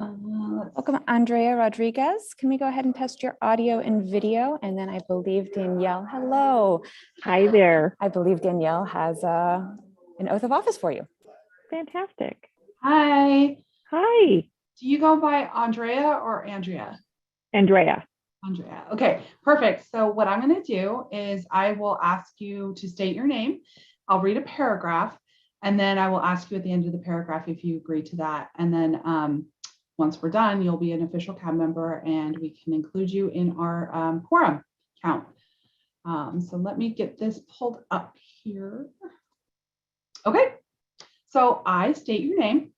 Welcome, Andrea Rodriguez. Can we go ahead and test your audio and video? And then I believe Danielle, hello. Hi there. I believe Danielle has an oath of office for you. Fantastic. Hi. Hi. Do you go by Andrea or Andrea? Andrea. Andrea. Okay, perfect. So what I'm going to do is I will ask you to state your name. I'll read a paragraph, and then I will ask you at the end of the paragraph if you agree to that. And then once we're done, you'll be an official CAB member, and we can include you in our quorum count. So let me get this pulled up here. Okay. So I state your name.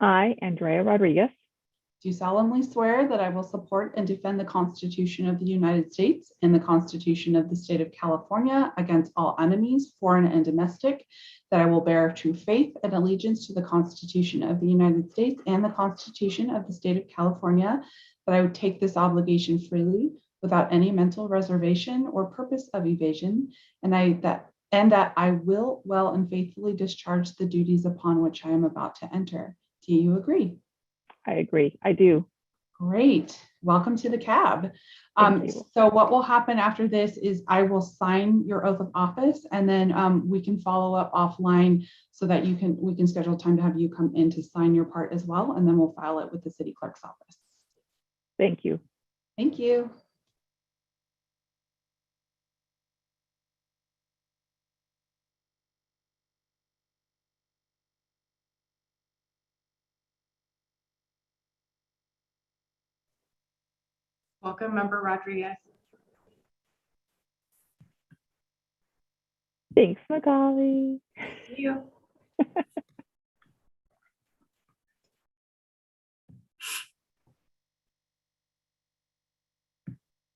I, Andrea Rodriguez, do solemnly swear that I will support and defend the Constitution of the United States and the Constitution of the State of California against all enemies, foreign and domestic, that I will bear true faith and allegiance to the Constitution of the United States and the Constitution of the State of California, that I would take this obligation freely without any mental reservation or purpose of evasion, and that I will well and faithfully discharge the duties upon which I am about to enter. Do you agree? I agree. I do. Great. Welcome to the CAB. So what will happen after this is I will sign your oath of office, and then we can follow up offline so that we can schedule time to have you come in to sign your part as well, and then we'll file it with the city clerk's office. Thank you. Thank you. Welcome, Member Rodriguez. Thanks, Magali. See you.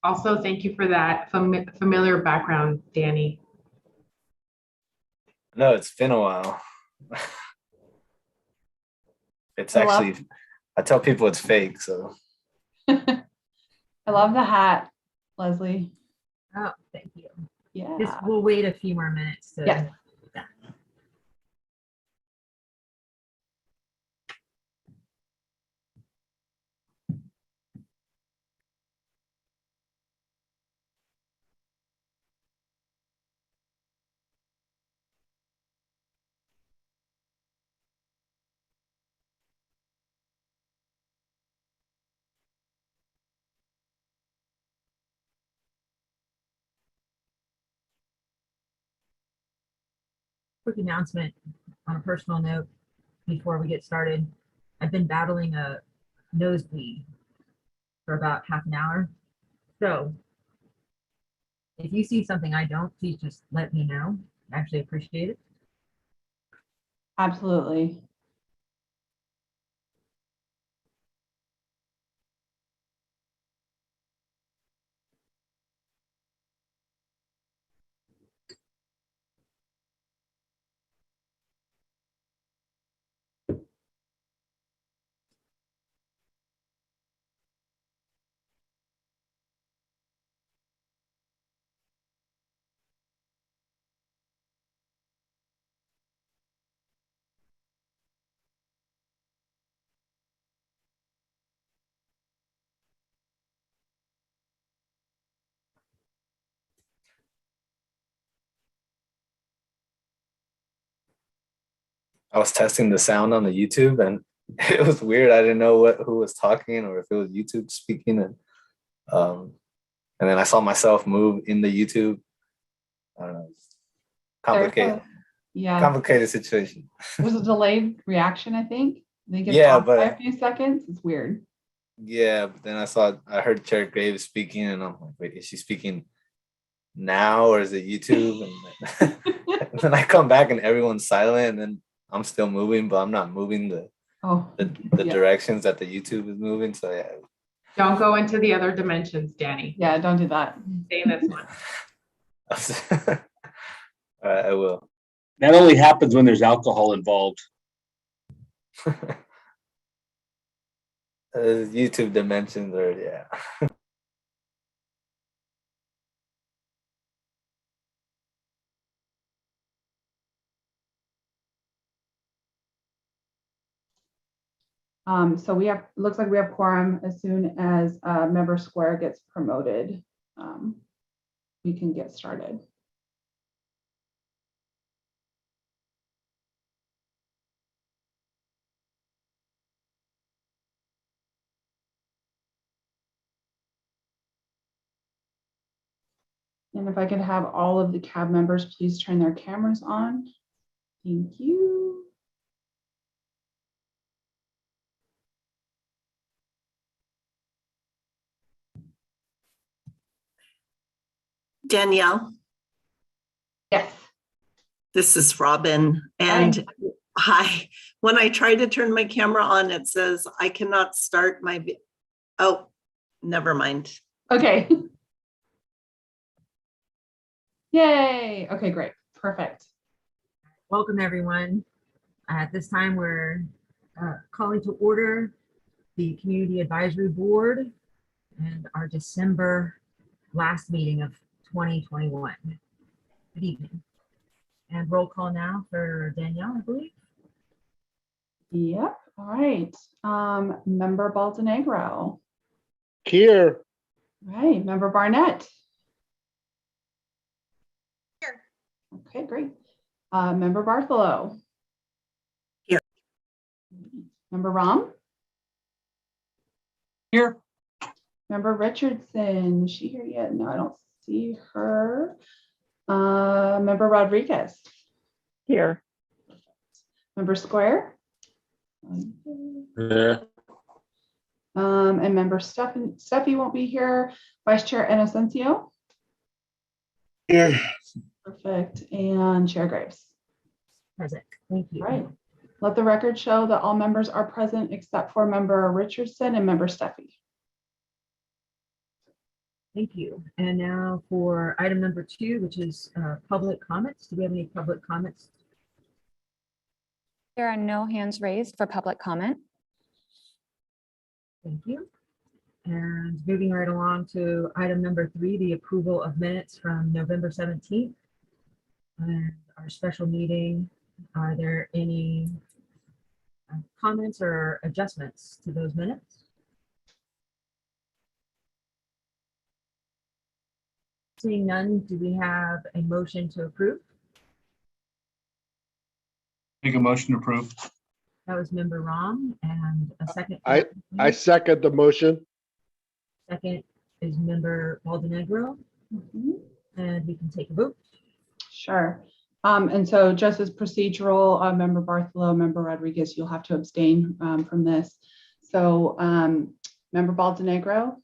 Also, thank you for that familiar background, Danny. No, it's been a while. It's actually, I tell people it's fake, so. I love the hat, Leslie. Oh, thank you. Yeah. Just we'll wait a few more minutes. Yeah. Quick announcement on a personal note before we get started. I've been battling a nosebleed for about half an hour. So if you see something I don't, please just let me know. I actually appreciate it. Absolutely. I was testing the sound on the YouTube, and it was weird. I didn't know who was talking or if it was YouTube speaking, and then I saw myself move in the YouTube. I don't know. Complicated. Yeah. Complicated situation. There's a delayed reaction, I think. They get Yeah, off by but a few seconds. It's weird. yeah, but then I heard Chair Graves speaking, and I'm like, wait, is she speaking now or is it YouTube? And then I come back and everyone's silent, and then I'm still moving, but I'm not moving the directions that the YouTube is moving. So yeah. Don't go into the other dimensions, Danny. Yeah, don't do that. Stay in this one. All right, I will. That only happens when there's alcohol involved. YouTube dimensions are, yeah. So we have, looks like we have quorum. As soon as Member Square gets promoted, we can get started. And if I could have all of the CAB members please turn their cameras on. Thank you. Danielle, Yes. this is Robin. And hi, when I try to turn my camera on, it says I cannot start my, oh, never mind. Okay. Yay. Okay, great. Perfect. Welcome, everyone. At this time, we're calling to order the Community Advisory Board and our December last meeting of 2021. Good evening. And roll call now for Danielle, I believe. Yep. All right. Member Baldenegro. Here. Right. Member Barnett. Here. Okay, great. Member Bartholow. Here. Member Rom. Here. Member Richardson. Is she here yet? No, I don't see her. Member Rodriguez. Here. Member Square. Yeah. And Member Steffi won't be here. Vice Chair Inocencio. Here. Perfect. And Chair Graves. Present. Thank you. All right. Let the record show that all members are present except for Member Richardson and Member Steffi. Thank you. And now for item number 2, which is public comments. Do we have any public comments? There are no hands raised for public comment. Thank you. And moving right along to item number 3, the approval of minutes from November 17th. And our special meeting. Are there any comments or adjustments to those minutes? Seeing none, do we have a motion to approve? Make a motion to approve. That was member Rom, and a second. I second the motion. Second is member Baldenegro, Mhm. and we can take a vote. Sure. And so just as procedural, Member Bartholow, Member Rodriguez, you'll have to abstain from this. So Member Baldenegro.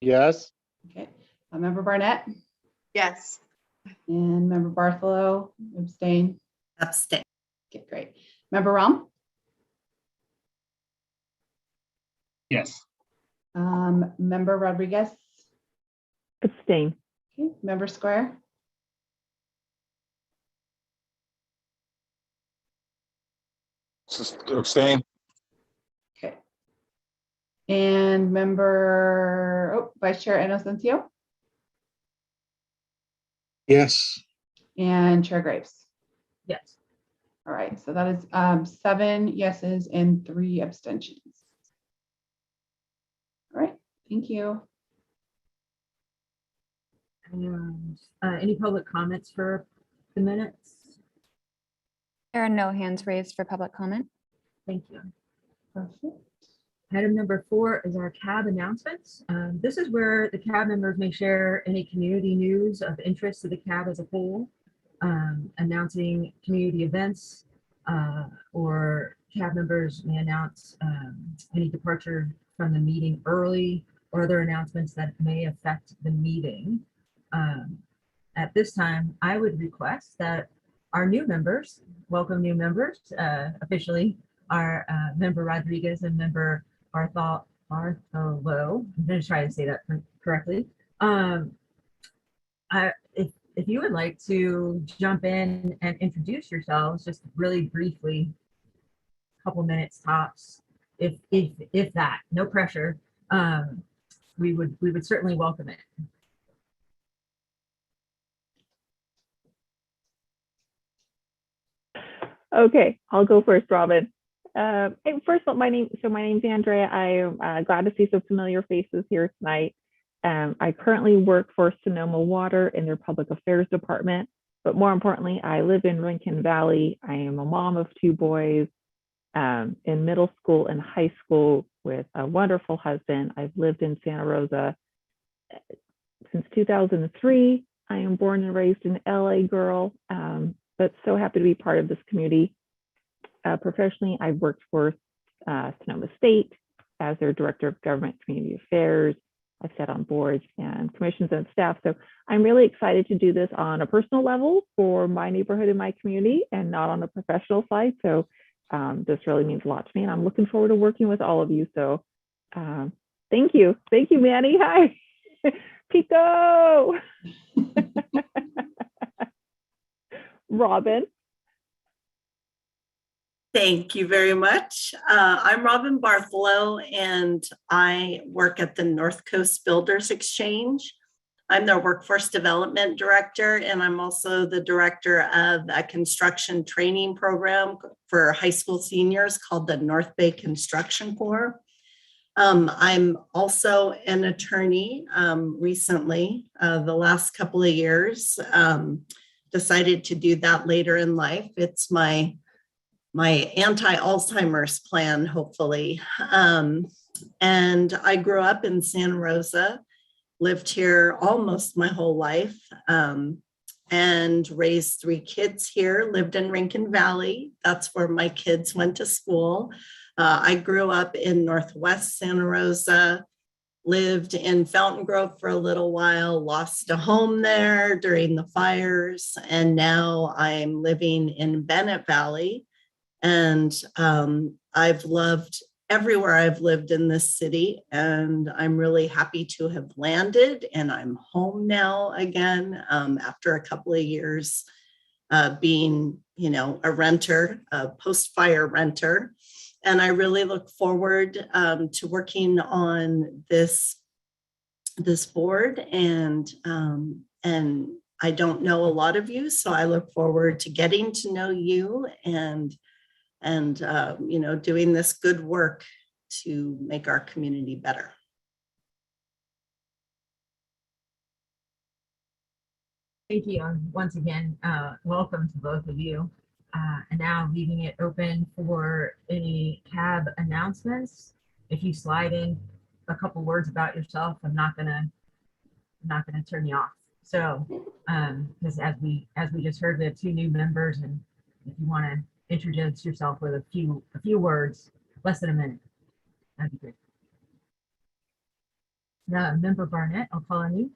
Yes. Okay. Member Barnett Yes. and Member Bartholow, abstain. Abstain. Okay, great. Member Rom. Yes. Member Rodriguez. Abstain. Okay. Member Square. Abstain. Okay. And Member, Vice Chair Inocencio Yes. and Chair Graves. Yes. All right, so that is 7 yeses and 3 abstentions. All right, thank you. And any public comments for the minutes? There are no hands raised for public comment. Thank you. Perfect. Item number 4 is our CAB announcements. This is where the CAB members may share any community news of interest to the CAB as a whole, announcing community events, or CAB members may announce any departure from the meeting early or other announcements that may affect the meeting. At this time, I would request that our new members, welcome new members, officially, our Member Rodriguez and Member Bartholow. I'm going to try to say that correctly. If you would like to jump in and introduce yourselves, just really briefly, a couple minutes tops, if that, no pressure, we would certainly welcome it. Okay, I'll go first, Robin. First of all, my name's Andrea. I'm glad to see some familiar faces here tonight. I currently work for Sonoma Water in their public affairs department, but more importantly, I live in Rincon Valley. I am a mom of 2 boys in middle school and high school with a wonderful husband. I've lived in Santa Rosa since 2003. I am born and raised an LA girl, but so happy to be part of this community. Professionally, I've worked for Sonoma State as their Director of Government Community Affairs. I've sat on boards and commissions and staff. So I'm really excited to do this on a personal level for my neighborhood and my community and not on a professional side. So this really means a lot to me and I'm looking forward to working with all of you. So thank you. Thank you, Manny. Hi. Pico. Robin. Thank you very much. I'm Robin Bartholow, and I work at the North Coast Builders Exchange. I'm their Workforce Development Director, and I'm also the director of a construction training program for high school seniors called the North Bay Construction Corps. I'm also an attorney recently, the last couple of years, decided to do that later in life. It's my anti-Alzheimer's plan, hopefully. And I grew up in Santa Rosa, lived here almost my whole life, and raised 3 kids here, lived in Rincon Valley. That's where my kids went to school. I grew up in Northwest Santa Rosa, lived in Fountain Grove for a little while, lost a home there during the fires, and now I'm living in Bennett Valley. And I've loved everywhere I've lived in this city, and I'm really happy to have landed, and I'm home now again after a couple of years being, a renter, a post-fire renter. And I really look forward to working on this board, and I don't know a lot of you, so I look forward to getting to know you and doing this good work to make our community better. Thank you. Once again, welcome to both of you. And now leaving it open for any CAB announcements. If you slide in a couple words about yourself, I'm not gonna turn you off. So, because as we just heard, we have 2 new members, and if you want to introduce yourself with a few words, less than a minute, that'd be great. Now, Member Barnett, I'll call on you.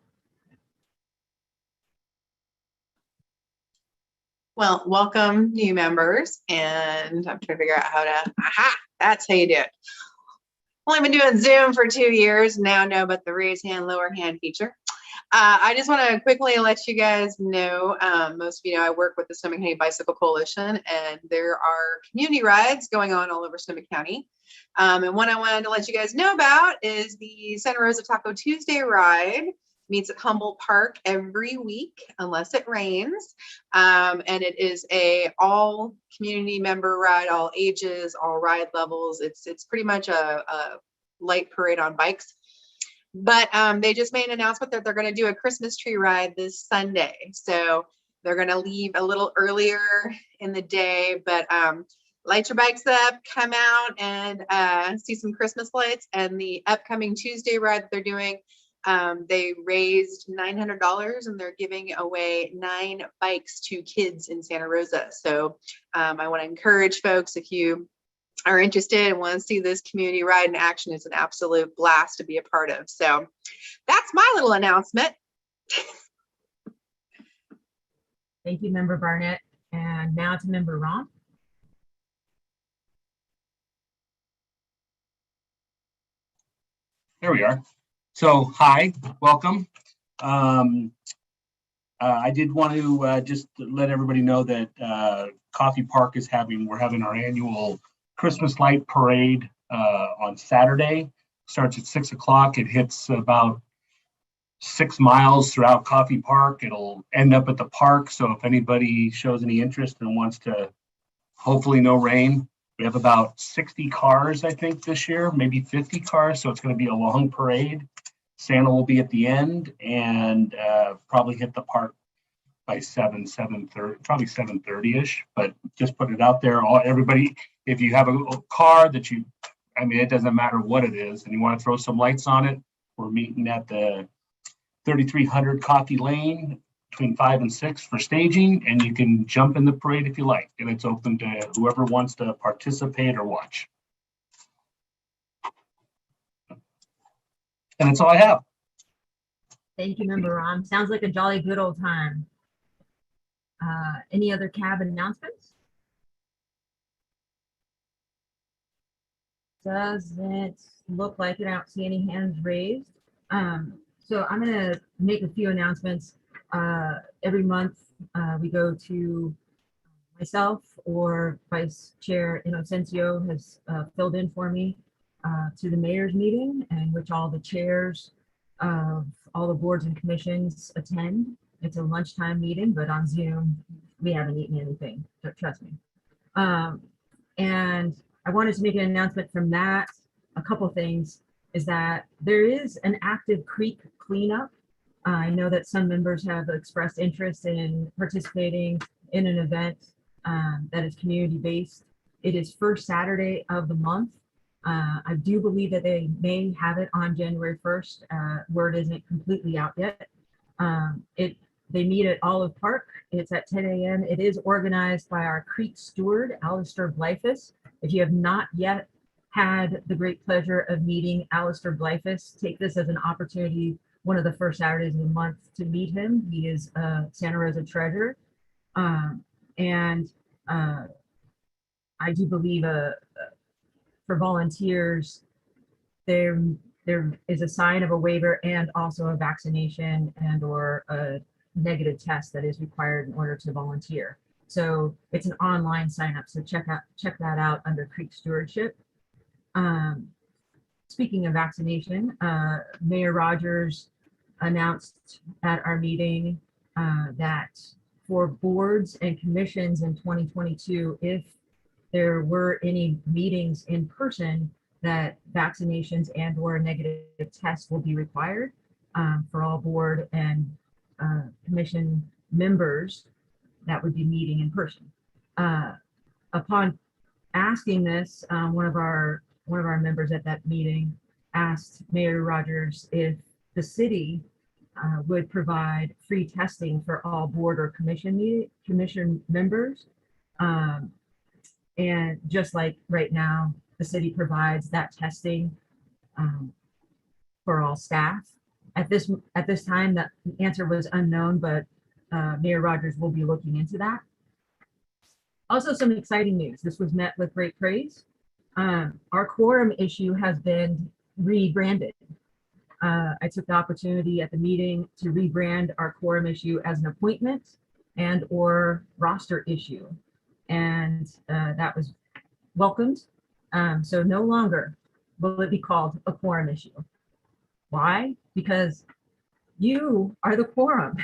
Well, welcome new members, and I'm trying to figure out how to, that's how you do it. Well, I've been doing Zoom for 2 years, now know about the raise hand, lower hand feature. I just want to quickly let you guys know, most of you know I work with the Sonoma County Bicycle Coalition, and there are community rides going on all over Sonoma County. And one I wanted to let you guys know about is the Santa Rosa Taco Tuesday ride. Meets at Humboldt Park every week unless it rains, and it is a all community member ride, all ages, all ride levels. It's pretty much a light parade on bikes, but they just made an announcement that they're going to do a Christmas tree ride this Sunday, so they're going to leave a little earlier in the day, but light your bikes up, come out and see some Christmas lights. And the upcoming Tuesday ride that they're doing, they raised $900 and they're giving away 9 bikes to kids in Santa Rosa. So I want to encourage folks, if you are interested and want to see this community ride in action, it's an absolute blast to be a part of. So that's my little announcement. Thank you, Member Barnett. And now to Member Rom. There we are. So, hi, welcome. I did want to just let everybody know that Coffee Park we're having our annual Christmas light parade on Saturday. Starts at 6 o'clock. It hits about 6 miles throughout Coffee Park. It'll end up at the park. So if anybody shows any interest and wants to Hopefully no rain. We have about 60 cars, I think, this year, maybe 50 cars. So it's going to be a long parade. Santa will be at the end and probably hit the park by 7:30, probably 7:30ish. But just put it out there. Everybody, if you have a car that it doesn't matter what it is, and you want to throw some lights on it, we're meeting at the 3300 Coffee Lane between 5 and 6 for staging, and you can jump in the parade if you like, and it's open to whoever wants to participate or watch. And that's all I have. Thank you, Member Ron. Sounds like a jolly good old time. Any other cab announcements? Doesn't look like it. I don't see any hands raised. So I'm going to make a few announcements. Every month we go to myself or Vice Chair Inocencio has filled in for me to the mayor's meeting, in which all the chairs of all the boards and commissions attend. It's a lunchtime meeting, but on Zoom, we haven't eaten anything, so trust me. And I wanted to make an announcement from that. A couple things is that there is an active creek cleanup. I know that some members have expressed interest in participating in an event that is community-based. It is first Saturday of the month. I do believe that they may have it on January 1st. Word isn't completely out yet. They meet at Olive Park. It's at 10 a.m. It is organized by our creek steward, Alistair Blyfus. If you have not yet had the great pleasure of meeting Alistair Blyfus, take this as an opportunity, one of the first Saturdays of the month, to meet him. He is a Santa Rosa treasure. And I do believe for volunteers, there is a sign of a waiver and also a vaccination and or a negative test that is required in order to volunteer. So it's an online sign up. So check that out under Creek Stewardship. Speaking of vaccination, Mayor Rogers announced at our meeting that for boards and commissions in 2022, if there were any meetings in person, that vaccinations and or negative tests will be required for all board and commission members that would be meeting in person. Upon asking this, one of our members at that meeting asked Mayor Rogers if the city would provide free testing for all board or commission members. And just like right now, the city provides that testing for all staff. At this time, that answer was unknown, but Mayor Rogers will be looking into that. Also, some exciting news. This was met with great praise. Our quorum issue has been rebranded. I took the opportunity at the meeting to rebrand our quorum issue as an appointment and or roster issue. And that was welcomed. So no longer will it be called a quorum issue. Why? Because you are the quorum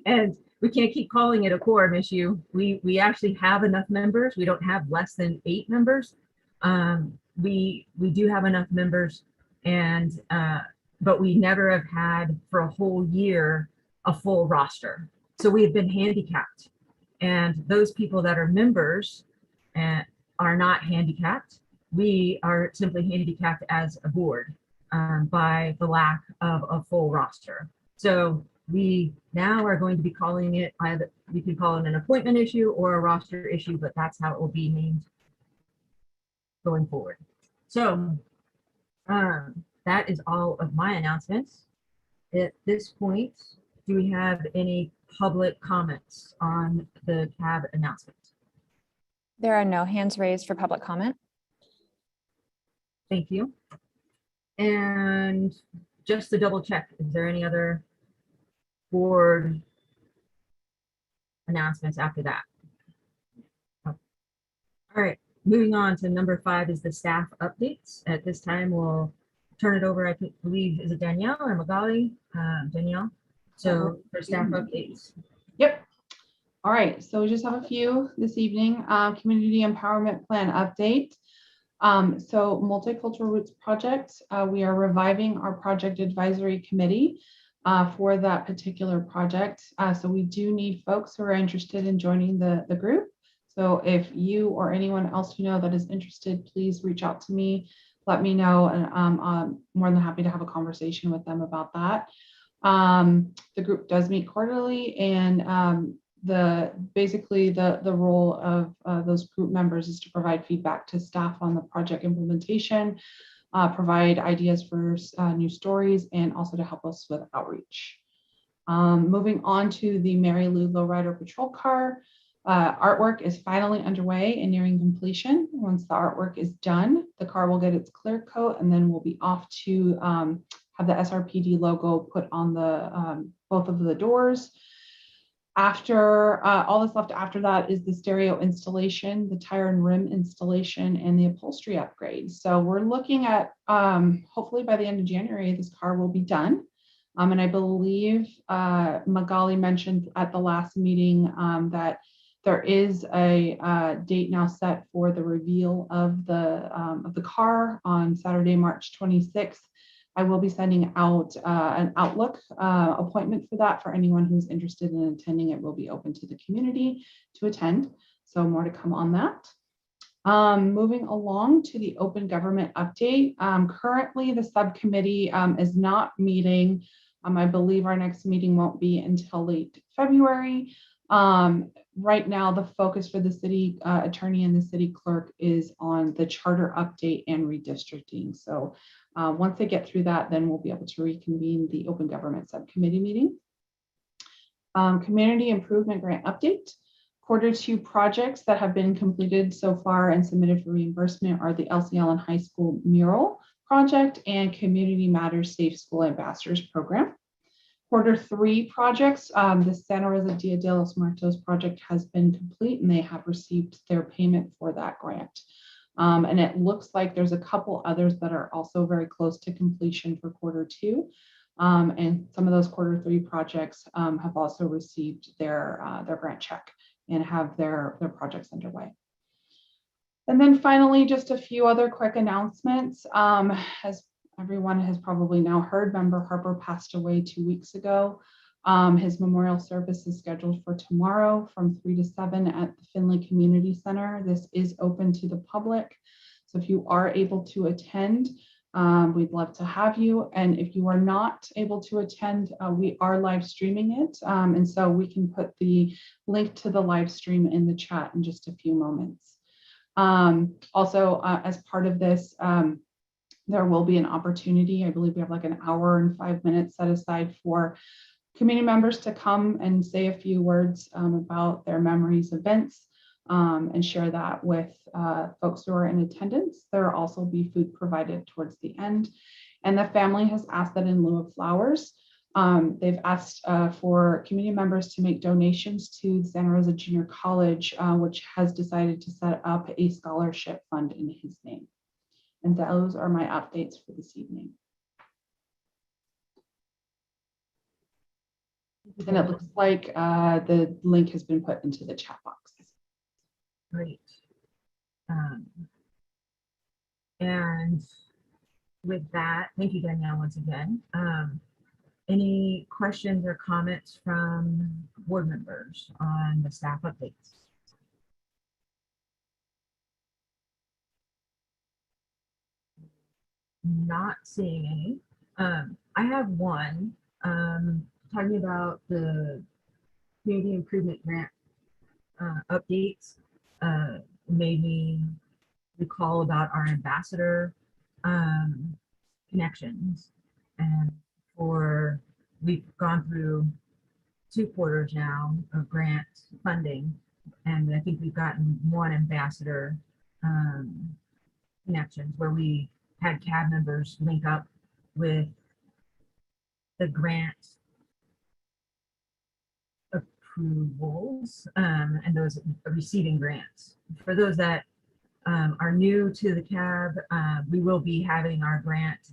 and we can't keep calling it a quorum issue. We actually have enough members. We don't have less than 8 members. We do have enough members, and but we never have had for a whole year a full roster. So we have been handicapped, and those people that are members and are not handicapped. We are simply handicapped as a board by the lack of a full roster. So we now are going to be calling it either, you can call it an appointment issue or a roster issue, but that's how it will be named going forward. So that is all of my announcements. At this point, do we have any public comments on the CAB announcement? There are no hands raised for public comment. Thank you. And just to double check, is there any other board announcements after that? Oh. All right, moving on to number 5 is the staff updates. At this time, we'll turn it over, I believe, is it Danielle or Magali? Danielle. So for staff updates. Yep. All right, so we just have a few this evening. Community Empowerment Plan update. So Multicultural Roots Project, we are reviving our project advisory committee for that particular project. So we do need folks who are interested in joining the group. So if you or anyone else you know that is interested, please reach out to me, let me know, and I'm more than happy to have a conversation with them about that. The group does meet quarterly, and basically the role of those group members is to provide feedback to staff on the project implementation, provide ideas for new stories, and also to help us with outreach. Moving on to the Mary Lou Lowrider Patrol Car. Artwork is finally underway and nearing completion. Once the artwork is done, the car will get its clear coat, and then we'll be off to have the SRPD logo put on the both of the doors. After all that's left after that is the stereo installation, the tire and rim installation, and the upholstery upgrade. So we're looking at hopefully by the end of January, this car will be done. And I believe Magali mentioned at the last meeting that there is a date now set for the reveal of the car on Saturday, March 26th. I will be sending out an Outlook appointment for that for anyone who's interested in attending. It will be open to the community to attend. So more to come on that. Moving along to the open government update. Currently, the subcommittee is not meeting. I believe our next meeting won't be until late February. Right now, the focus for the city attorney and the city clerk is on the charter update and redistricting. So once they get through that, then we'll be able to reconvene the open government subcommittee meeting. Community improvement grant update. Q2 projects that have been completed so far and submitted for reimbursement are the Elsie Allen High School mural project and Community Matters Safe School Ambassadors Program. Q3 projects, the Santa Rosa Dia de los Muertos project has been complete and they have received their payment for that grant. And it looks like there's a couple others that are also very close to completion for Q2. And some of those Q3 projects have also received their grant check and have their projects underway. And then finally, just a few other quick announcements. As everyone has probably now heard, Member Harper passed away 2 weeks ago. His memorial service is scheduled for tomorrow from 3 to 7 at the Finley Community Center. This is open to the public. So if you are able to attend, we'd love to have you. And if you are not able to attend, we are live streaming it. And so we can put the link to the live stream in the chat in just a few moments. Also, as part of this, there will be an opportunity. I believe we have like an hour and 5 minutes set aside for community members to come and say a few words about their memories, events, and share that with folks who are in attendance. There will also be food provided towards the end. And the family has asked that in lieu of flowers, they've asked for community members to make donations to Santa Rosa Junior College, which has decided to set up a scholarship fund in his name. And those are my updates for this evening. And it looks like the link has been put into the chat box. Great. And with that, thank you, Danielle, once again. Any questions or comments from board members on the staff updates? Not seeing any. I have one talking about the community improvement grant updates. Made me recall about our ambassador connections, and we've gone through 2 quarters now of grant funding, and I think we've gotten 1 ambassador connections where we had CAB members link up with the grant approvals and those receiving grants. For those that are new to the CAB, we will be having our grant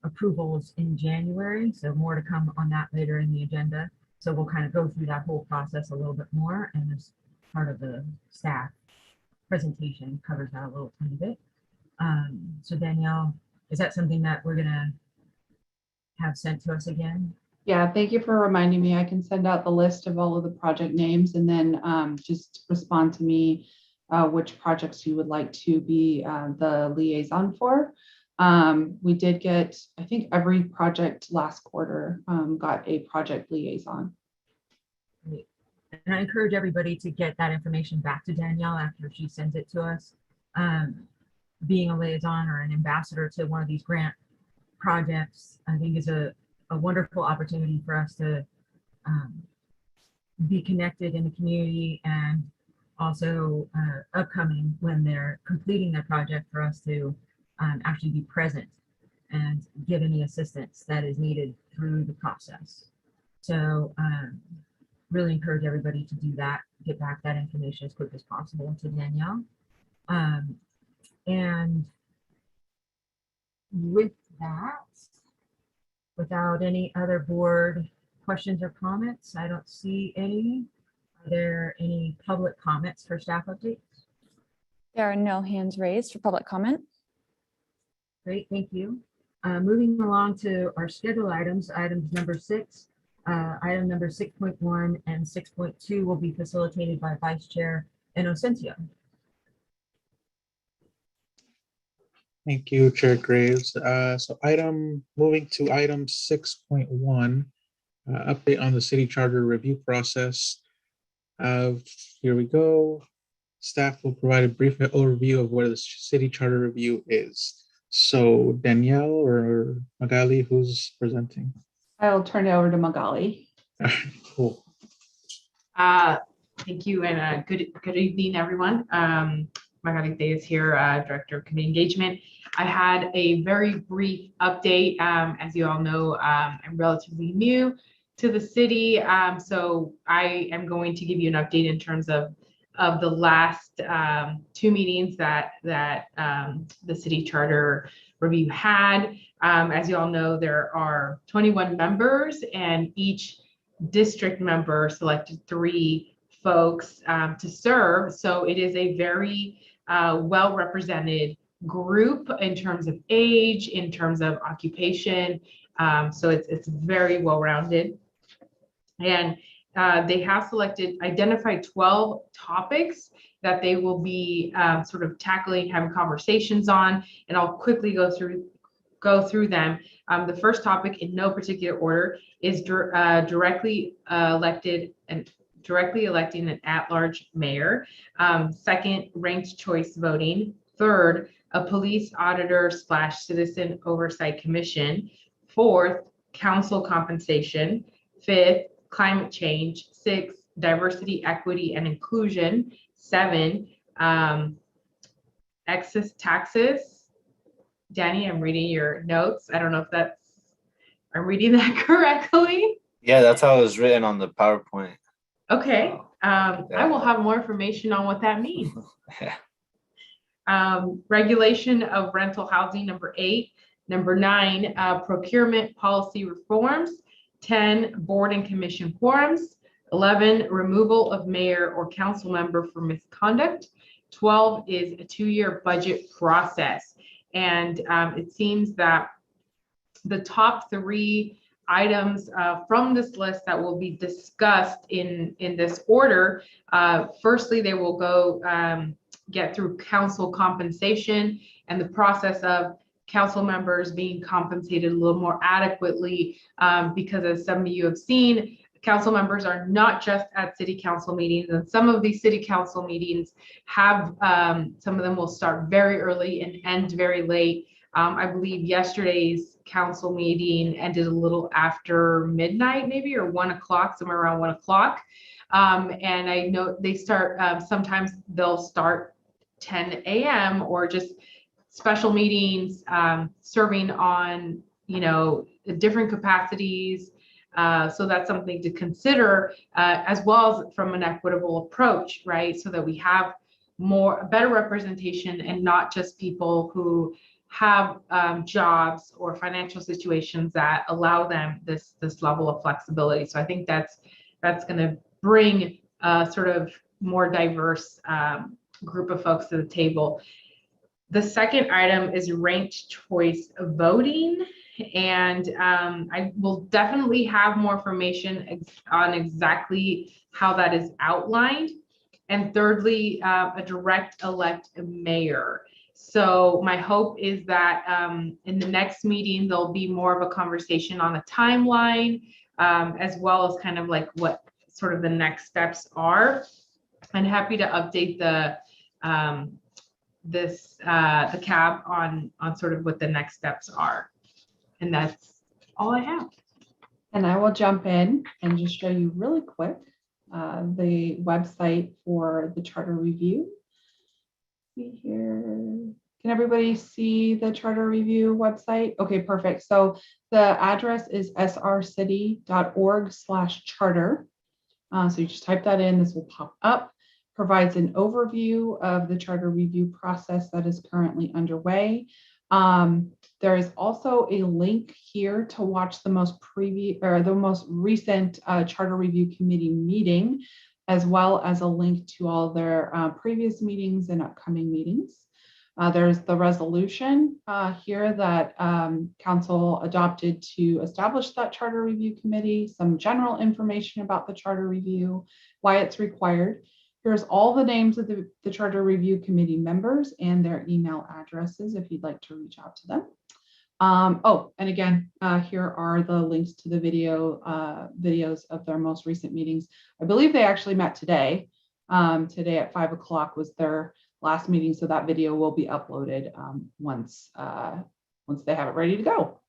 approvals in January, so more to come on that later in the agenda. So we'll kind of go through that whole process a little bit more, and as part of the staff presentation covers that a little tiny bit. So Danielle, is that something that we're gonna have sent to us again? Yeah, thank you for reminding me. I can send out the list of all of the project names and then just respond to me which projects you would like to be the liaison for. We did get, I think every project last quarter got a project liaison. Great. And I encourage everybody to get that information back to Danielle after she sends it to us. Being a liaison or an ambassador to one of these grant projects, I think is a wonderful opportunity for us to be connected in the community, and also upcoming when they're completing their project, for us to actually be present and give any assistance that is needed through the process. So really encourage everybody to do that, get back that information as quick as possible to Danielle. And with that, without any other board questions or comments, I don't see any. Are there any public comments for staff updates? There are no hands raised for public comment. Great, thank you. Moving along to our schedule items, items number 6, item number 6.1 and 6.2 will be facilitated by Vice Chair Inocencio. Thank you, Chair Graves. So moving to item 6.1, update on the city charter review process. Here we go. Staff will provide a brief overview of what the city charter review is. So Danielle or Magali, who's presenting? I will turn it over to Magali. Cool. Thank you, and good evening, everyone. Magali is here, Director of Community Engagement. I had a very brief update. As you all know, I'm relatively new to the city, so I am going to give you an update in terms of the last 2 meetings that the city charter review had. As you all know, there are 21 members, and each district member selected 3 folks to serve. So it is a very well represented group in terms of age, in terms of occupation. So it's very well rounded. And they have identified 12 topics that they will be sort of tackling, having conversations on, and I'll quickly go through them. The first topic, in no particular order, is directly electing an at-large mayor. Second, ranked choice voting. Third, a police auditor / citizen oversight commission. Fourth, council compensation. Fifth, climate change. 6, diversity, equity, and inclusion. 7, excess taxes. Danny, I'm reading your notes. I don't know if I'm reading that correctly. Yeah, that's how it was written on the PowerPoint. Okay, I will have more information on what that means. Regulation of rental housing, number 8. Number 9, procurement policy reforms. 10, board and commission quorums. 11, removal of mayor or council member for misconduct. 12 is a 2-year budget process. And it seems that the top 3 items from this list that will be discussed in this order, firstly, they will go get through council compensation and the process of council members being compensated a little more adequately, because as some of you have seen, council members are not just at city council meetings, and some of these city council meetings have, some of them will start very early and end very late. I believe yesterday's council meeting ended a little after midnight, maybe, or 1 o'clock, somewhere around 1 o'clock. And I know they start, sometimes they'll start 10 a.m. or just special meetings, serving on, different capacities. So that's something to consider, as well as from an equitable approach, right? So that we have better representation, and not just people who have jobs or financial situations that allow them this level of flexibility. So I think that's going to bring a sort of more diverse group of folks to the table. The second item is ranked choice voting. And I will definitely have more information on exactly how that is outlined. And thirdly, a direct elect mayor. So my hope is that in the next meeting, there'll be more of a conversation on a timeline, as well as kind of like what sort of the next steps are. I'm happy to update the the CAB on sort of what the next steps are. And that's all I have. And I will jump in and just show you really quick the website for the charter review. See here. Can everybody see the charter review website? Okay, perfect. So the address is srcity.org/charter. So you just type that in, this will pop up. Provides an overview of the charter review process that is currently underway. There is also a link here to watch the most recent Charter Review Committee meeting, as well as a link to all their previous meetings and upcoming meetings. There's the resolution here that Council adopted to establish that Charter Review Committee, some general information about the Charter Review, why it's required. Here's all the names of the Charter Review Committee members and their email addresses if you'd like to reach out to them. Oh, and again, here are the links to the videos of their most recent meetings. I believe they actually met today. Today at 5 o'clock was their last meeting, so that video will be uploaded once they have it ready to go.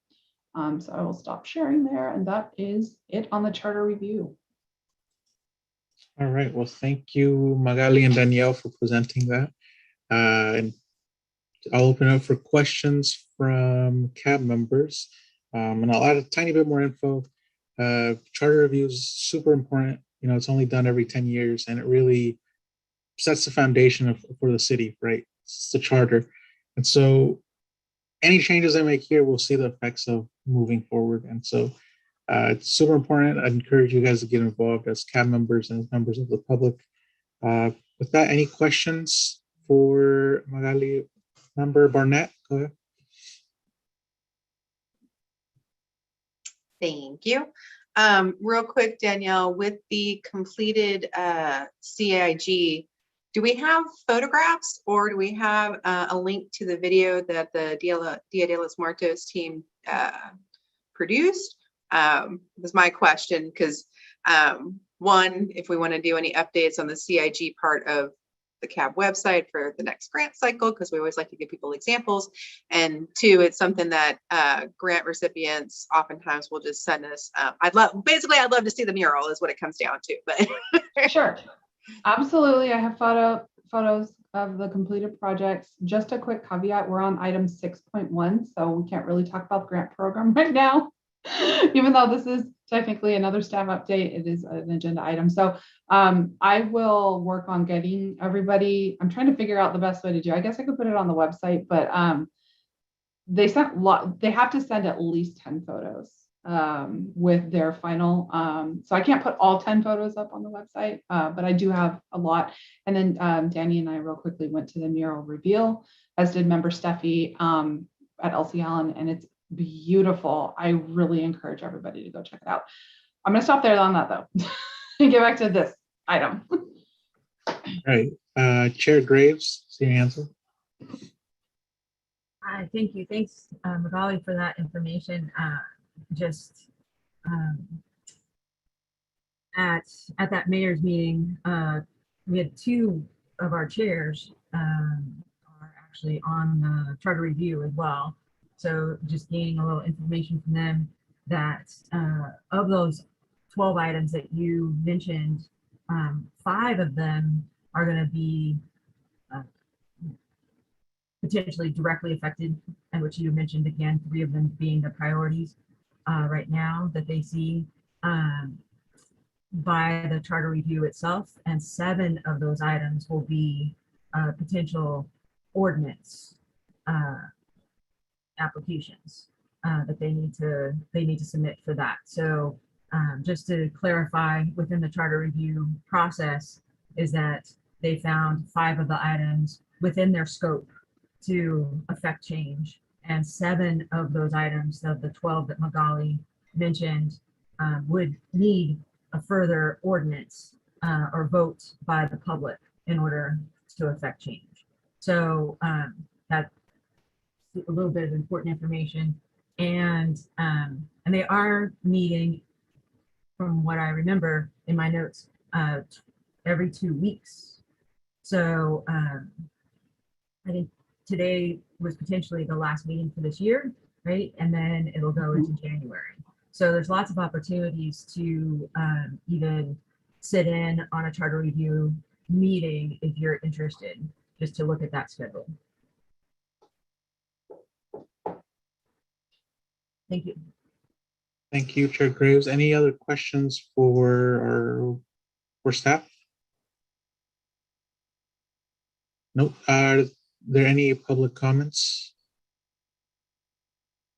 So I will stop sharing there, and that is it on the Charter Review. All right. Well, thank you, Magali and Danielle, for presenting that. And I'll open up for questions from CAB members. And I'll add a tiny bit more info. Charter review is super important. You know, it's only done every 10 years, and it really sets the foundation for the city, right? It's the charter. And so any changes I make here, we'll see the effects of moving forward. And so it's super important. I encourage you guys to get involved as CAB members and as members of the public. With that, any questions for Magali? Member Barnett, go ahead. Thank you. Real quick, Danielle, with the completed CIG, do we have photographs or do we have a link to the video that the Dia de los Muertos team produced? Was my question, because one, if we want to do any updates on the CIG part of the CAB website for the next grant cycle, because we always like to give people examples, and two, it's something that grant recipients oftentimes will just send us. I'd love to see the mural is what it comes down to. But Sure, absolutely. I have photos of the completed projects. Just a quick caveat, we're on item 6.1, so we can't really talk about the grant program right now. Even though this is technically another staff update, it is an agenda item. So I will work on getting everybody. I'm trying to figure out the best way to do. I guess I could put it on the website, but they have to send at least 10 photos with their final. So I can't put all 10 photos up on the website, but I do have a lot. And then Danny and I real quickly went to the mural reveal, as did member Steffi at LC Allen, and it's beautiful. I really encourage everybody to go check it out. I'm going to stop there on that though and get back to this item. All right, Chair Graves, see your answer. Thank you. Thanks, Magali, for that information. At that mayor's meeting, we had two of our chairs are actually on the charter review as well. So just gaining a little information from them that of those 12 items that you mentioned, 5 of them are going to be potentially directly affected, and which you mentioned again, 3 of them being the priorities right now that they see by the charter review itself, and 7 of those items will be potential ordinance applications that they need to submit for that. So just to clarify, within the charter review process is that they found 5 of the items within their scope to affect change, and 7 of those items of the 12 that Magali mentioned would need a further ordinance or vote by the public in order to affect change. So that's a little bit of important information, and they are meeting, from what I remember in my notes, every 2 weeks. So I think today was potentially the last meeting for this year, right? And then it'll go into January. So there's lots of opportunities to even sit in on a charter review meeting if you're interested, just to look at that schedule. Thank you. Thank you, Chair Graves. Any other questions for staff? Nope. Are there any public comments?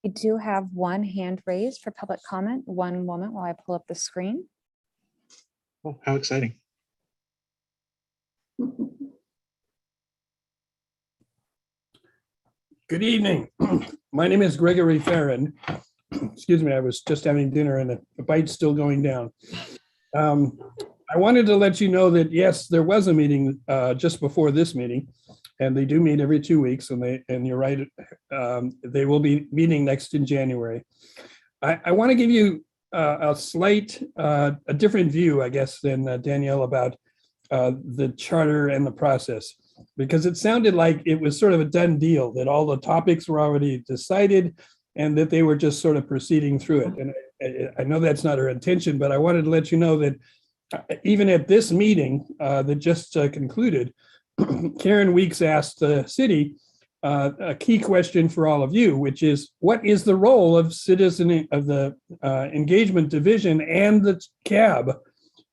We do have one hand raised for public comment. One moment while I pull up the screen. Oh, how exciting. Good evening. My name is Gregory Ferrin. Excuse me, I was just having dinner and the bite's still going down. I wanted to let you know that, yes, there was a meeting just before this meeting, and they do meet every 2 weeks, and you're right, they will be meeting next in January. I want to give you a slight, a different view, I guess, than Danielle about the charter and the process, because it sounded like it was sort of a done deal, that all the topics were already decided and that they were just sort of proceeding through it. And I know that's not her intention, but I wanted to let you know that even at this meeting that just concluded, Karen Weeks asked the city a key question for all of you, which is, what is the role of the engagement division and the CAB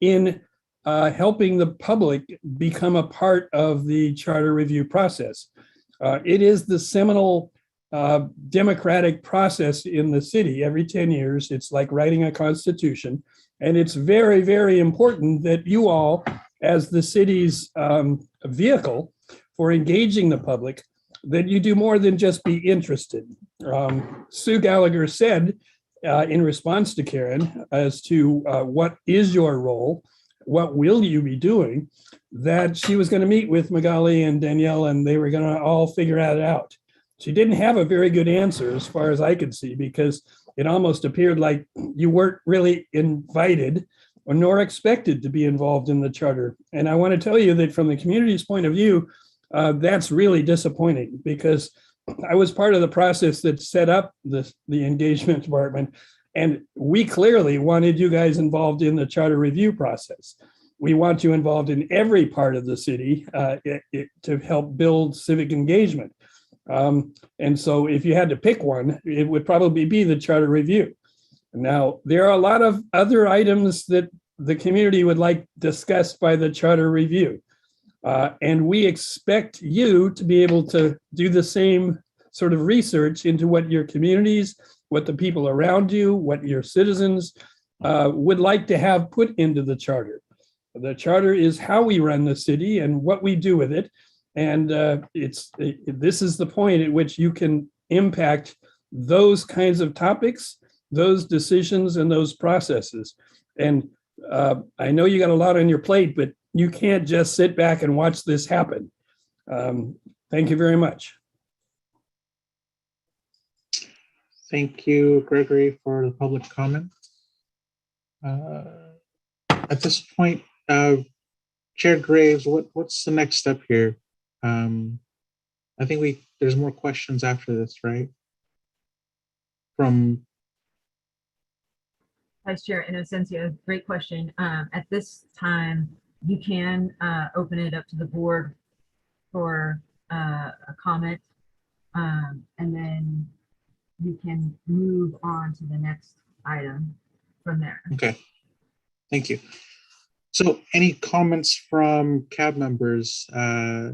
in helping the public become a part of the charter review process? It is the seminal democratic process in the city. Every 10 years, it's like writing a constitution. And it's very, very important that you all, as the city's vehicle for engaging the public, that you do more than just be interested. Sue Gallagher said in response to Karen as to what is your role, what will you be doing, that she was going to meet with Magali and Danielle and they were going to all figure it out. She didn't have a very good answer as far as I could see, because it almost appeared like you weren't really invited or nor expected to be involved in the charter. And I want to tell you that from the community's point of view, that's really disappointing, because I was part of the process that set up the engagement department, and we clearly wanted you guys involved in the charter review process. We want you involved in every part of the city to help build civic engagement. And so if you had to pick one, it would probably be the charter review. Now, there are a lot of other items that the community would like discussed by the charter review. And we expect you to be able to do the same sort of research into what your communities, what the people around you, what your citizens would like to have put into the charter. The charter is how we run the city and what we do with it. And this is the point at which you can impact those kinds of topics, those decisions, and those processes. And I know you got a lot on your plate, but you can't just sit back and watch this happen. Thank you very much. Thank you, Gregory, for the public comment. At this point, Chair Graves, what's the next step here? I think there's more questions after this, right? From Vice Chair Inocencio, great question. At this time, you can open it up to the board for a comment, and then you can move on to the next item from there. Okay, thank you. So any comments from CAB members? I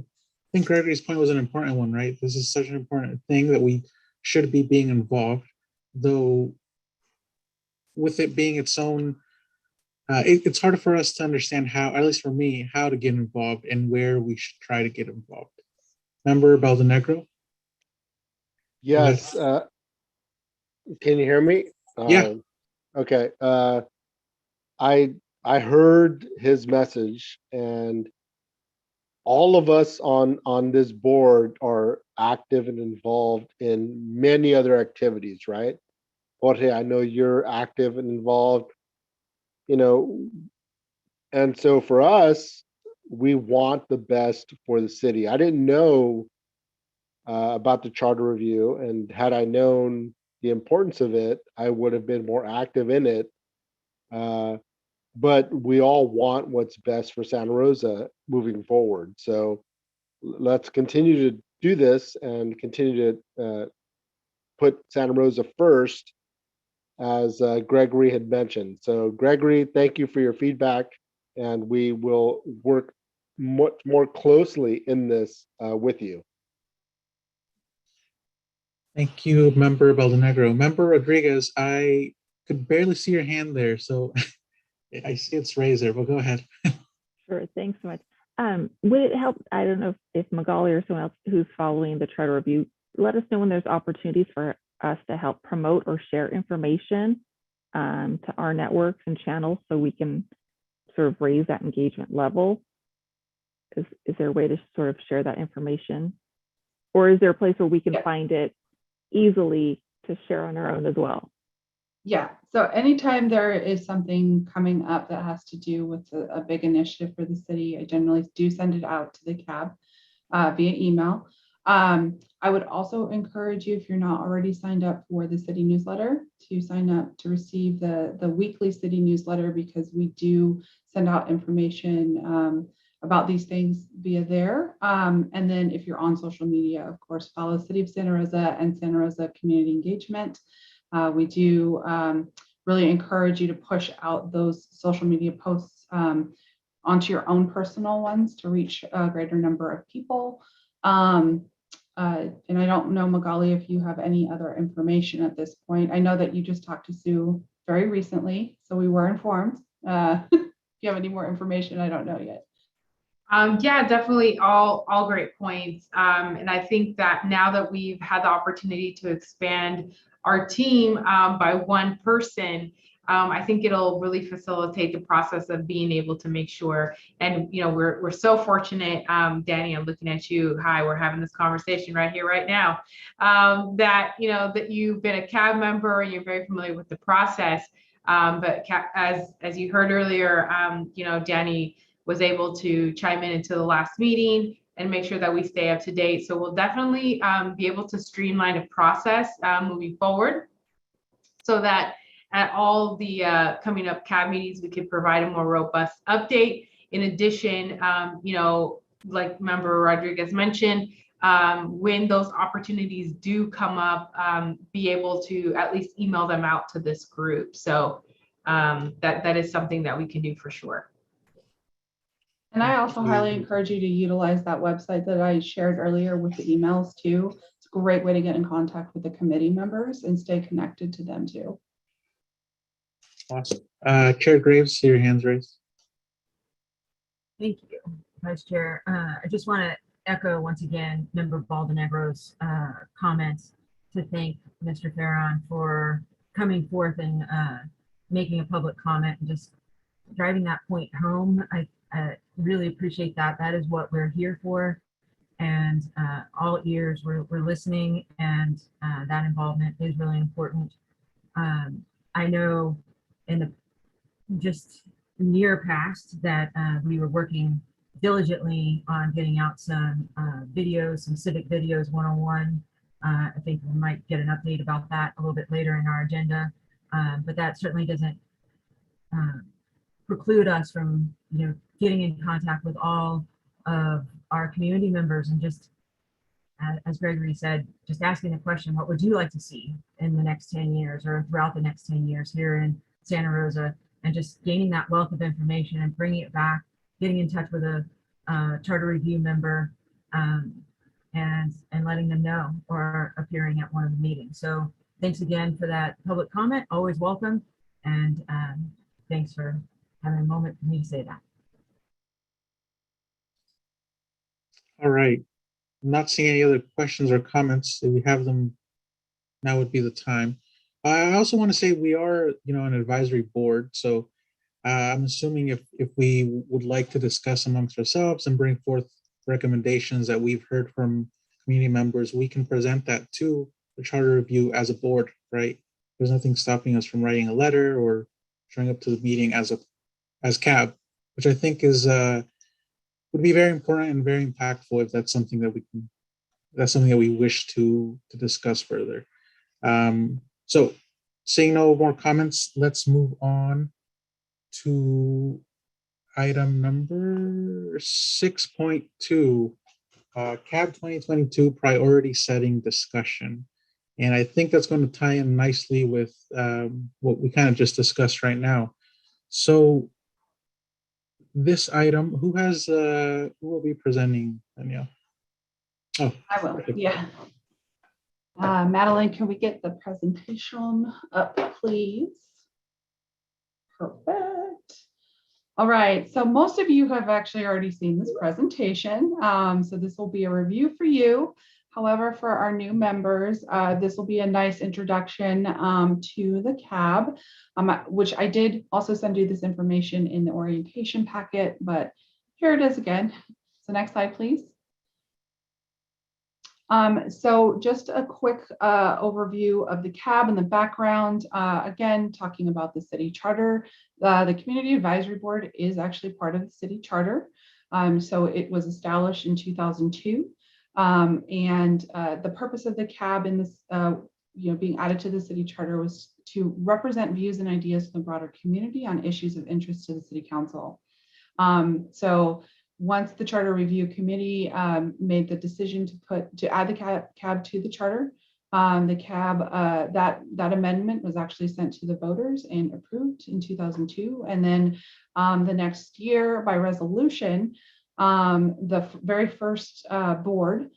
think Gregory's point was an important one, right? This is such an important thing that we should be being involved, though with it being its own, it's hard for us to understand how, at least for me, how to get involved and where we should try to get involved. Member Baldenegro? Yes. Can you hear me? Yeah. Okay. I heard his message, and all of us on this board are active and involved in many other activities, right? Jorge, I know you're active and involved, you know, and so for us, we want the best for the city. I didn't know about the charter review, and had I known the importance of it, I would have been more active in it. But we all want what's best for Santa Rosa moving forward. So let's continue to do this and continue to put Santa Rosa first, as Gregory had mentioned. So Gregory, thank you for your feedback, and we will work much more closely in this with you. Thank you, Member Baldenegro. Member Rodriguez, I could barely see your hand there, so I see it's raised there, but go ahead. Sure, thanks so much. Would it help, I don't know if Magali or someone else who's following the charter review, let us know when there's opportunities for us to help promote or share information to our networks and channels so we can sort of raise that engagement level. Is there a way to sort of share that information? Or is there a place where we can find it easily to share on our own as well? Yeah, so anytime there is something coming up that has to do with a big initiative for the city, I generally do send it out to the CAB via email. I would also encourage you, if you're not already signed up for the city newsletter, to sign up to receive the weekly city newsletter, because we do send out information about these things via there. And then if you're on social media, of course, follow City of Santa Rosa and Santa Rosa Community Engagement. We do really encourage you to push out those social media posts onto your own personal ones to reach a greater number of people. And I don't know, Magali, if you have any other information at this point. I know that you just talked to Sue very recently, so we were informed. If you have any more information, I don't know yet. Yeah, definitely all great points. And I think that now that we've had the opportunity to expand our team by one person, I think it'll really facilitate the process of being able to make sure. And we're so fortunate, Danny, I'm looking at you. Hi, we're having this conversation right here, right now. That you've been a CAB member and you're very familiar with the process. But as you heard earlier, Danny was able to chime in into the last meeting and make sure that we stay up to date. So we'll definitely be able to streamline a process moving forward, so that at all the coming up CAB meetings, we could provide a more robust update. In addition, like Member Rodriguez mentioned, when those opportunities do come up, be able to at least email them out to this group. So that is something that we can do for sure. And I also highly encourage you to utilize that website that I shared earlier with the emails too. It's a great way to get in contact with the committee members and stay connected to them too. Awesome. Chair Graves, your hand's raised. Thank you, Vice Chair. I just want to echo once again Member Baldenegro's comments to thank Mr. Ferrin for coming forth and making a public comment and just driving that point home. I really appreciate that. That is what we're here for. And all ears, we're listening, and that involvement is really important. I know in the just near past that we were working diligently on getting out some videos, some civic videos 101. I think we might get an update about that a little bit later in our agenda, but that certainly doesn't preclude us from getting in contact with all of our community members and just, as Gregory said, just asking the question, what would you like to see in the next 10 years or throughout the next 10 years here in Santa Rosa, and just gaining that wealth of information and bringing it back, getting in touch with a charter review member, and letting them know or appearing at one of the meetings. So thanks again for that public comment, always welcome. And thanks for having a moment for me to say that. All right. I'm not seeing any other questions or comments. If we have them, now would be the time. I also want to say we are, an advisory board. So I'm assuming if we would like to discuss amongst ourselves and bring forth recommendations that we've heard from community members, we can present that to the charter review as a board, right? There's nothing stopping us from writing a letter or showing up to the meeting as CAB, which I think is would be very important and very impactful if that's something that we wish to discuss further. So seeing no more comments, let's move on to item number 6.2, CAB 2022 priority setting discussion. And I think that's going to tie in nicely with what we kind of just discussed right now. So this item, who will be presenting, Danielle? Oh, I will, perfect. yeah. Madeline, can we get the presentation up, please? Perfect. All right, so most of you have actually already seen this presentation. So this will be a review for you. However, for our new members, this will be a nice introduction to the CAB, which I did also send you this information in the orientation packet, but here it is again. So next slide, please. So just a quick overview of the CAB and the background. Again, talking about the city charter. The Community Advisory Board is actually part of the city charter. So it was established in 2002. And the purpose of the CAB in this, being added to the city charter was to represent views and ideas from the broader community on issues of interest to the city council. So once the Charter Review Committee made the decision to add the CAB to the charter, the CAB, that amendment was actually sent to the voters and approved in 2002. And then the next year by resolution, the very first board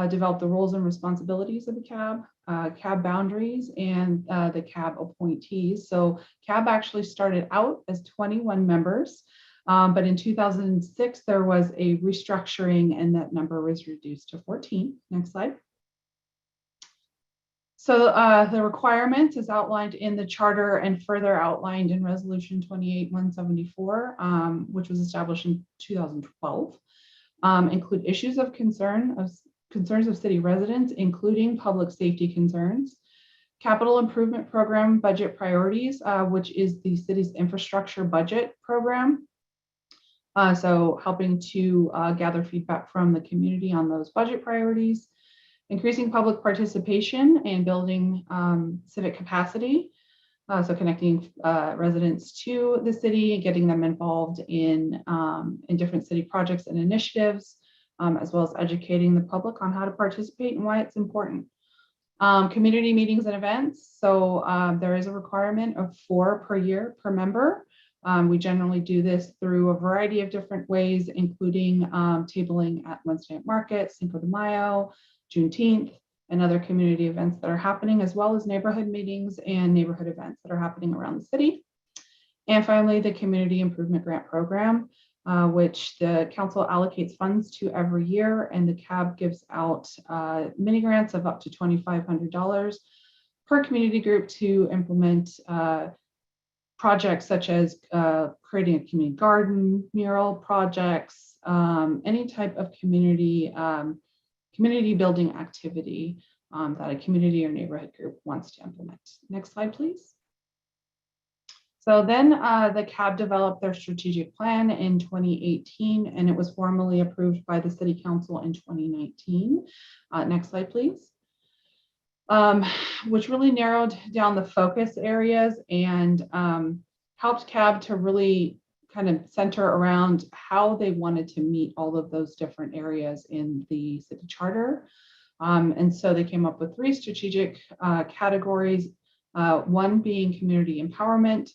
developed the roles and responsibilities of the CAB, CAB boundaries, and the CAB appointees. So CAB actually started out as 21 members. But in 2006, there was a restructuring and that number was reduced to 14. Next slide. So the requirements is outlined in the charter and further outlined in Resolution 28-174, which was established in 2012, include issues of concerns of city residents, including public safety concerns, capital improvement program budget priorities, which is the city's infrastructure budget program. So helping to gather feedback from the community on those budget priorities, increasing public participation and building civic capacity. So connecting residents to the city, getting them involved in different city projects and initiatives, as well as educating the public on how to participate and why it's important. Community meetings and events. So there is a requirement of 4 per year per member. We generally do this through a variety of different ways, including tabling at Wednesday at Market, Cinco de Mayo, Juneteenth, and other community events that are happening, as well as neighborhood meetings and neighborhood events that are happening around the city. And finally, the Community Improvement Grant Program, which the council allocates funds to every year, and the CAB gives out mini grants of up to $2,500 per community group to implement projects such as creating a community garden, mural projects, any type of community building activity that a community or neighborhood group wants to implement. Next slide, please. So then the CAB developed their strategic plan in 2018, and it was formally approved by the City Council in 2019. Next slide, please. Which really narrowed down the focus areas and helped CAB to really kind of center around how they wanted to meet all of those different areas in the city charter. And so they came up with 3 strategic categories, one being community empowerment.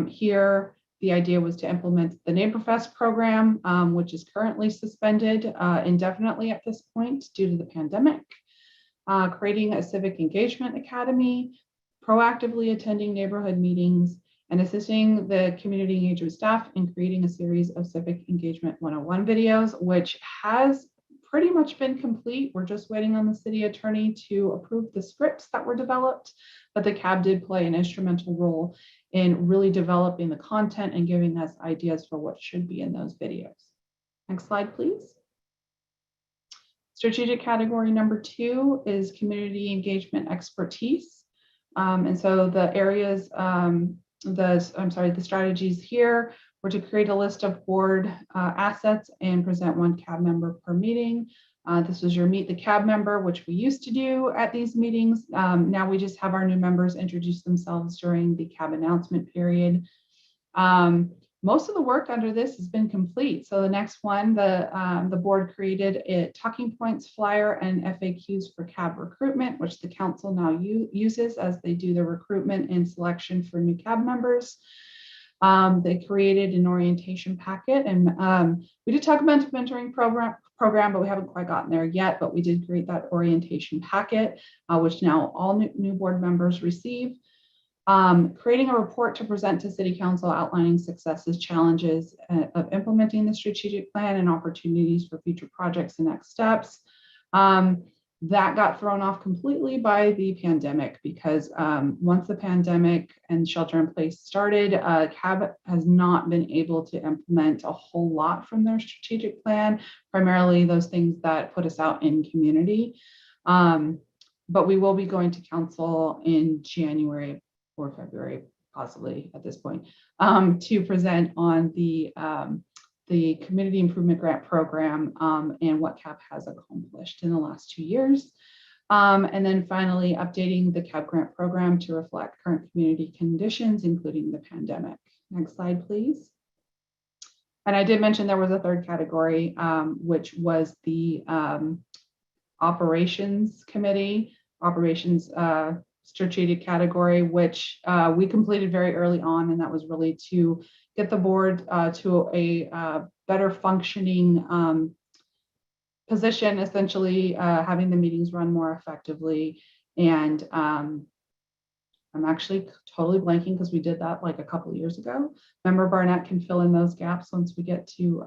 Here, the idea was to implement the NeighborFest program, which is currently suspended indefinitely at this point due to the pandemic. creating a civic engagement academy, proactively attending neighborhood meetings, and assisting the community engagement staff in creating a series of civic engagement 101 videos, which has pretty much been complete. We're just waiting on the city attorney to approve the scripts that were developed, but the CAB did play an instrumental role in really developing the content and giving us ideas for what should be in those videos. Next slide, please. Strategic category number 2 is community engagement expertise. And so the areas, the strategies here were to create a list of board assets and present 1 CAB member per meeting. This was your meet the CAB member, which we used to do at these meetings. Now we just have our new members introduce themselves during the CAB announcement period. Most of the work under this has been complete. So the next one, the board created a talking points flyer and FAQs for CAB recruitment, which the council now uses as they do the recruitment and selection for new CAB members. They created an orientation packet, and we did talk about the mentoring program, but we haven't quite gotten there yet, but we did create that orientation packet, which now all new board members receive. Creating a report to present to City Council outlining successes, challenges of implementing the strategic plan and opportunities for future projects and next steps. That got thrown off completely by the pandemic because once the pandemic and shelter in place started, CAB has not been able to implement a whole lot from their strategic plan, primarily those things that put us out in community. But we will be going to council in January or February, possibly at this point, to present on the Community Improvement Grant Program and what CAB has accomplished in the last 2 years. And then finally, updating the CAB Grant Program to reflect current community conditions, including the pandemic. Next slide, please. And I did mention there was a 3rd category, which was the Operations Committee, Operations strategic category, which we completed very early on, and that was really to get the board to a better functioning position, essentially having the meetings run more effectively. And I'm actually totally blanking because we did that like a couple of years ago. Member Barnett can fill in those gaps once we get to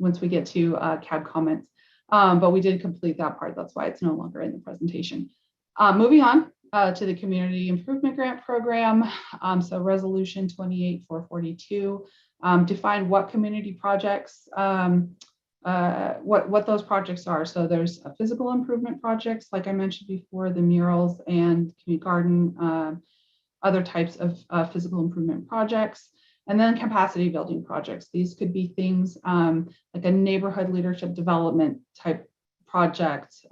CAB comments. But we did complete that part. That's why it's no longer in the presentation. Moving on to the Community Improvement Grant Program. So Resolution 28442 defined what community projects, what those projects are. So there's physical improvement projects, like I mentioned before, the murals and community garden, other types of physical improvement projects, and then capacity building projects. These could be things like a neighborhood leadership development type project,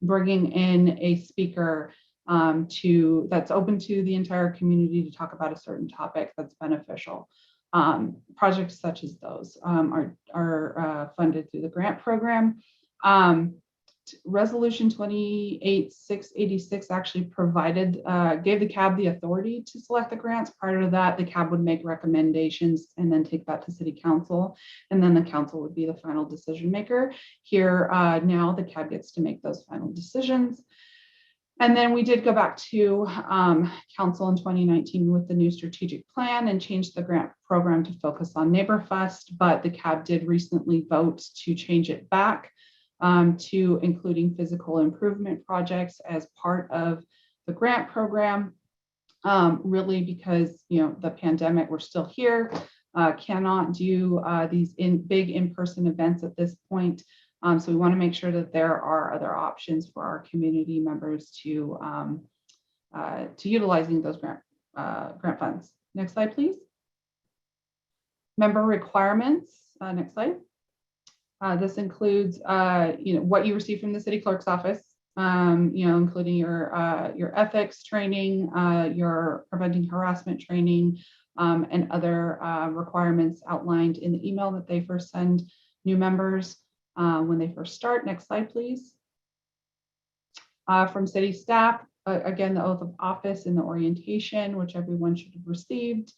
bringing in a speaker that's open to the entire community to talk about a certain topic that's beneficial. Projects such as those are funded through the grant program. Resolution 28686 actually gave the CAB the authority to select the grants. Prior to that, the CAB would make recommendations and then take that to City Council, and then the council would be the final decision maker. Here now the CAB gets to make those final decisions. And then we did go back to council in 2019 with the new strategic plan and change the grant program to focus on NeighborFest, but the CAB did recently vote to change it back to including physical improvement projects as part of the grant program, really because, the pandemic, we're still here, cannot do these big in-person events at this point. So we want to make sure that there are other options for our community members to utilizing those grant funds. Next slide, please. Member requirements. Next slide. This includes, what you receive from the city clerk's office, including your ethics training, your preventing harassment training, and other requirements outlined in the email that they first send new members when they first start. Next slide, please. From city staff, again, the oath of office and the orientation, which everyone should have received.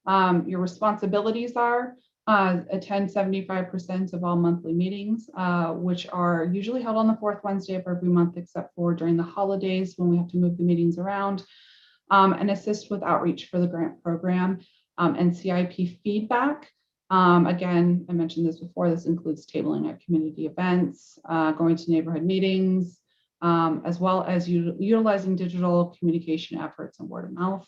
Your responsibilities are attend 75% of all monthly meetings, which are usually held on the fourth Wednesday of every month, except for during the holidays when we have to move the meetings around, and assist with outreach for the grant program and CIP feedback. Again, I mentioned this before, this includes tabling at community events, going to neighborhood meetings, as well as utilizing digital communication efforts and word of mouth.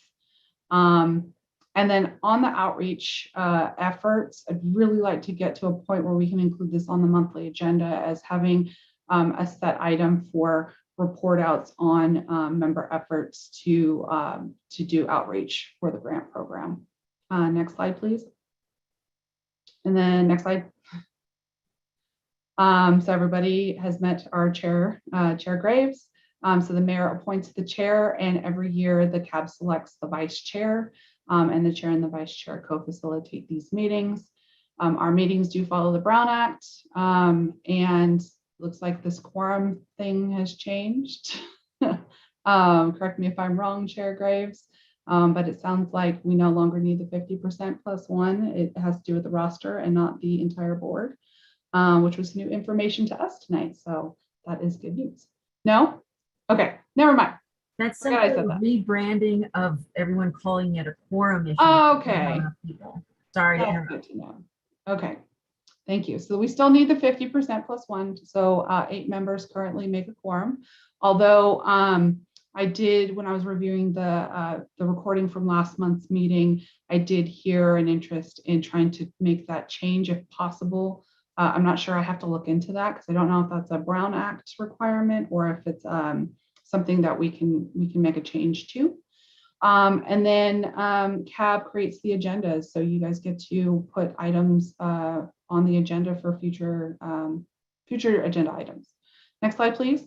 And then on the outreach efforts, I'd really like to get to a point where we can include this on the monthly agenda as having a set item for report outs on member efforts to do outreach for the grant program. Next slide, please. And then next slide. So everybody has met our chair, Chair Graves. So the mayor appoints the chair, and every year the CAB selects the vice chair, and the chair and the vice chair co-facilitate these meetings. Our meetings do follow the Brown Act, and looks like this quorum thing has changed. Correct me if I'm wrong, Chair Graves, but it sounds like we no longer need the 50% plus one. It has to do with the roster and not the entire board, which was new information to us tonight. So that is good news. No? Okay, never mind. That's Forgot I simply said that. rebranding of everyone calling it a quorum issue. Okay. Sorry to That's interrupt. good to know. Okay, thank you. So we still need the 50% plus one. So 8 members currently make a quorum. Although I did, when I was reviewing the recording from last month's meeting, I did hear an interest in trying to make that change if possible. I'm not sure, I have to look into that because I don't know if that's a Brown Act requirement or if it's something that we can make a change to. And then CAB creates the agendas. So you guys get to put items on the agenda for future agenda items. Next slide, please.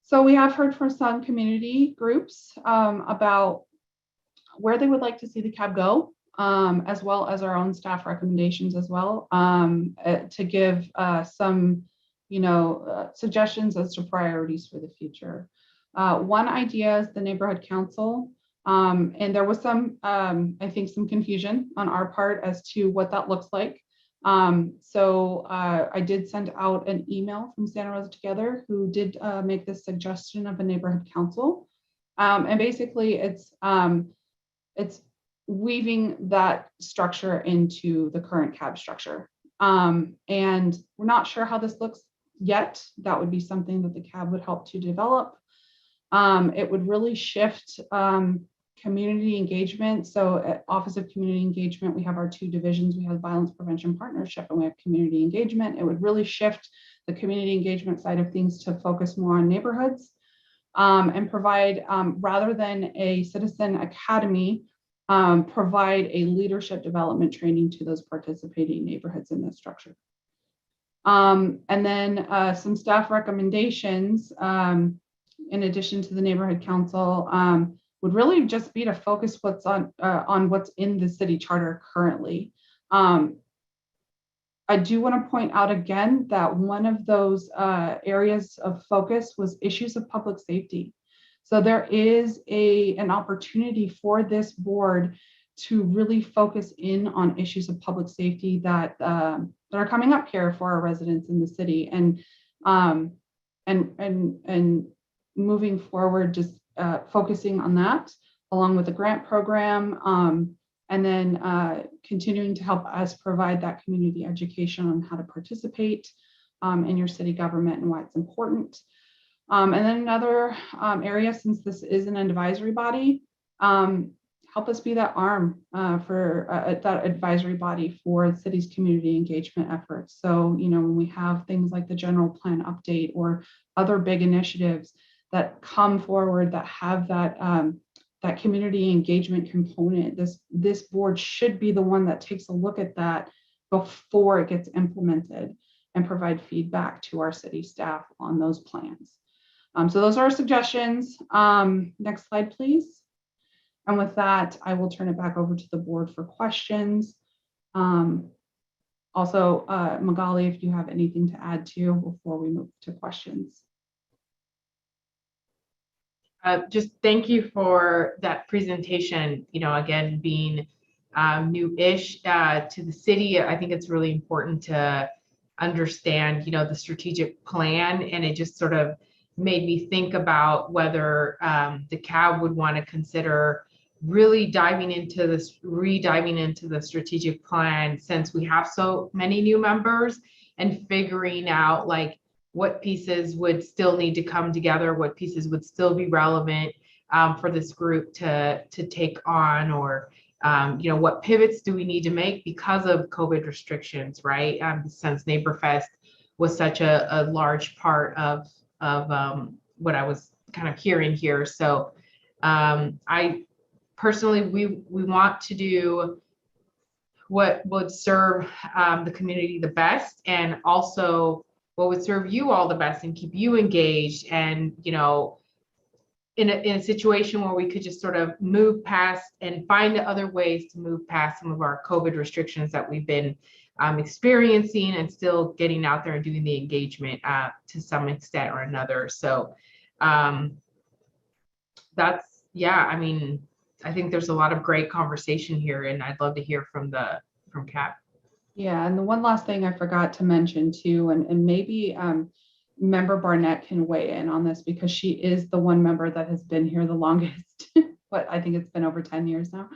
So we have heard from some community groups about where they would like to see the CAB go, as well as our own staff recommendations as well, to give some, suggestions as to priorities for the future. One idea is the neighborhood council, and there was some, I think, some confusion on our part as to what that looks like. So I did send out an email from Santa Rosa Together, who did make this suggestion of a neighborhood council, and basically it's weaving that structure into the current CAB structure, and we're not sure how this looks yet. That would be something that the CAB would help to develop. It would really shift community engagement. So at Office of Community Engagement, we have our 2 divisions. We have Violence Prevention Partnership and we have community engagement. It would really shift the community engagement side of things to focus more on neighborhoods, and provide, rather than a citizen academy, provide a leadership development training to those participating neighborhoods in this structure. And then some staff recommendations, in addition to the neighborhood council, would really just be to focus what's on what's in the city charter currently. I do want to point out again that one of those areas of focus was issues of public safety. So there is an opportunity for this board to really focus in on issues of public safety that are coming up here for our residents in the city, and moving forward, just focusing on that along with the grant program, and then continuing to help us provide that community education on how to participate in your city government and why it's important. And then another area, since this is an advisory body, help us be that arm for that advisory body for the city's community engagement efforts. So, when we have things like the general plan update or other big initiatives that come forward that have that that community engagement component, this board should be the one that takes a look at that before it gets implemented and provide feedback to our city staff on those plans. So those are our suggestions. Next slide, please. And with that, I will turn it back over to the board for questions. Also, Magali, if you have anything to add to before we move to questions. Just thank you for that presentation. Again, being new-ish to the city, I think it's really important to understand, the strategic plan, and it just sort of made me think about whether the CAB would want to consider really diving into this, re-diving into the strategic plan, since we have so many new members, and figuring out like what pieces would still need to come together, what pieces would still be relevant for this group to take on, or what pivots do we need to make because of COVID restrictions, right? Since NeighborFest was such a large part of what I was kind of hearing here. So I personally, we want to do what would serve the community the best, and also what would serve you all the best and keep you engaged, and in a situation where we could just sort of move past and find other ways to move past some of our COVID restrictions that we've been experiencing, and still getting out there and doing the engagement to some extent or another. So that's, yeah, I mean, I think there's a lot of great conversation here, and I'd love to hear from Cap. Yeah, and the one last thing I forgot to mention too, and maybe Member Barnett can weigh in on this, because she is the one member that has been here the longest, but I think it's been over 10 years now,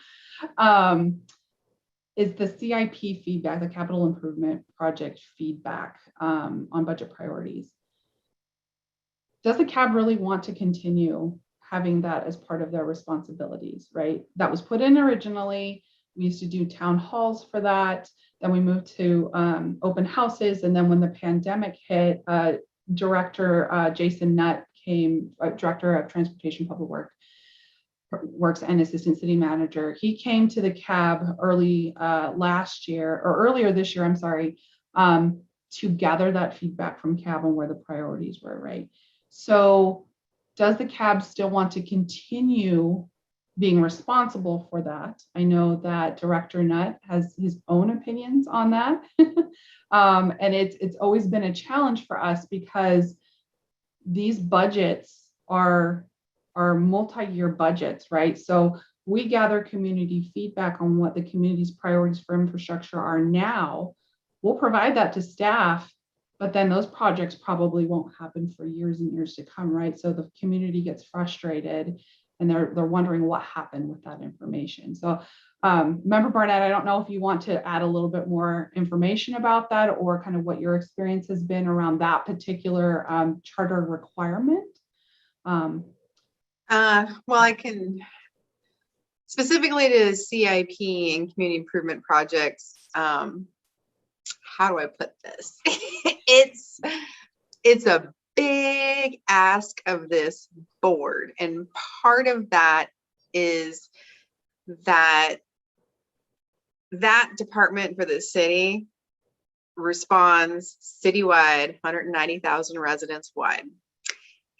is the CIP feedback, the capital improvement project feedback on budget priorities. Does the CAB really want to continue having that as part of their responsibilities, right? That was put in originally. We used to do town halls for that. Then we moved to open houses. And then when the pandemic hit, Director Jason Nutt came, Director of Transportation Public Works and Assistant City Manager. He came to the CAB earlier this year, I'm sorry, to gather that feedback from CAB on where the priorities were, right? So does the CAB still want to continue being responsible for that? I know that Director Nutt has his own opinions on that. And it's always been a challenge for us, because these budgets are multi-year budgets, right? So we gather community feedback on what the community's priorities for infrastructure are now. We'll provide that to staff, but then those projects probably won't happen for years and years to come, right? So the community gets frustrated, and they're wondering what happened with that information. So Member Barnett, I don't know if you want to add a little bit more information about that, or kind of what your experience has been around that particular charter requirement. Well, I can, specifically to CIP and community improvement projects, how do I put this? It's a big ask of this board, and part of that is that department for the city responds citywide, 190,000 residents wide.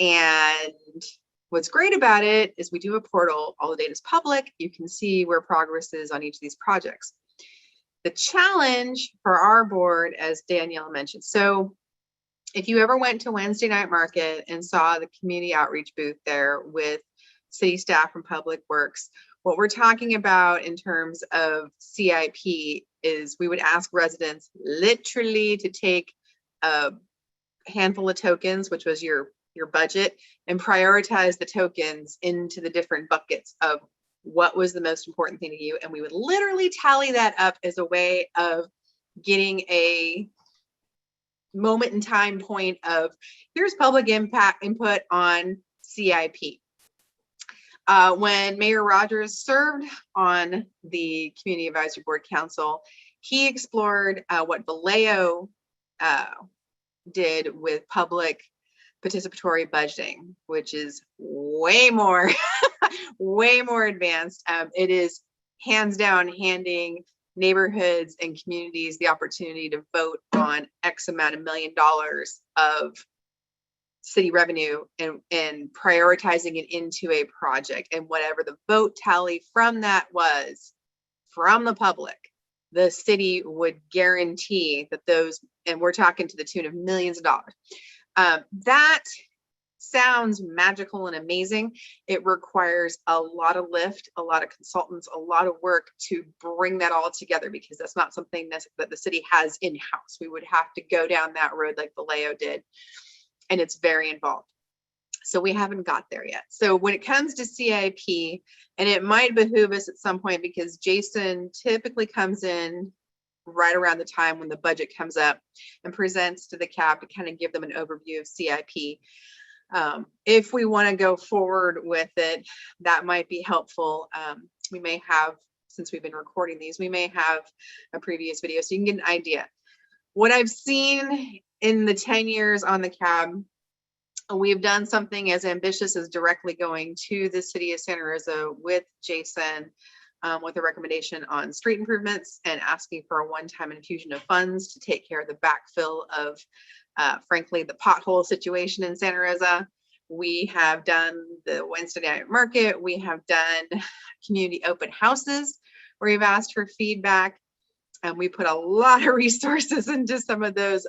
And what's great about it is we do a portal, all the data is public, you can see where progress is on each of these projects. The challenge for our board, as Danielle mentioned, so if you ever went to Wednesday Night Market and saw the community outreach booth there with city staff from Public Works, what we're talking about in terms of CIP is we would ask residents literally to take a handful of tokens, which was your budget, and prioritize the tokens into the different buckets of what was the most important thing to you. And we would literally tally that up as a way of getting a moment in time point of here's public input on CIP. When Mayor Rogers served on the Community Advisory Board Council, he explored what Vallejo did with public participatory budgeting, which is way more way more advanced. It is hands down handing neighborhoods and communities the opportunity to vote on X amount of $1 million of city revenue and prioritizing it into a project, and whatever the vote tally from that was from the public, the city would guarantee that those, and we're talking to the tune of millions of dollars, that sounds magical and amazing. It requires a lot of lift, a lot of consultants, a lot of work to bring that all together, because that's not something that the city has in-house. We would have to go down that road like Vallejo did, and it's very involved. So we haven't got there yet. So when it comes to CIP, and it might behoove us at some point, because Jason typically comes in right around the time when the budget comes up and presents to the CAB to kind of give them an overview of CIP. If we want to go forward with it, that might be helpful. We may have, since we've been recording these, we may have a previous video so you can get an idea. What I've seen in the 10 years on the CAB, we've done something as ambitious as directly going to the city of Santa Rosa with Jason with a recommendation on street improvements and asking for a one-time infusion of funds to take care of the backfill of, frankly, the pothole situation in Santa Rosa. We have done the Wednesday night market. We have done community open houses where we've asked for feedback. And we put a lot of resources into some of those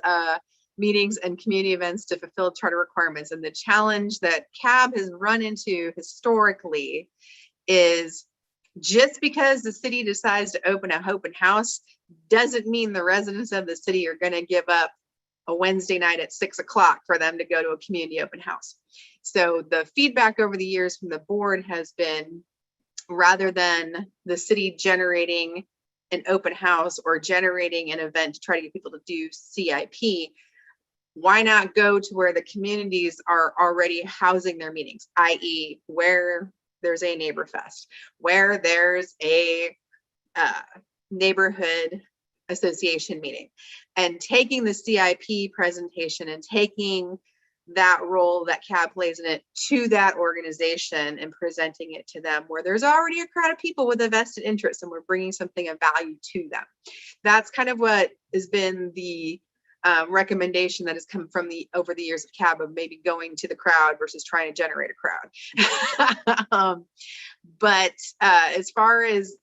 meetings and community events to fulfill charter requirements. And the challenge that CAB has run into historically is, just because the city decides to open an open house doesn't mean the residents of the city are going to give up a Wednesday night at 6 o'clock for them to go to a community open house. So the feedback over the years from the board has been, rather than the city generating an open house or generating an event to try to get people to do CIP, why not go to where the communities are already housing their meetings, i.e. where there's a neighbor fest, where there's a neighborhood association meeting, and taking the CIP presentation and taking that role that CAB plays in it to that organization and presenting it to them, where there's already a crowd of people with a vested interest and we're bringing something of value to them. That's kind of what has been the recommendation that has come from over the years of CAB, of maybe going to the crowd versus trying to generate a crowd. But as far as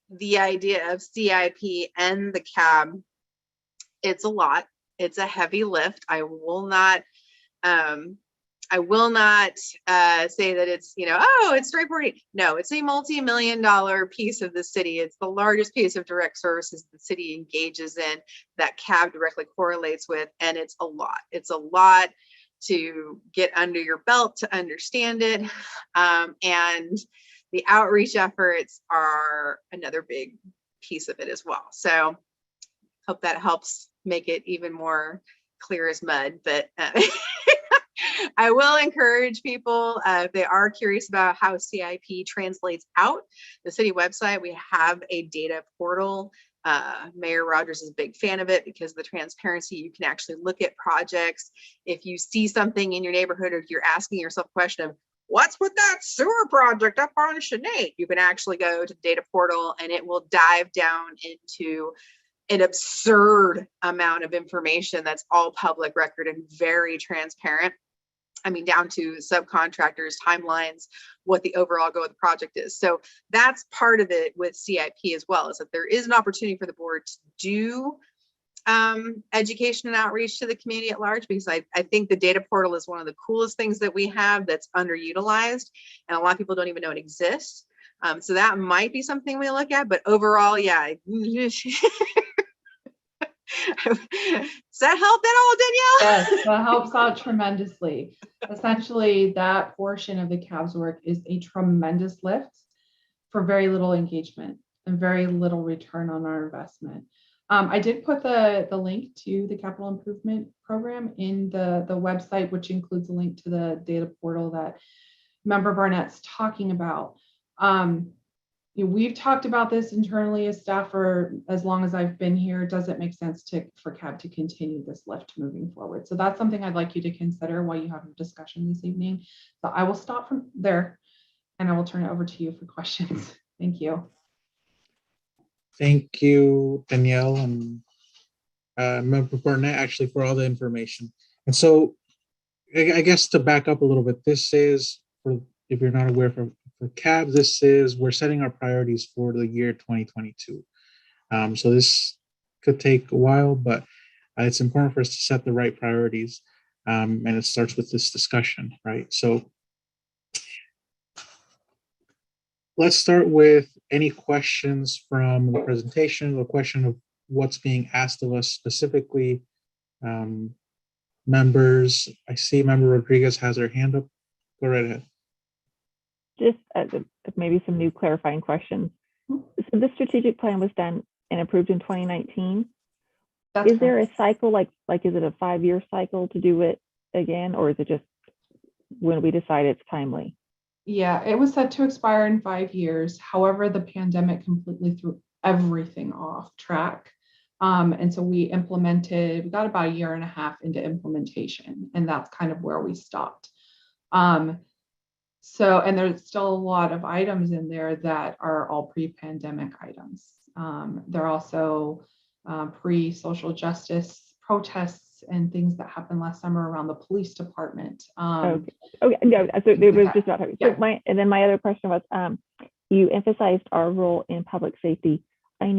the idea of CIP and the CAB, it's a lot. It's a heavy lift. I will not say that it's, oh, it's straightforward. No, it's a multi-million-dollar piece of the city. It's the largest piece of direct services the city engages in that CAB directly correlates with. And it's a lot. It's a lot to get under your belt to understand it. And the outreach efforts are another big piece of it as well. So hope that helps make it even more clear as mud. But I will encourage people, if they are curious about how CIP translates out, the city website, we have a data portal. Mayor Rogers is a big fan of it because of the transparency. You can actually look at projects. If you see something in your neighborhood, or if you're asking yourself a question of, what's with that sewer project up on Sinead? You can actually go to the data portal and it will dive down into an absurd amount of information that's all public record and very transparent. I mean, down to subcontractors, timelines, what the overall goal of the project is. So that's part of it with CIP as well, is that there is an opportunity for the board to do education and outreach to the community at large, because I think the data portal is one of the coolest things that we have that's underutilized, and a lot of people don't even know it exists. So that might be something we look at, but overall, yeah. Does that help at all, Danielle? Yes, that helps out tremendously. Essentially, that portion of the CAB's work is a tremendous lift for very little engagement and very little return on our investment. I did put the link to the capital improvement program in the website, which includes a link to the data portal that Member Barnett's talking about. We've talked about this internally as staff for as long as I've been here. Does it make sense for CAB to continue this lift moving forward? So that's something I'd like you to consider while you have a discussion this evening. So I will stop from there and I will turn it over to you for questions. Thank you. Thank you, Danielle and Member Burnett, actually, for all the information. And so I guess to back up a little bit, this is, for if you're not aware, for CAB, this is, we're setting our priorities for the year 2022. So this could take a while, but it's important for us to set the right priorities. And it starts with this discussion, right? So let's start with any questions from the presentation, the question of what's being asked of us specifically. Members, I see Member Rodriguez has her hand up. Go right ahead. Just maybe some new clarifying questions. So the strategic plan was done and approved in 2019. That's Is there a correct. cycle, like is it a 5-year cycle to do it again, or is it just when we decide it's timely? Yeah, it was set to expire in 5 years. However, the pandemic completely threw everything off track. And so we got about a year and a half into implementation, and that's kind of where we stopped. And there's still a lot of items in there that are all pre-pandemic items. They're also pre-social justice protests and things that happened last summer around the police department. Okay, no, so it was just about, Yeah. and then my other question was, you emphasized our role in public safety. I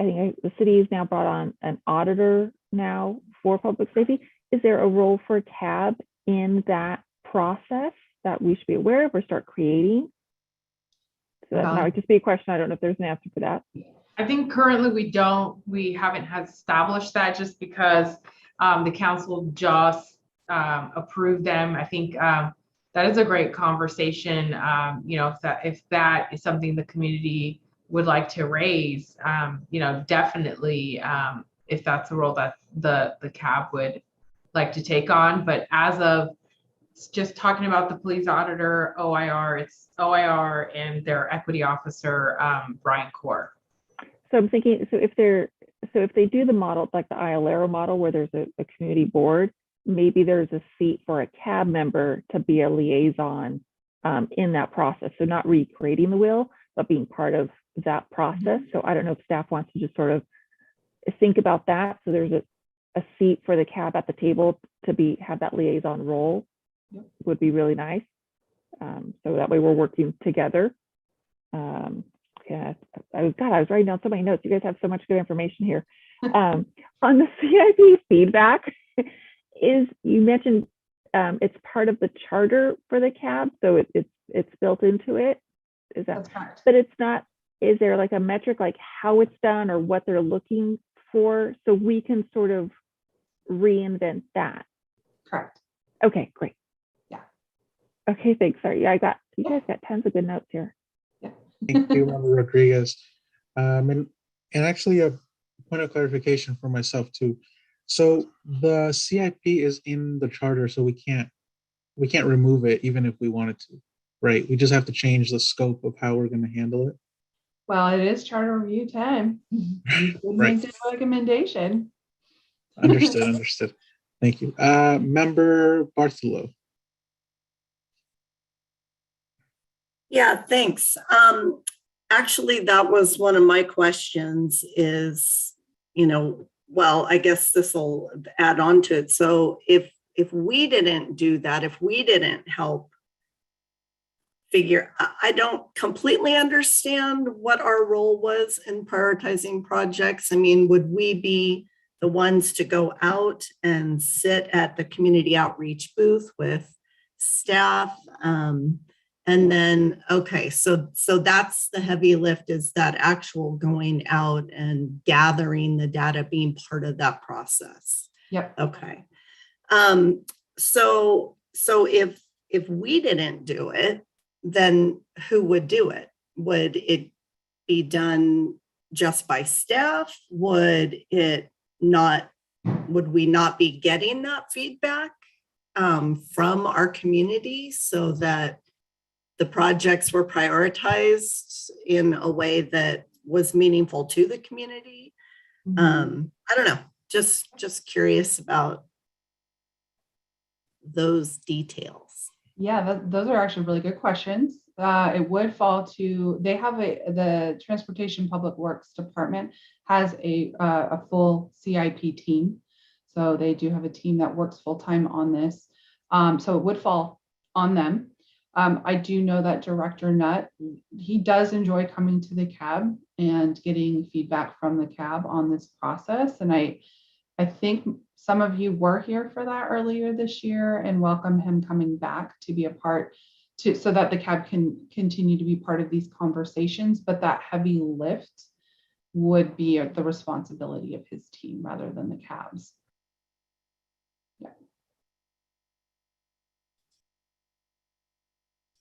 think the city has now brought on an auditor now for public safety. Is there a role for CAB in that process that we should be aware of or start creating? So that might just be a question. I don't know if there's an answer for that. I think currently we haven't established that just because the council just approved them. I think that is a great conversation. If that is something the community would like to raise, definitely if that's the role that the CAB would like to take on. But as of just talking about the police auditor, OIR, it's OIR and their equity officer, Brian Core. So I'm thinking, so if they do the model, like the ILARO model, where there's a community board, maybe there's a seat for a CAB member to be a liaison in that process. So not recreating the wheel, but being part of that process. So I don't know if staff wants to just sort of think about that. So there's a seat for the CAB at the table to have that liaison role. Yep. Would be really nice. So that way we're working together. Yeah, I was writing down so many notes. You guys have so much good information here. On the CIP feedback, you mentioned it's part of the charter for the CAB, so it's built into it. Is that? That's correct. But it's not. Is there like a metric, like how it's done or what they're looking for, so we can sort of reinvent that? Correct. Okay, great. Yeah. Okay, thanks. Sorry, you guys got tons of good notes here. Thank you, Member Rodriguez. And actually a point of clarification for myself too. So the CIP is in the charter, so we can't remove it even if we wanted to, right? We just have to change the scope of how we're going to handle it. Well, it is charter review time. You could Right. make a recommendation. Understood. Thank you. Member Bartholow. Yeah, thanks. Actually, that was one of my questions is, well, I guess this will add on to it. So if we didn't do that, if we didn't help I don't completely understand what our role was in prioritizing projects. I mean, would we be the ones to go out and sit at the community outreach booth with staff? And then, okay, so that's the heavy lift, is that actual going out and gathering the data, being part of that process. Yep. Okay. So if we didn't do it, then who would do it? Would it be done just by staff? Would we not be getting that feedback from our community so that the projects were prioritized in a way that was meaningful to the community? Mm-hmm. I don't know, just curious about those details. Yeah, those are actually really good questions. It would fall to, the Transportation Public Works Department has a full CIP team. So they do have a team that works full-time on this. So it would fall on them. I do know that Director Nutt, he does enjoy coming to the CAB and getting feedback from the CAB on this process. And I I think some of you were here for that earlier this year and welcome him coming back to be a part so that the CAB can continue to be part of these conversations, but that heavy lift would be the responsibility of his team rather than the CAB's.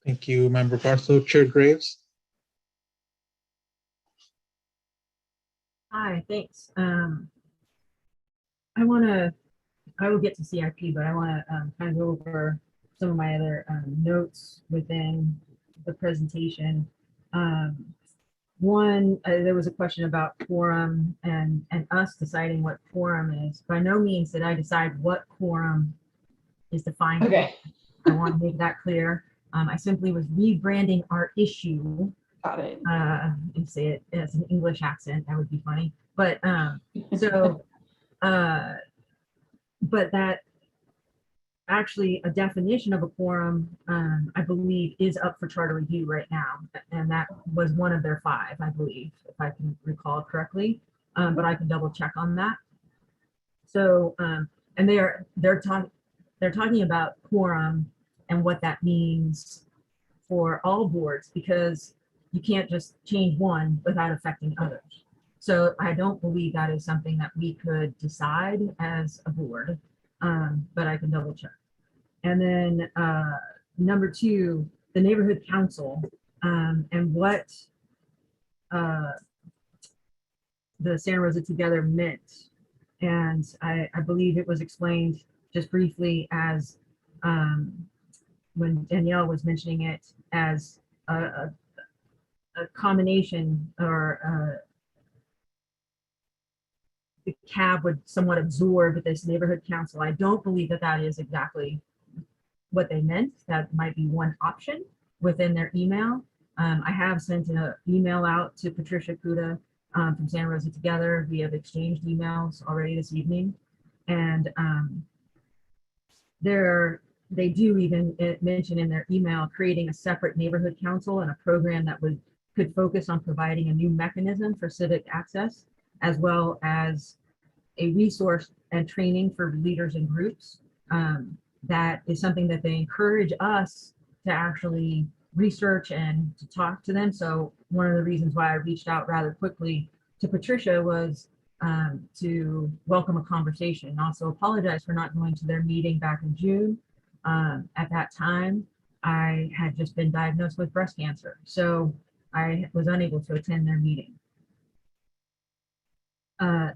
Thank you, Member Bartholow. Chair Graves. Hi, thanks. I will get to CIP, but I want to kind of go over some of my other notes within the presentation. One, there was a question about quorum and us deciding what quorum is. By no means did I decide what quorum is defined. Okay. I want to make that clear. I simply was rebranding our issue. Got it. And say it as an English accent, that would be funny. But but that actually a definition of a quorum, I believe, is up for charter review right now. And that was one of their 5, I believe, if I can recall correctly. But I can double check on that. So, and they're talking about quorum and what that means for all boards, because you can't just change one without affecting others. So I don't believe that is something that we could decide as a board, but I can double check. And then number 2, the neighborhood council and what the Santa Rosa Together meant. And I believe it was explained just briefly as when Danielle was mentioning it as a combination, or the CAB would somewhat absorb this neighborhood council. I don't believe that that is exactly what they meant. That might be one option within their email. I have sent an email out to Patricia Kuda from Santa Rosa Together. We have exchanged emails already this evening, and they do even mention in their email creating a separate neighborhood council and a program that could focus on providing a new mechanism for civic access, as well as a resource and training for leaders and groups. That is something that they encourage us to actually research and to talk to them. So one of the reasons why I reached out rather quickly to Patricia was to welcome a conversation, and also apologize for not going to their meeting back in June. At that time, I had just been diagnosed with breast cancer, so I was unable to attend their meeting.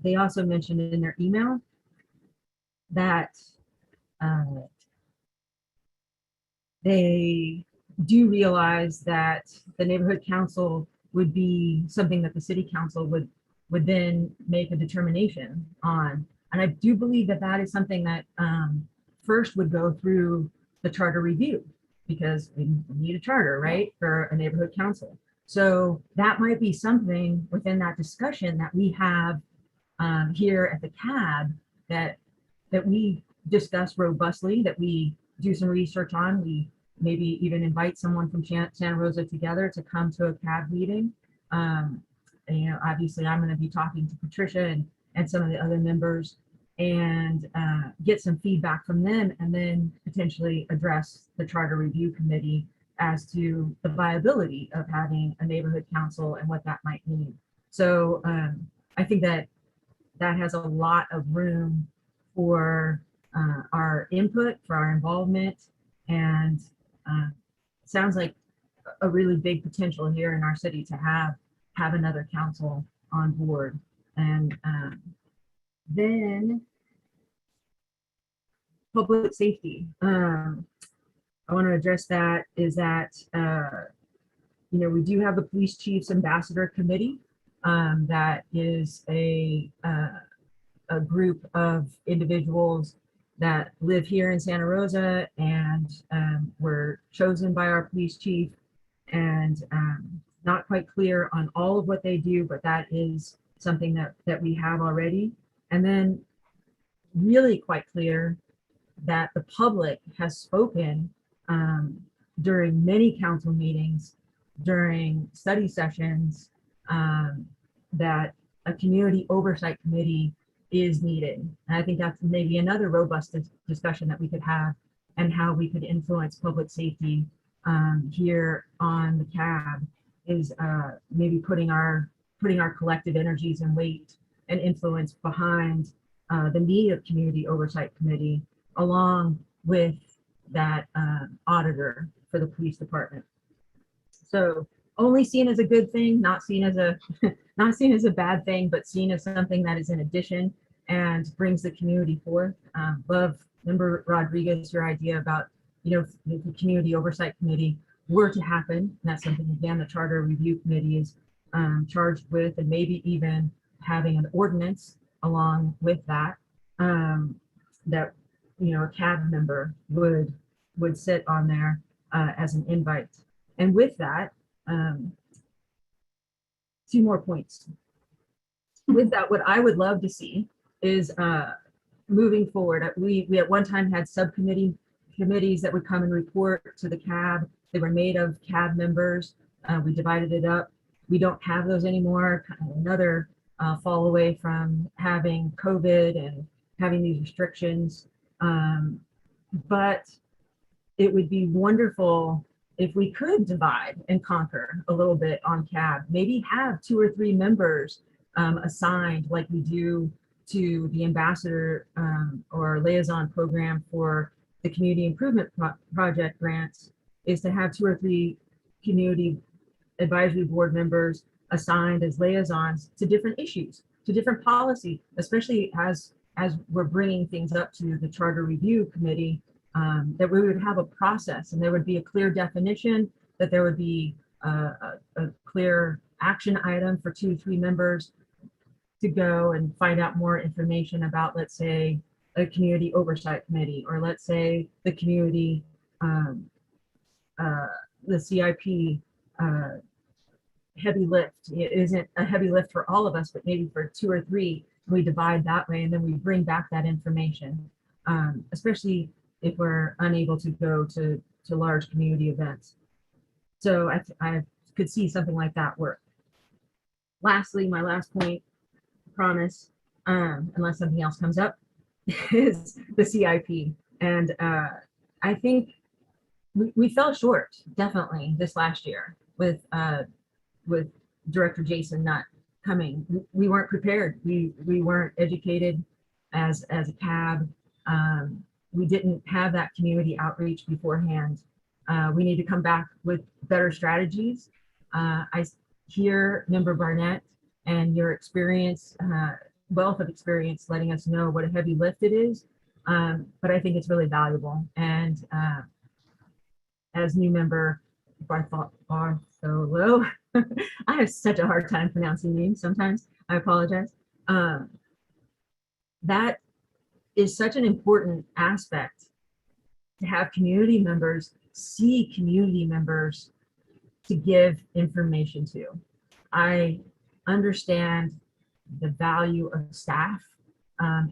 They also mentioned in their email that they do realize that the neighborhood council would be something that the city council would then make a determination on. And I do believe that that is something that first would go through the charter review, because we need a charter, right, for a neighborhood council. So that might be something within that discussion that we have here at the CAB that we discuss robustly, that we do some research on. We maybe even invite someone from Santa Rosa Together to come to a CAB meeting. You know, obviously I'm going to be talking to Patricia and some of the other members, and get some feedback from them, and then potentially address the charter review committee as to the viability of having a neighborhood council and what that might mean. So I think that has a lot of room for our input, for our involvement, and sounds like a really big potential here in our city to have another council on board. And then public safety. I want to address that is that, you know, we do have the police chief's ambassador committee. That is a group of individuals that live here in Santa Rosa and were chosen by our police chief, and not quite clear on all of what they do, but that is something that we have already. And then really quite clear that the public has spoken during many council meetings, during study sessions, that a community oversight committee is needed. And I think that's maybe another robust discussion that we could have, and how we could influence public safety here on the CAB is maybe putting our collective energies and weight and influence behind the need of community oversight committee, along with that auditor for the police department. So only seen as a good thing, not seen as a not seen as a bad thing, but seen as something that is an addition and brings the community forth. Love, Member Rodriguez, your idea about, you know, if the community oversight committee were to happen, and that's something again the charter review committee is charged with, and maybe even having an ordinance along with that, that, you know, a CAB member would sit on there as an invite. And with that, 2 more points. With that, what I would love to see is moving forward. We at one time had committees that would come and report to the CAB. They were made of CAB members. We divided it up. We don't have those anymore. Kind of another fall away from having COVID and having these restrictions. But it would be wonderful if we could divide and conquer a little bit on CAB, maybe have 2 or 3 members assigned like we do to the ambassador or liaison program for the community improvement project grants, is to have 2 or 3 community advisory board members assigned as liaisons to different issues, to different policy, especially as we're bringing things up to the charter review committee, that we would have a process and there would be a clear definition, that there would be a clear action item for 2 or 3 members to go and find out more information about, let's say, a community oversight committee, or let's say the community, the CIP heavy lift. It isn't a heavy lift for all of us, but maybe for 2 or 3, we divide that way, and then we bring back that information, especially if we're unable to go to large community events. So I could see something like that work. Lastly, my last point, promise, unless something else comes up, is the CIP. And I think we fell short, definitely, this last year with Director Jason Nutt coming. We weren't prepared. We weren't educated as a CAB. We didn't have that community outreach beforehand. We need to come back with better strategies. I hear Member Barnett and your experience, wealth of experience, letting us know what a heavy lift it is. But I think it's really valuable. And as new member Bartholomew, I have such a hard time pronouncing names sometimes. I apologize. That is such an important aspect, to have community members see community members to give information to. I understand the value of staff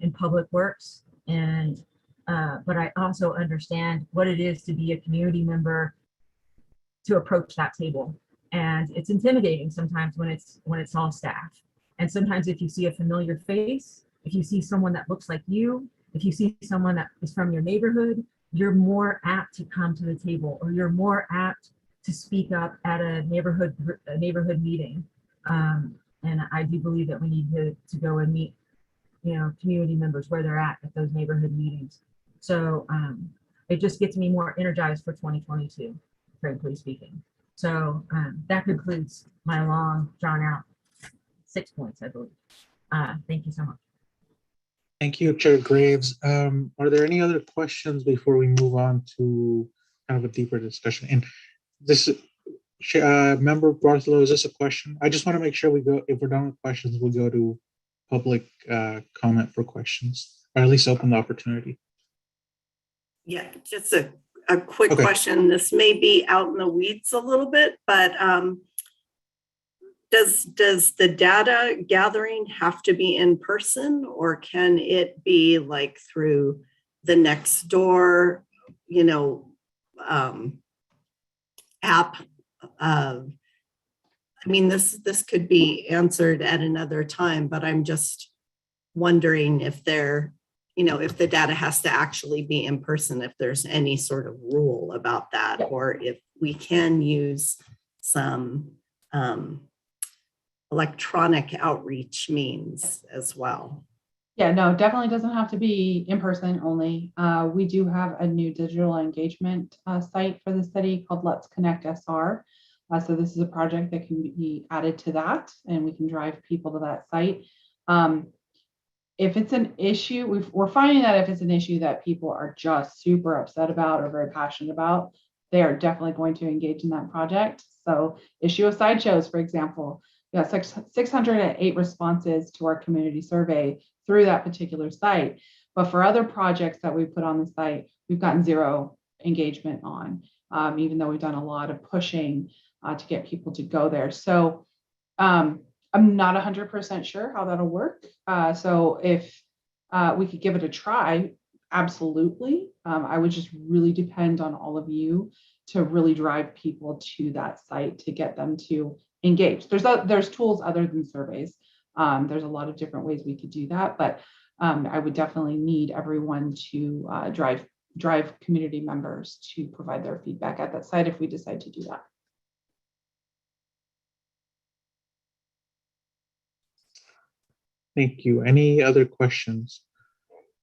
in public works, and but I also understand what it is to be a community member, to approach that table. And it's intimidating sometimes when it's all staff. And sometimes if you see a familiar face, if you see someone that looks like you, if you see someone that is from your neighborhood, you're more apt to come to the table, or you're more apt to speak up at a neighborhood meeting. And I do believe that we need to go and meet, you know, community members where they're at those neighborhood meetings. So it just gets me more energized for 2022, frankly speaking. So that concludes my long, drawn out 6 points, I believe. Thank you so much. Thank you, Chair Graves. Are there any other questions before we move on to kind of a deeper discussion? And this, Member Bartholomew, is this a question? I just want to make sure we go, if we're done with questions, we'll go to public comment for questions, or at least open the opportunity. Yeah, just a quick question. This may be out in the weeds a little bit, but does the data gathering have to be in person, or can it be like through the Nextdoor, you know, app? I mean, this could be answered at another time, but I'm just wondering if if the data has to actually be in person, if there's any sort of rule about that, or if we can use some electronic outreach means as well. Yeah, no, definitely doesn't have to be in person only. We do have a new digital engagement site for the city called Let's Connect SR. So this is a project that can be added to that, and we can drive people to that site. If it's an issue, we're finding that if it's an issue that people are just super upset about or very passionate about, they are definitely going to engage in that project. So issue of sideshows, for example, we got 608 responses to our community survey through that particular site. But for other projects that we put on the site, we've gotten 0 engagement on, even though we've done a lot of pushing to get people to go there. So I'm not 100% sure how that'll work. So if we could give it a try, absolutely. I would just really depend on all of you to really drive people to that site to get them to engage. There's tools other than surveys. There's a lot of different ways we could do that, but I would definitely need everyone to drive community members to provide their feedback at that site if we decide to do that. Thank you. Any other questions?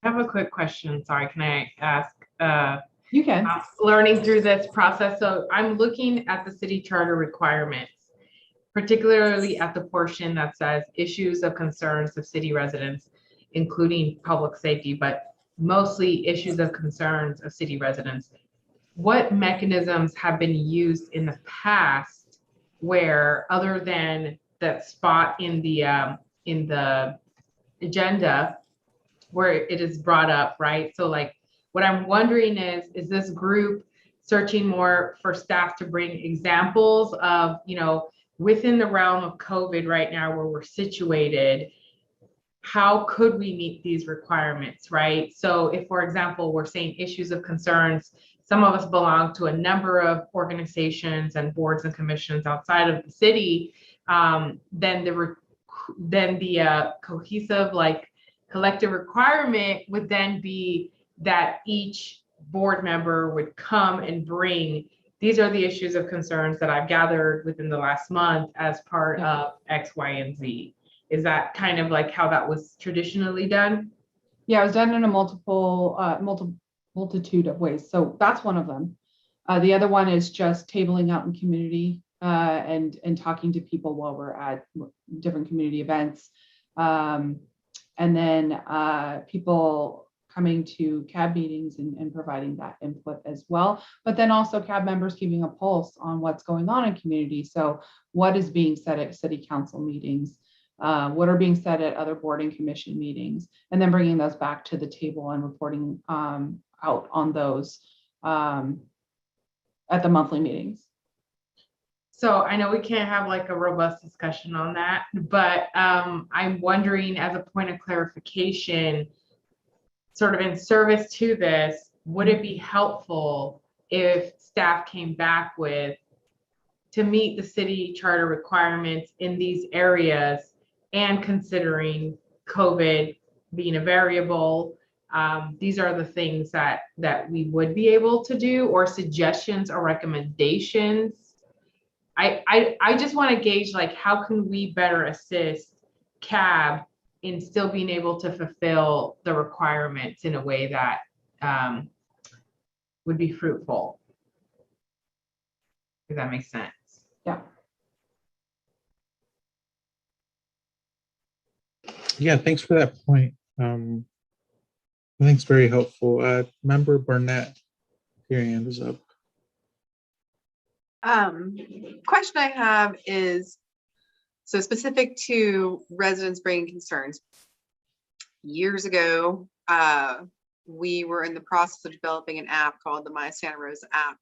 I have a quick question. Sorry, can I ask? You can. Learning through this process. So I'm looking at the city charter requirements, particularly at the portion that says issues of concerns of city residents, including public safety, but mostly issues of concerns of city residents. What mechanisms have been used in the past where, other than that spot in the agenda where it is brought up, right? So like, what I'm wondering is this group searching more for staff to bring examples of, within the realm of COVID right now where we're situated, how could we meet these requirements, right? So if, for example, we're saying issues of concerns, some of us belong to a number of organizations and boards and commissions outside of the city, then the cohesive, collective requirement would then be that each board member would come and bring, these are the issues of concerns that I've gathered within the last month as part of X, Y, and Z. Is that kind of like how that was traditionally done? Yeah, it was done in a multitude of ways. So that's one of them. The other one is just tabling out in community and talking to people while we're at different community events. And then people coming to CAB meetings and providing that input as well. But then also CAB members keeping a pulse on what's going on in community. So what is being said at city council meetings? What are being said at other board and commission meetings? And then bringing those back to the table and reporting out on those at the monthly meetings. So I know we can't have a robust discussion on that, but I'm wondering, as a point of clarification, sort of in service to this, would it be helpful if staff came back with, to meet the city charter requirements in these areas and considering COVID being a variable, these are the things that we would be able to do, or suggestions or recommendations? I just want to gauge how can we better assist CAB in still being able to fulfill the requirements in a way that would be fruitful. If that makes sense. Yeah. Yeah, thanks for that point. I think it's very helpful. Member Burnett, your hand is up. Question I have is, so specific to residents bringing concerns. Years ago, we were in the process of developing an app called the My Santa Rosa app,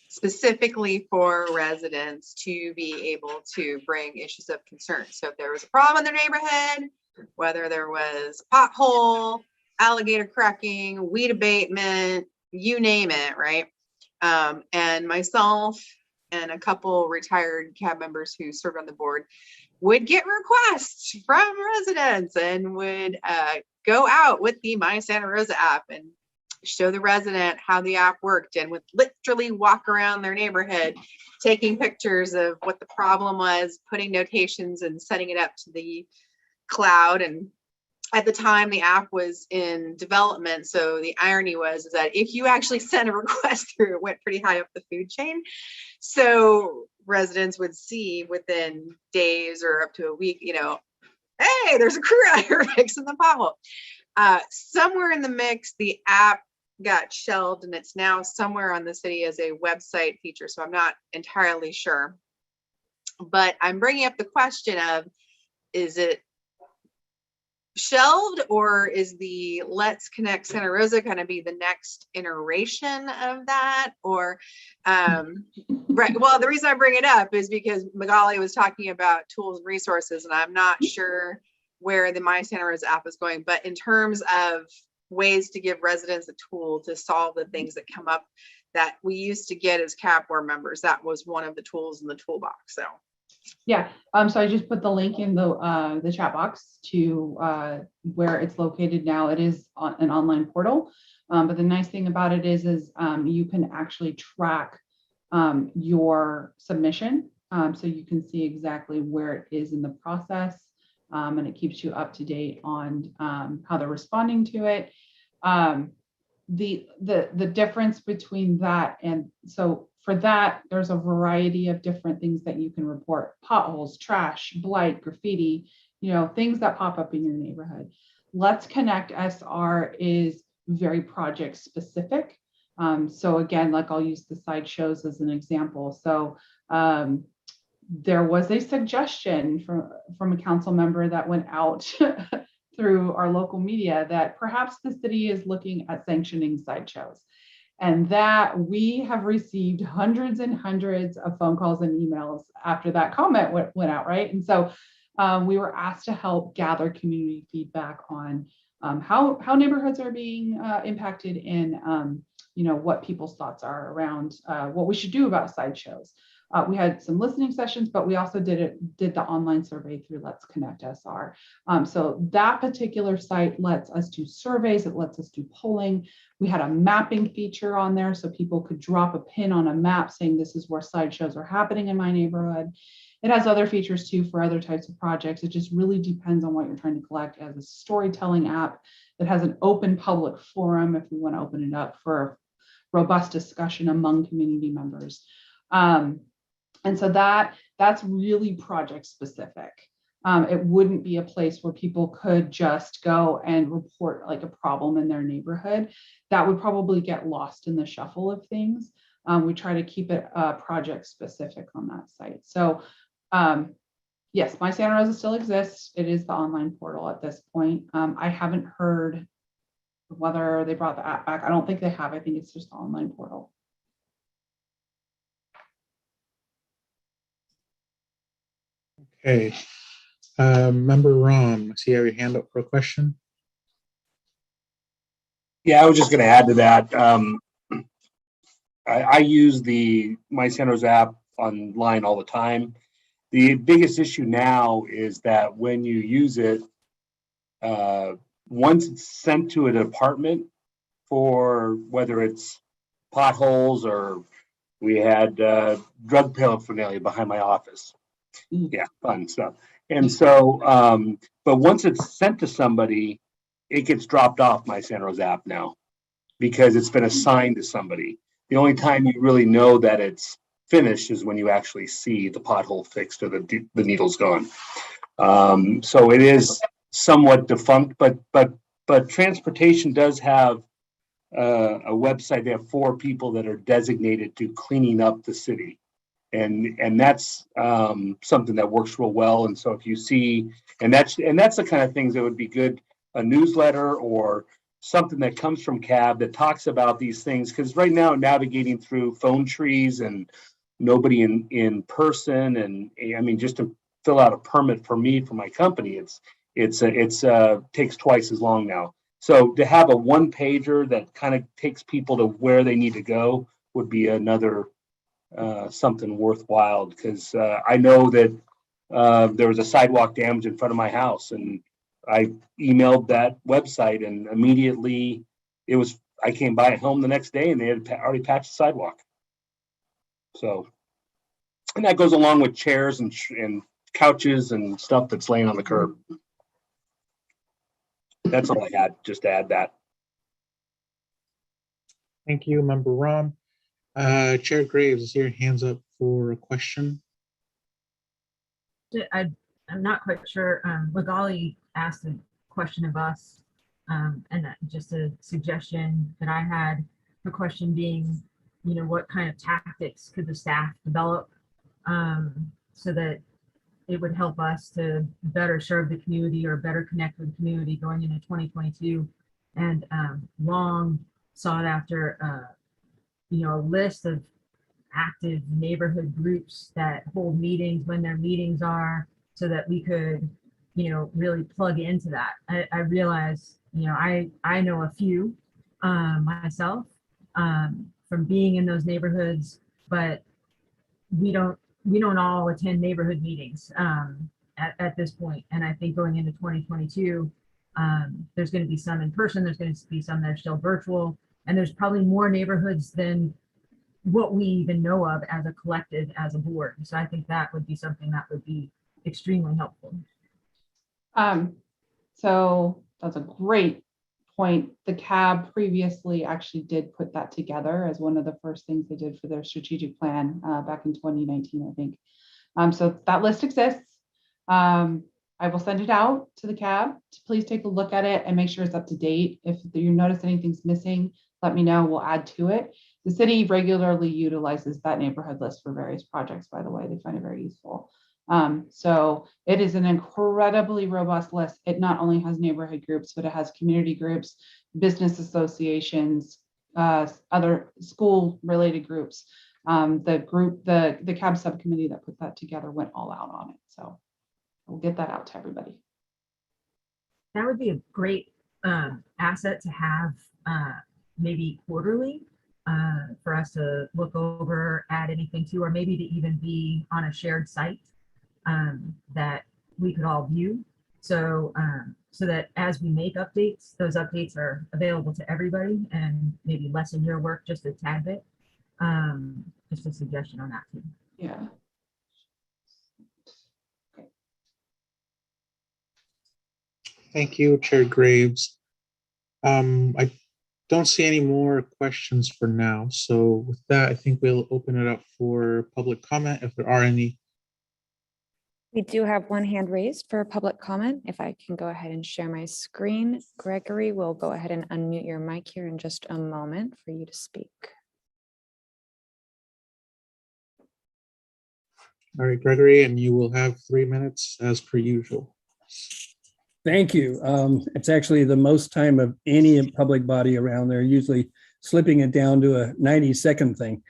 specifically for residents to be able to bring issues of concern. So if there was a problem in their neighborhood, whether there was a pothole, alligator cracking, weed abatement, you name it, right? And myself and a couple retired CAB members who served on the board would get requests from residents and would go out with the My Santa Rosa app and show the resident how the app worked, and would literally walk around their neighborhood taking pictures of what the problem was, putting notations and setting it up to the cloud. And at the time the app was in development, so the irony was is that if you actually sent a request through, it went pretty high up the food chain. So residents would see within days or up to a week, you know, hey, there's a crew out here fixing the pothole. Somewhere in the mix, the app got shelved, and it's now somewhere on the city as a website feature. So I'm not entirely sure, but I'm bringing up the question of, is it shelved, or is the Let's Connect Santa Rosa going to be the next iteration of that? Or right, well, the reason I bring it up is because Magali was talking about tools and resources, and I'm not sure where the My Santa Rosa app is going, but in terms of ways to give residents a tool to solve the things that come up that we used to get as CAB board members, that was one of the tools in the toolbox. So yeah, so I just put the link in the chat box to where it's located now. It is on an online portal, but the nice thing about it is you can actually track your submission, so you can see exactly where it is in the process, and it keeps you up to date on how they're responding to it. The difference between that, and so for that, there's a variety of different things that you can report: potholes, trash, blight, graffiti, you know, things that pop up in your neighborhood. Let's Connect SR is very project specific. So again, like I'll use the sideshows as an example. So there was a suggestion from a council member that went out through our local media that perhaps the city is looking at sanctioning sideshows. And that we have received hundreds and hundreds of phone calls and emails after that comment went out, right? And so we were asked to help gather community feedback on how neighborhoods are being impacted, and you know, what people's thoughts are around what we should do about sideshows. We had some listening sessions, but we also did the online survey through Let's Connect SR. So that particular site lets us do surveys. It lets us do polling. We had a mapping feature on there, so people could drop a pin on a map saying this is where sideshows are happening in my neighborhood. It has other features too for other types of projects. It just really depends on what you're trying to collect. As a storytelling app that has an open public forum if we want to open it up for robust discussion among community members. And so that's really project specific. It wouldn't be a place where people could just go and report like a problem in their neighborhood. That would probably get lost in the shuffle of things. We try to keep it project specific on that site. So yes, My Santa Rosa still exists. It is the online portal at this point. I haven't heard whether they brought the app back. I don't think they have. I think it's just the online portal. Okay. Member Rom, I see you have your hand up for a question. Yeah, I was just going to add to that. I use the My Santa Rosa app online all the time. The biggest issue now is that when you use it, once it's sent to a department for whether it's potholes or we had drug paraphernalia behind my office. Yeah, fun stuff. And so, but once it's sent to somebody, it gets dropped off My Santa Rosa app now because it's been assigned to somebody. The only time you really know that it's finished is when you actually see the pothole fixed or the needle's gone. So it is somewhat defunct, but transportation does have a website. They have 4 people that are designated to cleaning up the city. And that's something that works real well. And so if you see, and that's the kind of things that would be good, a newsletter or something that comes from CAB that talks about these things. Because right now, navigating through phone trees and nobody in person, and I mean, just to fill out a permit for me for my company, it's takes twice as long now. So to have a one pager that kind of takes people to where they need to go would be another something worthwhile, because I know that there was a sidewalk damage in front of my house, and I emailed that website, and immediately I came by home the next day and they had already patched the sidewalk. So, and that goes along with chairs and couches and stuff that's laying on the curb. That's all I had, just to add that. Thank you, Member Rom. Chair Graves, is your hands up for a question? I'm not quite sure. Magali asked a question of us, and just a suggestion that I had. The question being, what kind of tactics could the staff develop so that it would help us to better serve the community or better connect with the community going into 2022, and long sought after, a list of active neighborhood groups that hold meetings when their meetings are, so that we could, really plug into that. I realize, I know a few myself from being in those neighborhoods, but we don't all attend neighborhood meetings at this point. And I think going into 2022, there's going to be some in person, there's going to be some that are still virtual, and there's probably more neighborhoods than what we even know of as a collective, as a board. So I think that would be something that would be extremely helpful. So that's a great point. The CAB previously actually did put that together as one of the first things they did for their strategic plan back in 2019, I think. So that list exists. I will send it out to the CAB to please take a look at it and make sure it's up to date. If you notice anything's missing, let me know, we'll add to it. The city regularly utilizes that neighborhood list for various projects, by the way. They find it very useful. So it is an incredibly robust list. It not only has neighborhood groups, but it has community groups, business associations, other school related groups. The CAB subcommittee that put that together went all out on it. So we'll get that out to everybody. That would be a great asset to have maybe quarterly for us to look over, add anything to, or maybe to even be on a shared site that we could all view. So so that as we make updates, those updates are available to everybody and maybe lessen your work just a tad bit. Just a suggestion on that too. Yeah. Thank you, Chair Graves. I don't see any more questions for now. So with that, I think we'll open it up for public comment if there are any. We do have one hand raised for public comment. If I can go ahead and share my screen. Gregory, will go ahead and unmute your mic here in just a moment for you to speak. All right, Gregory, and you will have 3 minutes as per usual. Thank you. It's actually the most time of any public body around. They're usually slipping it down to a 90-second thing.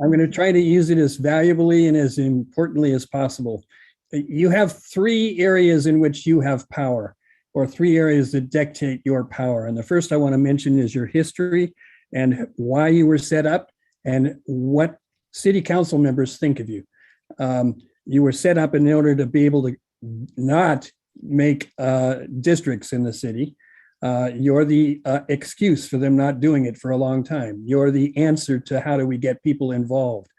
I'm going to try to use it as valuably and as importantly as possible. You have 3 areas in which you have power, or 3 areas that dictate your power. And the first I want to mention is your history and why you were set up and what city council members think of you. You were set up in order to be able to not make districts in the city. You're the excuse for them not doing it for a long time. You're the answer to how do we get people involved.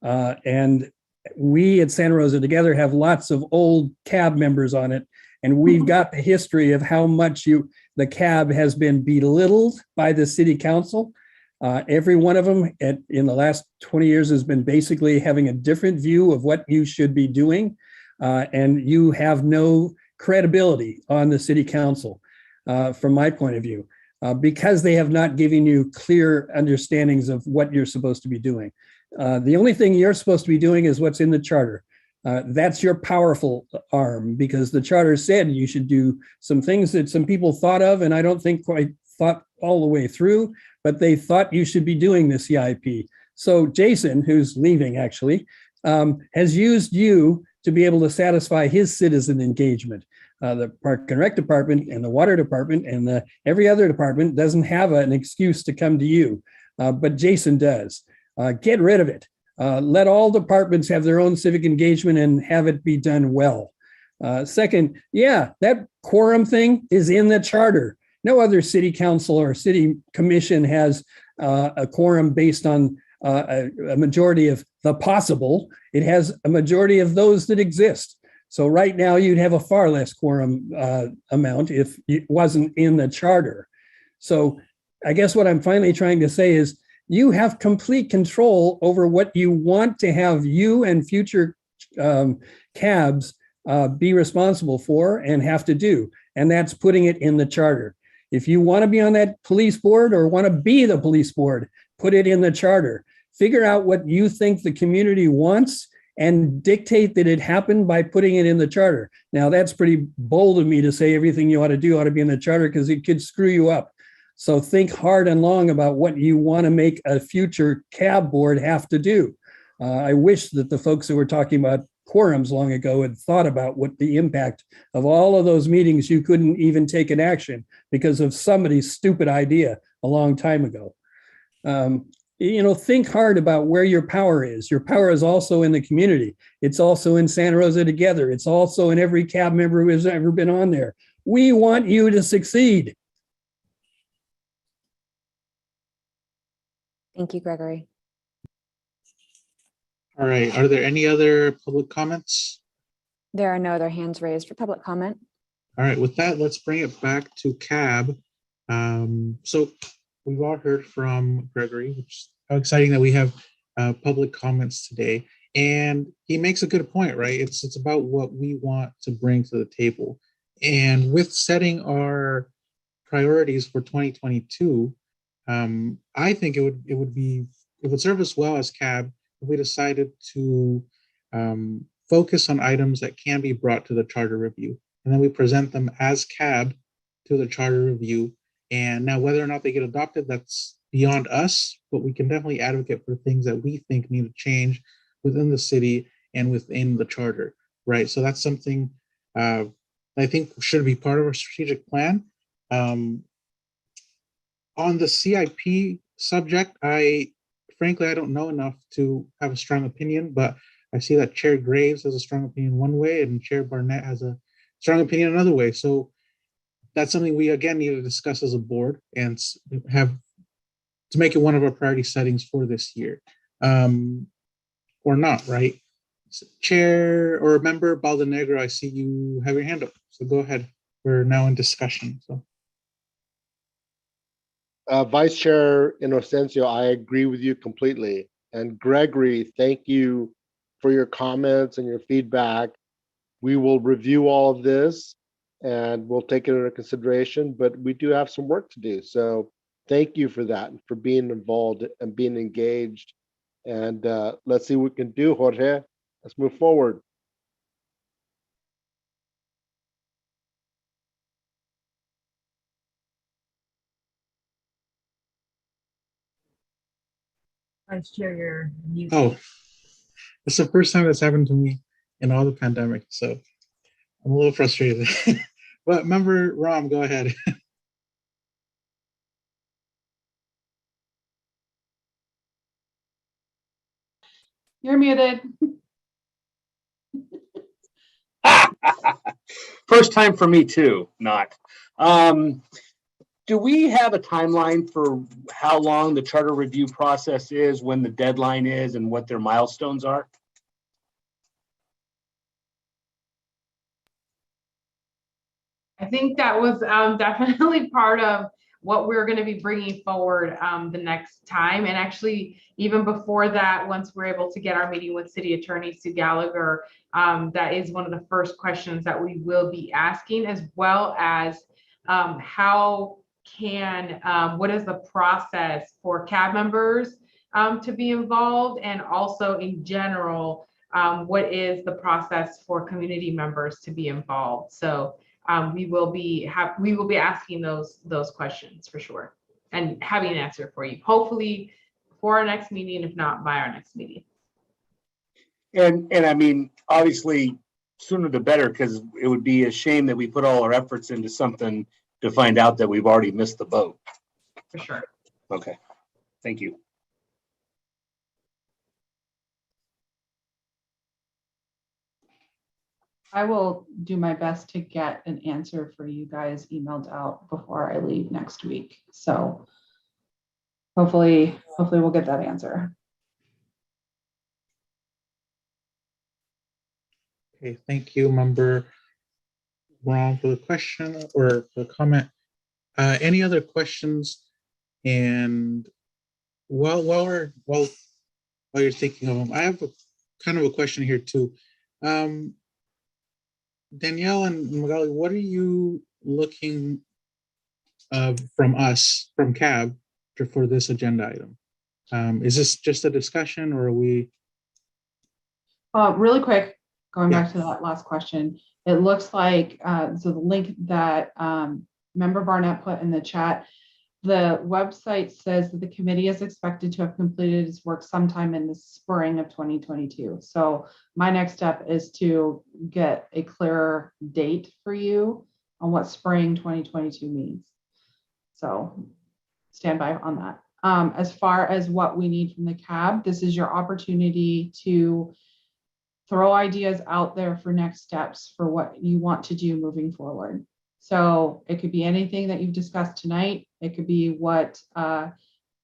And we at Santa Rosa Together have lots of old CAB members on it, and we've got the history of how much the CAB has been belittled by the city council. Every one of them in the last 20 years has been basically having a different view of what you should be doing, and you have no credibility on the city council from my point of view, because they have not given you clear understandings of what you're supposed to be doing. The only thing you're supposed to be doing is what's in the charter. That's your powerful arm, because the charter said you should do some things that some people thought of, and I don't think quite thought all the way through, but they thought you should be doing the CIP. So Jason, who's leaving actually, has used you to be able to satisfy his citizen engagement. The Park and Rec department and the water department and every other department doesn't have an excuse to come to you, but Jason does. Get rid of it. Let all departments have their own civic engagement and have it be done well. Second, yeah, that quorum thing is in the charter. No other city council or city commission has a quorum based on a majority of the possible. It has a majority of those that exist. So right now you'd have a far less quorum amount if it wasn't in the charter. So I guess what I'm finally trying to say is you have complete control over what you want to have you and future cabs be responsible for and have to do. And that's putting it in the charter. If you want to be on that police board or want to be the police board, put it in the charter. Figure out what you think the community wants and dictate that it happen by putting it in the charter. Now, that's pretty bold of me to say everything you ought to do ought to be in the charter because it could screw you up. So think hard and long about what you want to make a future cab board have to do. I wish that the folks that were talking about quorums long ago had thought about what the impact of all of those meetings you couldn't even take an action because of somebody's stupid idea a long time ago. Think hard about where your power is. Your power is also in the community. It's also in Santa Rosa Together. It's also in every cab member who has ever been on there. We want you to succeed. Thank you, Gregory. All right, are there any other public comments? There are no other hands raised for public comment. All right, with that, let's bring it back to CAB. So we've all heard from Gregory, which is how exciting that we have public comments today. And he makes a good point, right? It's about what we want to bring to the table. And with setting our priorities for 2022, I think it would serve us well as CAB if we decided to focus on items that can be brought to the charter review. And then we present them as CAB to the charter review. And now whether or not they get adopted, that's beyond us, but we can definitely advocate for things that we think need to change within the city and within the charter, right? So that's something I think should be part of our strategic plan. On the CIP subject, frankly, I don't know enough to have a strong opinion, but I see that Chair Graves has a strong opinion one way and Chair Barnett has a strong opinion another way. So that's something we, again, need to discuss as a board and have to make it one of our priority settings for this year. Or not, right? Chair or Member Baldenegro, I see you have your hand up. So go ahead. We're now in discussion. So. Vice Chair Inocencio, I agree with you completely. And Gregory, thank you for your comments and your feedback. We will review all of this and we'll take it into consideration, but we do have some work to do. So thank you for that and for being involved and being engaged. And let's see what we can do, Jorge. Let's move forward. Vice Chair, you're muted. Oh, it's the first time that's happened to me in all the pandemic, so I'm a little frustrated. But Member Ram, go ahead. You're muted. First time for me too, not. Do we have a timeline for how long the charter review process is, when the deadline is, and what their milestones are? I think that was definitely part of what we're going to be bringing forward the next time. And actually, even before that, once we're able to get our meeting with City Attorney Sue Gallagher, that is one of the first questions that we will be asking, as well as what is the process for CAB members to be involved, and also in general, what is the process for community members to be involved. So we will be asking those questions for sure, and having an answer for you, hopefully for our next meeting, if not by our next meeting. And I mean, obviously, sooner the better, because it would be a shame that we put all our efforts into something to find out that we've already missed the boat. For sure. Okay, thank you. I will do my best to get an answer for you guys emailed out before I leave next week. So hopefully we'll get that answer. Okay, thank you, Member Ron, for the question or the comment. Any other questions? And while you're thinking of them, I have a kind of a question here too. Danielle and Magali, what are you looking from us, from CAB, for this agenda item? Is this just a discussion, or are we? Really quick, going Yeah. back to that last question, it looks like, so the link that Member Barnett put in the chat, the website says that the committee is expected to have completed its work sometime in the spring of 2022. So my next step is to get a clearer date for you on what spring 2022 means. So stand by on that. As far as what we need from the CAB, this is your opportunity to throw ideas out there for next steps for what you want to do moving forward. So it could be anything that you've discussed tonight. It could be what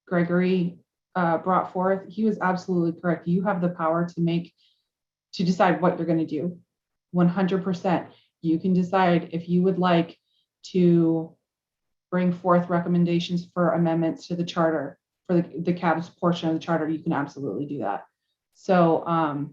Gregory brought forth. He was absolutely correct. You have the power to decide what you're going to do. 100%. You can decide if you would like to bring forth recommendations for amendments to the charter, for the CAB's portion of the charter. You can absolutely do that. So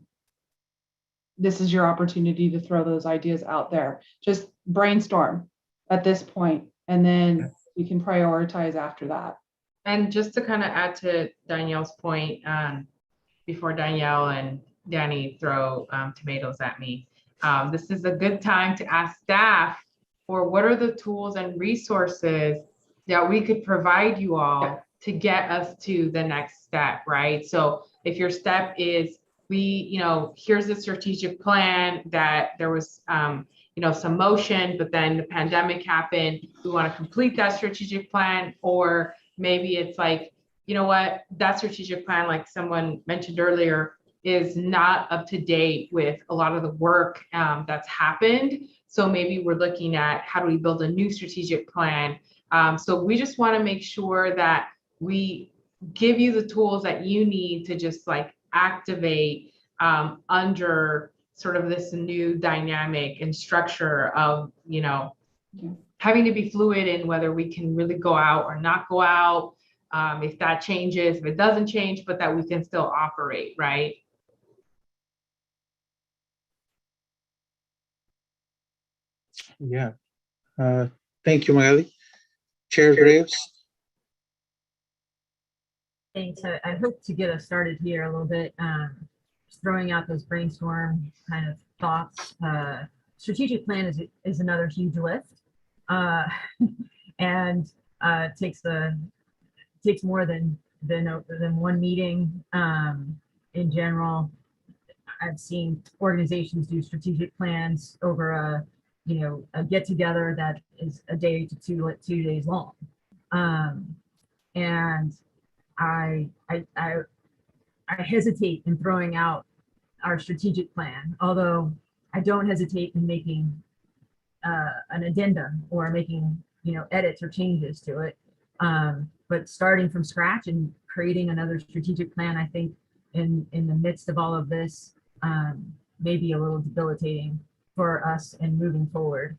this is your opportunity to throw those ideas out there. Just brainstorm at this point, and then we can prioritize after that. And just to kind of add to Danielle's point, before Danielle and Danny throw tomatoes at me, this is a good time to ask staff for what are the tools and resources that we could provide you all to get us to the next step, right? So if your step is, here's a strategic plan that there was, some motion, but then the pandemic happened. We want to complete that strategic plan, or maybe it's like, you know what, that strategic plan, like someone mentioned earlier, is not up to date with a lot of the work that's happened. So maybe we're looking at how do we build a new strategic plan. So we just want to make sure that we give you the tools that you need to just like activate under sort of this new dynamic and structure of, having to be fluid in whether we can really go out or not go out, if that changes, if it doesn't change, but that we can still operate, right? Yeah. Thank you, Magali. Chair Graves. Thanks. I hope to get us started here a little bit. Just throwing out those brainstorm kind of thoughts. Strategic plan is another huge lift, and takes more than one meeting. In general, I've seen organizations do strategic plans over a get together that is a day to 2 days long, and I hesitate in throwing out our strategic plan, although I don't hesitate in making an addenda or making edits or changes to it. But starting from scratch and creating another strategic plan, I think in the midst of all of this, may be a little debilitating for us and moving forward.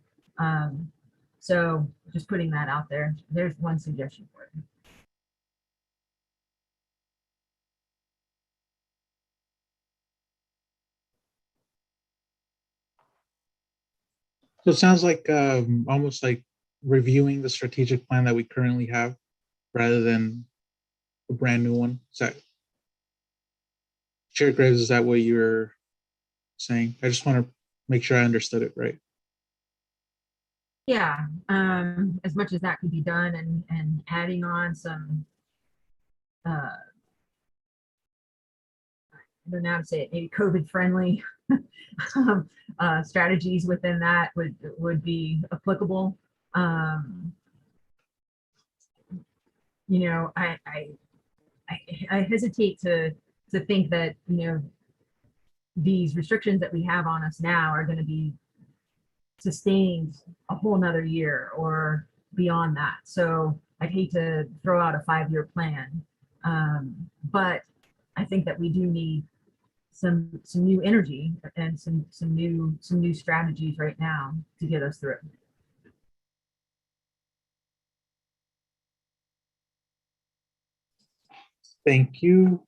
So just putting that out there. There's one suggestion for it. So it sounds like almost like reviewing the strategic plan that we currently have rather than a brand new one. Is that, Chair Graves, is that what you're saying? I just want to make sure I understood it right. Yeah, as much as that could be done, and adding on some, I don't know how to say it, maybe COVID friendly strategies within that would be applicable. I hesitate to think that these restrictions that we have on us now are going to be sustained a whole nother year or beyond that. So I'd hate to throw out a 5-year plan. But I think that we do need some new energy and some new strategies right now to get us through. Thank you.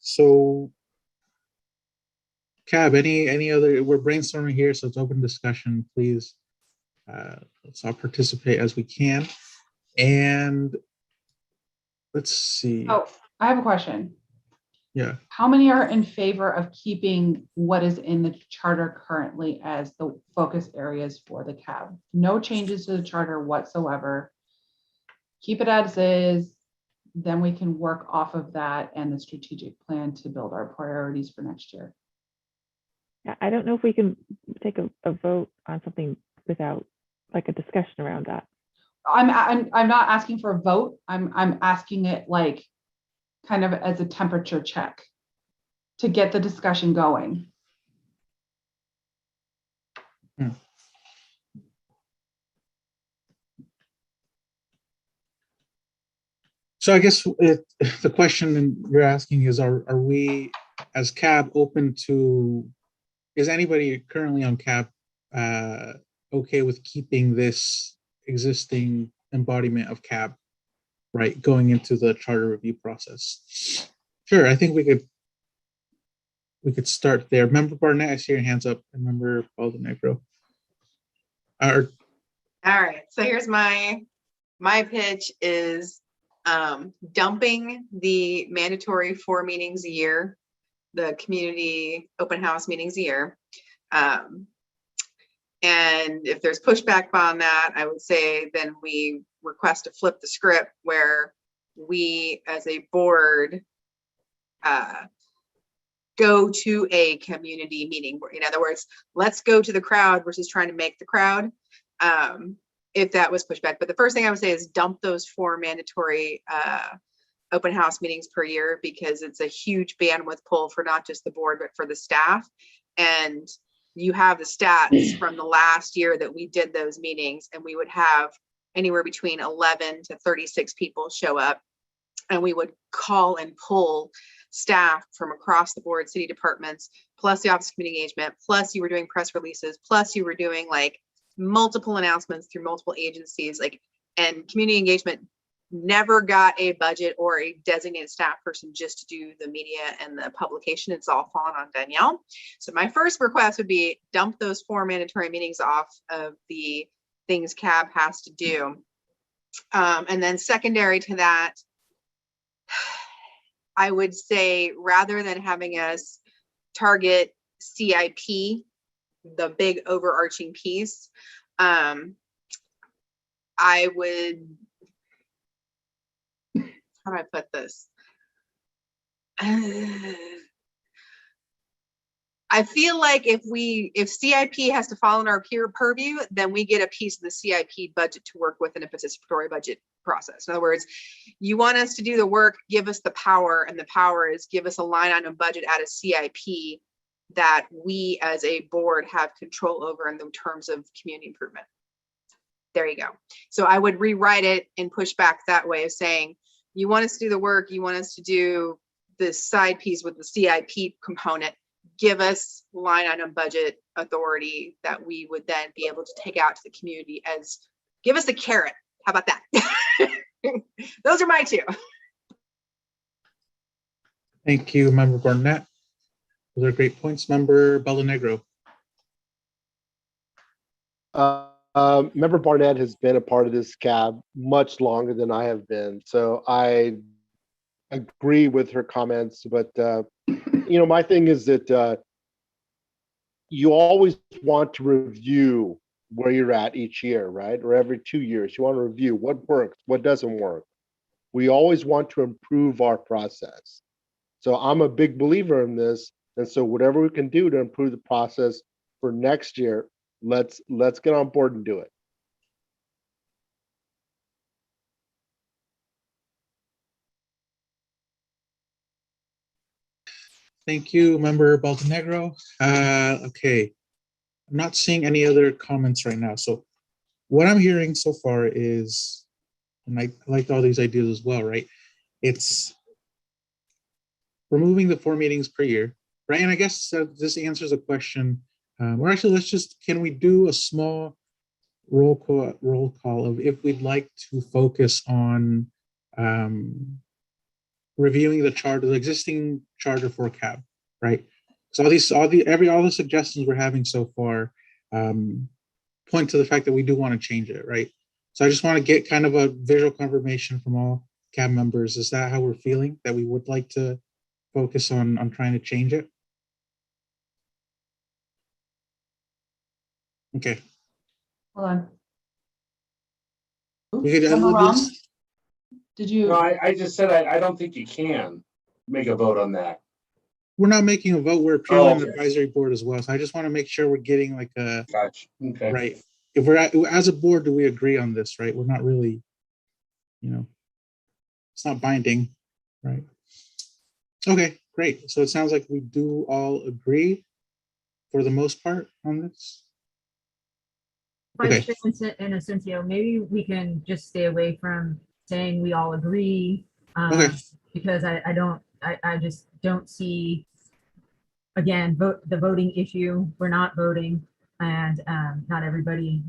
So, Cab, any other? We're brainstorming here, so it's open discussion. Please, let's all participate as we can. And let's see. Oh, I have a question. Yeah. How many are in favor of keeping what is in the charter currently as the focus areas for the CAB? No changes to the charter whatsoever. Keep it as is. Then we can work off of that and the strategic plan to build our priorities for next year. I don't know if we can take a vote on something without like a discussion around that. I'm not asking for a vote. I'm asking it like kind of as a temperature check to get the discussion going. So I guess the question you're asking is, are we as CAB open to, is anybody currently on CAB okay with keeping this existing embodiment of CAB, right, going into the charter review process? Sure, I think we could start there. Member Barnett, I see your hands up, and Member Baldonegro. All right, so here's my pitch is dumping the mandatory 4 meetings a year, the community open house meetings a year. And if there's pushback on that, I would say then we request to flip the script where we as a board go to a community meeting. In other words, let's go to the crowd versus trying to make the crowd. If that was pushback. But the first thing I would say is dump those 4 mandatory open house meetings per year, because it's a huge bandwidth pull for not just the board, but for the staff. And you have the stats from the last year that we did those meetings, and we would have anywhere between 11 to 36 people show up, and we would call and pull staff from across the board, city departments, plus the Office of Community Engagement, plus you were doing press releases, plus you were doing like multiple announcements through multiple agencies, like, and community engagement never got a budget or a designated staff person just to do the media and the publication. It's all fallen on Danielle. So my first request would be dump those 4 mandatory meetings off of the things CAB has to do. And then secondary to that, I would say rather than having us target CIP, the big overarching piece, I would, how do I put this? I feel like if CIP has to fall in our peer purview, then we get a piece of the CIP budget to work with in a participatory budget process. In other words, you want us to do the work, give us the power, and the power is give us a line item budget at a CIP that we as a board have control over in the terms of community improvement. There you go. So I would rewrite it and push back that way of saying, you want us to do the work, you want us to do this side piece with the CIP component, give us line item budget authority that we would then be able to take out to the community as, give us a carrot. How about that? Those are my 2. Thank you, Member Barnett. Those are great points. Member Baldonegro. Member Barnett has been a part of this CAB much longer than I have been, so I agree with her comments. But my thing is that you always want to review where you're at each year, right? Or every 2 years, you want to review what works, what doesn't work. We always want to improve our process. So I'm a big believer in this, and so whatever we can do to improve the process for next year, let's get on board and do it. Thank you, Member Baldonegro. Okay. I'm not seeing any other comments right now. So what I'm hearing so far is, and I like all these ideas as well, right? It's removing the 4 meetings per year, right? And I guess this answers a question. Or actually, can we do a small roll call of if we'd like to focus on reviewing the existing charter for CAB, right? So all the suggestions we're having so far point to the fact that we do want to change it, right? So I just want to get kind of a visual confirmation from all CAB members. Is that how we're feeling? That we would like to focus on trying to change it? Okay. Hold on. We could, Member Ron, let's- did you? No, I just said I don't think you can make a vote on that. we're not making a vote. We're purely an okay. advisory board as well. So I just want to make sure we're getting like a Gotcha. Okay. right. If as a board, do we agree on this? Right? We're not really, it's not binding, right? Okay, great. So it sounds like we do all agree for the most part on this. Vice Chair Inocencio, maybe we can just stay away from saying we all agree, Okay. because I just don't see, again, the voting issue. We're not voting, and not everybody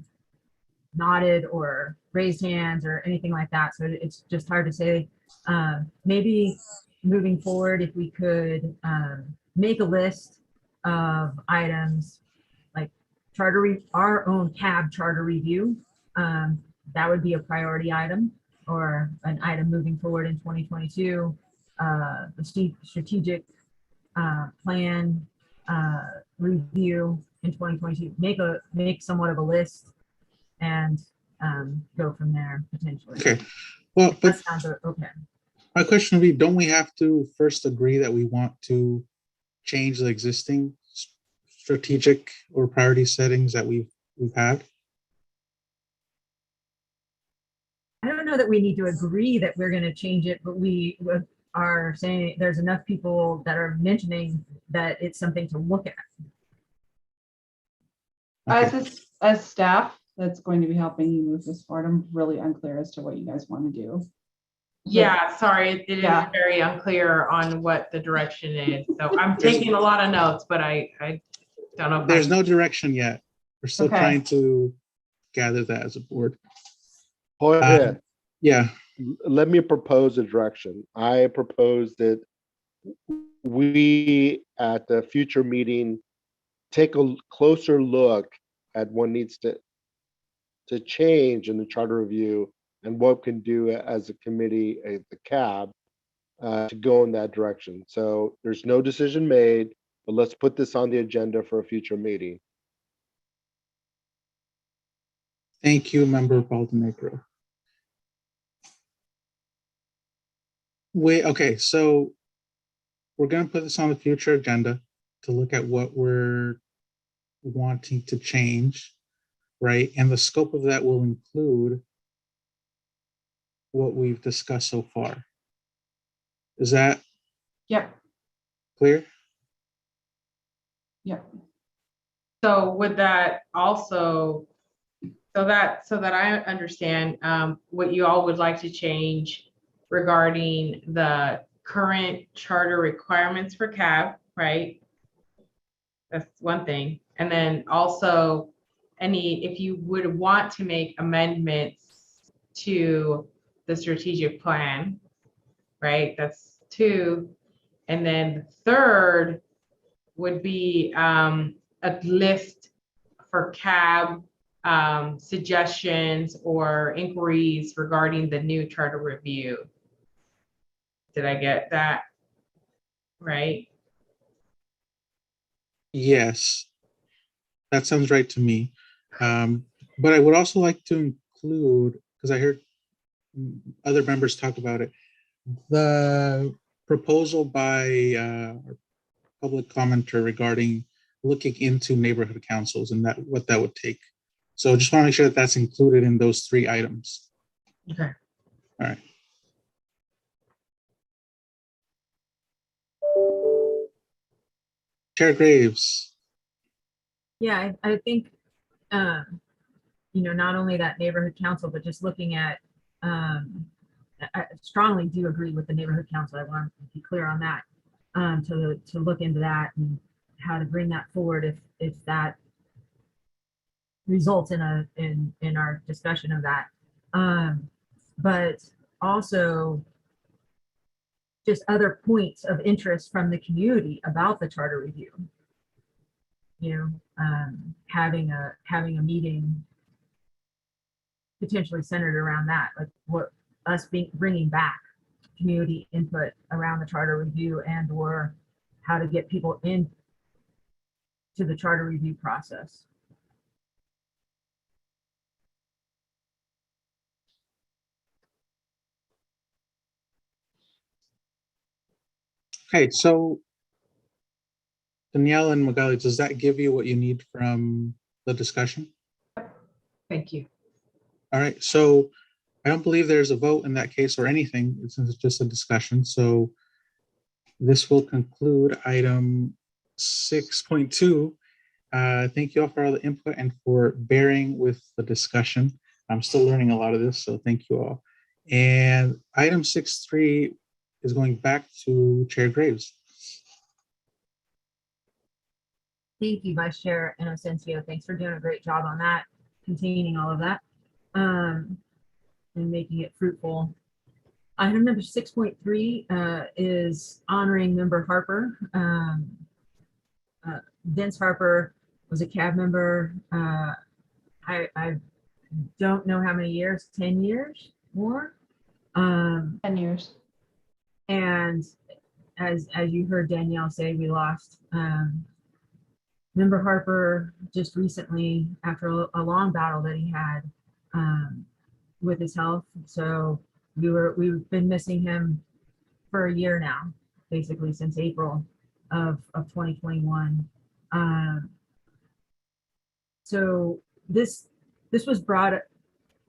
nodded or raised hands or anything like that. So it's just hard to say. Maybe moving forward, if we could make a list of items like our own CAB charter review, that would be a priority item or an item moving forward in 2022. The strategic plan review in 2022. Make somewhat of a list and go from there potentially. Okay. Well, but That sounds okay. my question would be: don't we have to first agree that we want to change the existing strategic or priority settings that we've had? I don't know that we need to agree that we're going to change it, but we are saying there's enough people that are mentioning that it's something to look at. Okay. As staff that's going to be helping you move this forward, I'm really unclear as to what you guys want to do. Yeah, sorry, it is Yeah. very unclear on what the direction is. So I'm taking a lot of notes, but I don't know. There's no direction yet. We're still Okay. trying to gather that as a board. Jorge, Yeah. let me propose a direction. I propose that we, at the future meeting, take a closer look at what needs to change in the charter review and what can do as a committee, the CAB, to go in that direction. So there's no decision made, but let's put this on the agenda for a future meeting. Thank you, Member Baldinegro. Okay, so we're going to put this on the future agenda to look at what we're wanting to change, right? And the scope of that will include what we've discussed so far. Is that Yep. clear? Yep. So would that also, so that I understand what you all would like to change regarding the current charter requirements for CAB, right? That's one thing. And then also if you would want to make amendments to the strategic plan, right? That's 2. And then third would be a list for CAB suggestions or inquiries regarding the new charter review. Did I get that right? Yes, that sounds right to me. But I would also like to include, because I heard other members talk about it, the proposal by our public commenter regarding looking into neighborhood councils and what that would take. So just want to make sure that that's included in those 3 items. Okay. All right. Chair Graves. Yeah, I think, you know, not only that neighborhood council, but just looking at, I strongly do agree with the neighborhood council. I want to be clear on that, to look into that and how to bring that forward if that results in our discussion of that. But also just other points of interest from the community about the charter review. You know, having a meeting potentially centered around that, like what us bringing back community input around the charter review and or how to get people in to the charter review process. Okay, so Danielle and Magali, does that give you what you need from the discussion? Thank you. All right, so I don't believe there's a vote in that case or anything, since it's just a discussion. So this will conclude item 6.2. Thank you all for all the input and for bearing with the discussion. I'm still learning a lot of this, so thank you all. And item 6.3 is going back to Chair Graves. Thank you, Vice Chair Inocencio. Thanks for doing a great job on that, containing all of that, and making it fruitful. Item number 6.3 is honoring Member Harper. Vince Harper was a CAB member. I don't know how many years, 10 years more? 10 years. And as you heard Danielle say, we lost Member Harper just recently after a long battle that he had with his health. So we've been missing him for a year now, basically since April of 2021. So this was brought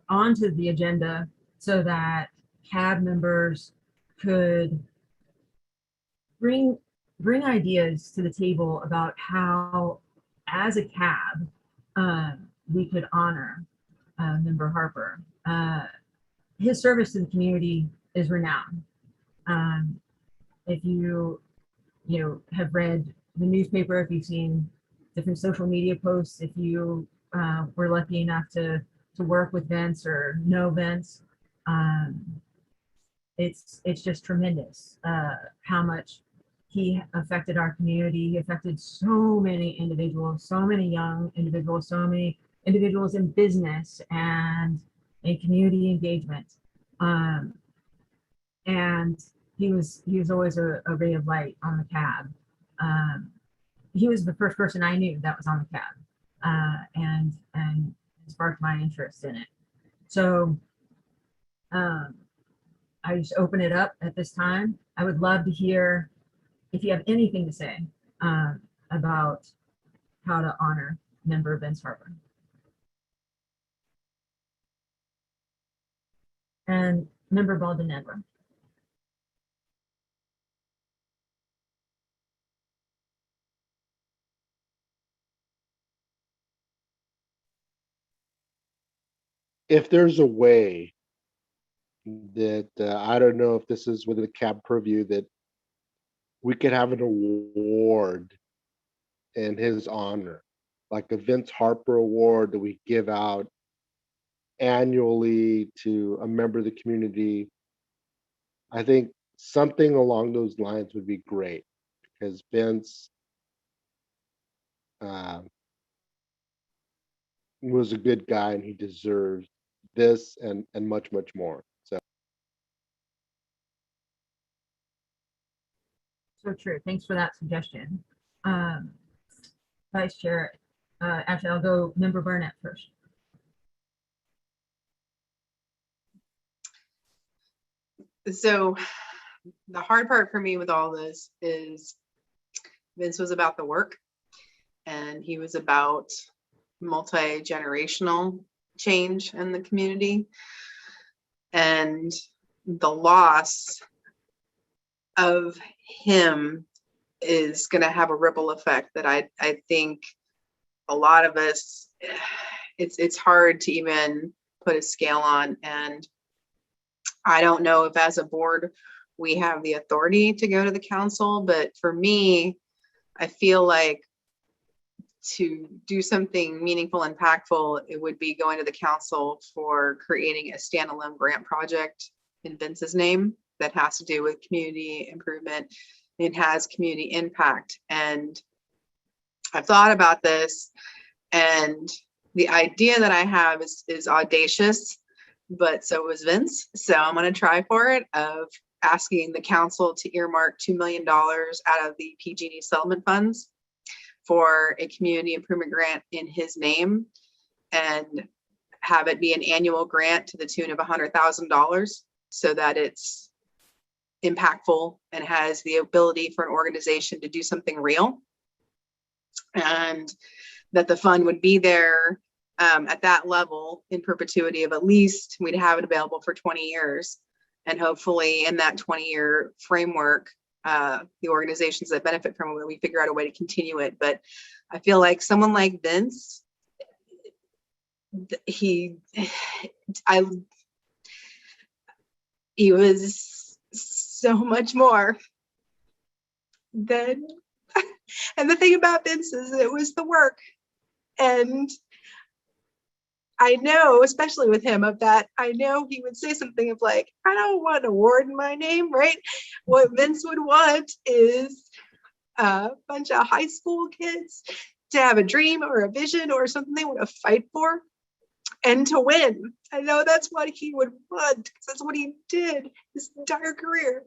onto the agenda so that CAB members could bring ideas to the table about how, as a CAB, we could honor Member Harper. His service to the community is renowned. If you have read the newspaper, if you've seen different social media posts, if you were lucky enough to work with Vince or know Vince, it's just tremendous how much he affected our community. He affected so many individuals, so many young individuals, so many individuals in business and in community engagement. And he was always a ray of light on the CAB. He was the first person I knew that was on the CAB, and sparked my interest in it. So I just open it up at this time. I would love to hear if you have anything to say about how to honor Member Vince Harper. And Member Baldanegro. If there's a way that I don't know if this is within the CAB purview, that we could have an award in his honor, like a Vince Harper Award that we give out annually to a member of the community. I think something along those lines would be great, because Vince was a good guy and he deserves this and much, much more. So true. Thanks for that suggestion. Vice Chair, actually, I'll go Member Burnett first. So the hard part for me with all this is Vince was about the work, and he was about multi-generational change in the community, and the loss of him is going to have a ripple effect that I think a lot of us, it's hard to even put a scale on. And I don't know if as a board, we have the authority to go to the council, but for me, I feel like to do something meaningful, impactful, it would be going to the council for creating a standalone grant project in Vince's name that has to do with community improvement. It has community impact. And I've thought about this, and the idea that I have is audacious, but so was Vince. So I'm going to try for it, of asking the council to earmark $2 million out of the PG&E settlement funds for a community improvement grant in his name, and have it be an annual grant to the tune of $100,000, so that it's impactful and has the ability for an organization to do something real, and that the fund would be there at that level in perpetuity of at least, we'd have it available for 20 years. And hopefully in that 20-year framework, the organizations that benefit from it, we figure out a way to continue it. But I feel like someone like Vince, he was so much more than, and the thing about Vince is it was the work. And I know, especially with him, of that, I know he would say something of like, I don't want an award in my name, right? What Vince would want is a bunch of high school kids to have a dream or a vision or something they want to fight for and to win. I know that's what he would want, because that's what he did his entire career.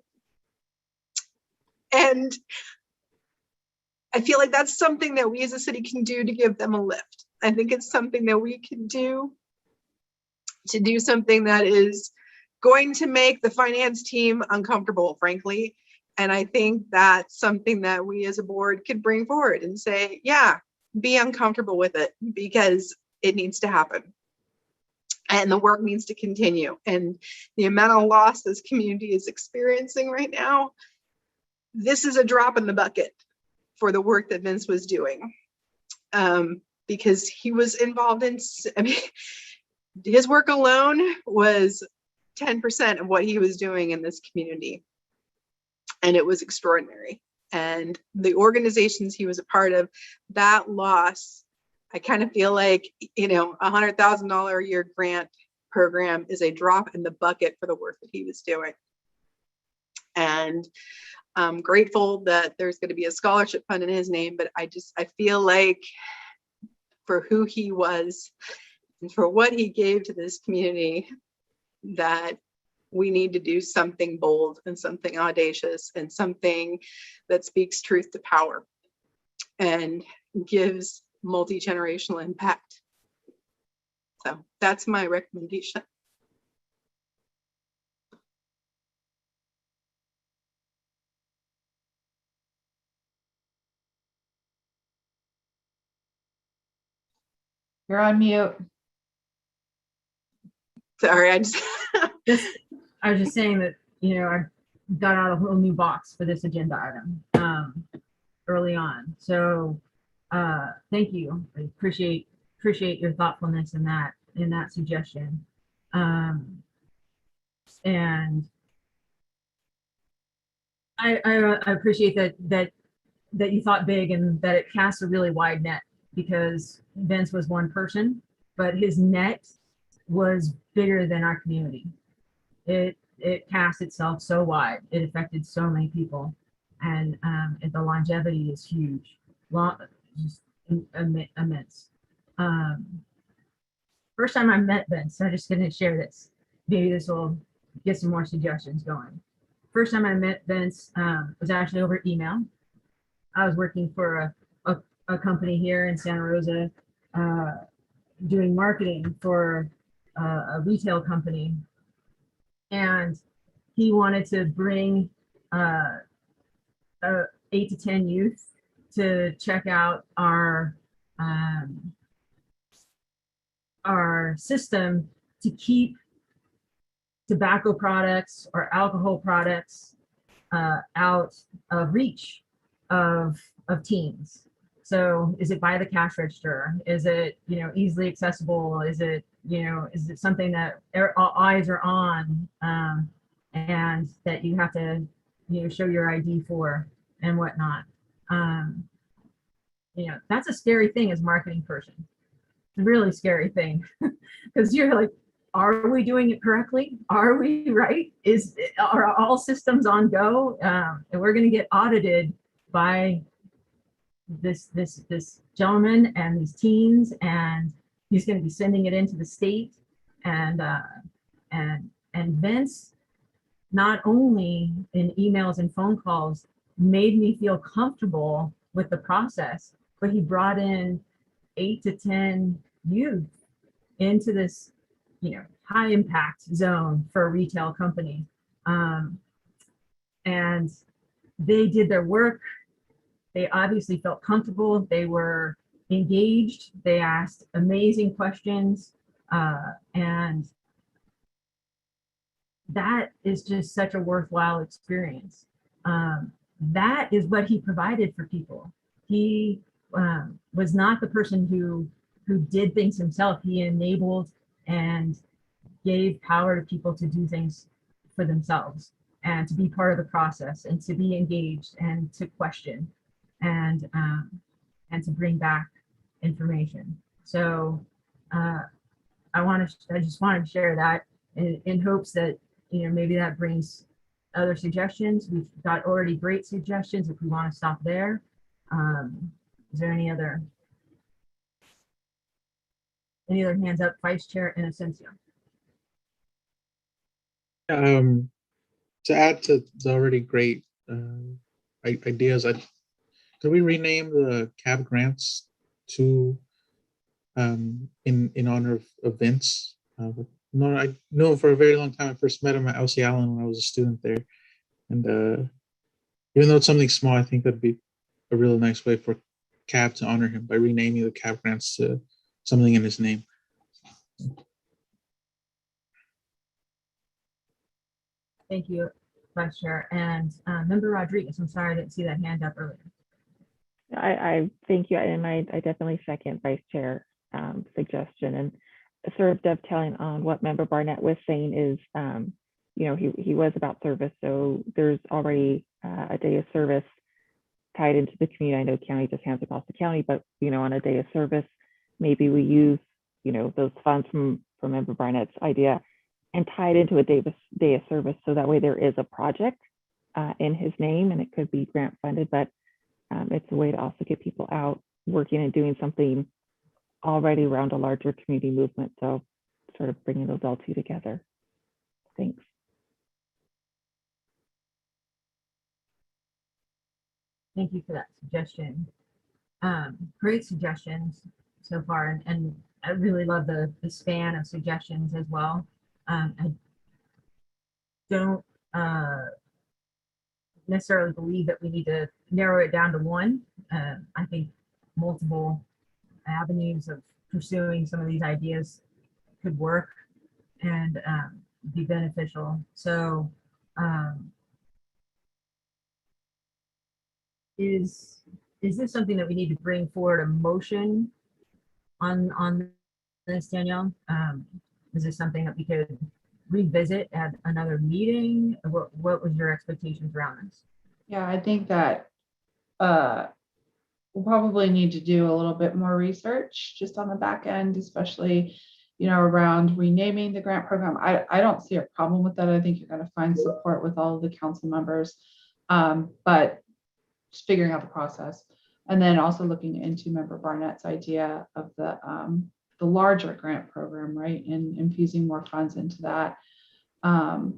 And I feel like that's something that we as a city can do to give them a lift. I think it's something that we can do to do something that is going to make the finance team uncomfortable, frankly. And I think that's something that we as a board could bring forward and say, yeah, be uncomfortable with it, because it needs to happen. And the work needs to continue. And the amount of loss this community is experiencing right now, this is a drop in the bucket for the work that Vince was doing. Because he was involved in, I mean, his work alone was 10% of what he was doing in this community. And it was extraordinary. And the organizations he was a part of, that loss, I kind of feel like, you know, $100,000 a year grant program is a drop in the bucket for the work that he was doing. And I'm grateful that there's going to be a scholarship fund in his name, but I feel like for who he was and for what he gave to this community, that we need to do something bold and something audacious and something that speaks truth to power and gives multi-generational impact. So that's my recommendation. You're on mute. Sorry, I was just saying that, you know, I got out a whole new box for this agenda item early on. So thank you. I appreciate your thoughtfulness in that suggestion. And I appreciate that you thought big and that it casts a really wide net, because Vince was one person, but his net was bigger than our community. It cast itself so wide. It affected so many people, and the longevity is huge, just immense. First time I met Vince, I'm just going to share this. Maybe this will get some more suggestions going. First time I met Vince was actually over email. I was working for a company here in Santa Rosa, doing marketing for a retail company, and he wanted to bring 8 to 10 youth to check out our system to keep tobacco products or alcohol products out of reach of teens. So is it by the cash register? Is it, easily accessible? Is it, is it something that all eyes are on, and that you have to, show your ID for and whatnot? That's a scary thing as a marketing person. It's a really scary thing because you're like, are we doing it correctly? Are we right? Are all systems on go? And we're going to get audited by this gentleman and these teens, and he's going to be sending it into the state. And Vince, not only in emails and phone calls, made me feel comfortable with the process, but he brought in 8 to 10 youth into this, high impact zone for a retail company. And they did their work. They obviously felt comfortable. They were engaged. They asked amazing questions. And that is just such a worthwhile experience. That is what he provided for people. He was not the person who did things himself. He enabled and gave power to people to do things for themselves and to be part of the process and to be engaged and to question and to bring back information. So I just wanted to share that in hopes that maybe that brings other suggestions. We've got already great suggestions if we want to stop there. Is there any other hands up? Vice Chair Inocencio. To add to the already great ideas, could we rename the CAB grants to in honor of Vince? No, I know for a very long time. I first met him at LC Allen when I was a student there, and even though it's something small, I think that'd be a real nice way for CAB to honor him by renaming the CAB grants to something in his name. Thank you, Vice Chair. And Member Rodriguez, I'm sorry I didn't see that hand up earlier. I thank you, and I definitely second Vice Chair suggestion, and sort of dovetailing on what Member Barnett was saying is, he was about service, so there's already a day of service tied into the community. I know county just hands across the county, but on a day of service, maybe we use those funds from Member Barnett's idea and tie it into a day of service, so that way there is a project in his name, and it could be grant funded, but it's a way to also get people out working and doing something already around a larger community movement. So sort of bringing those all two together. Thanks. Thank you for that suggestion. Great suggestions so far, and I really love the span of suggestions as well. I don't necessarily believe that we need to narrow it down to one. I think multiple avenues of pursuing some of these ideas could work and be beneficial. So is this something that we need to bring forward a motion on this, Danielle? Is this something that we could revisit at another meeting? What was your expectations around this? Yeah, I think that we'll probably need to do a little bit more research just on the back end, especially, around renaming the grant program. I don't see a problem with that. I think you're going to find support with all of the council members, but just figuring out the process. And then also looking into Member Barnett's idea of the larger grant program, right? And infusing more funds into that. So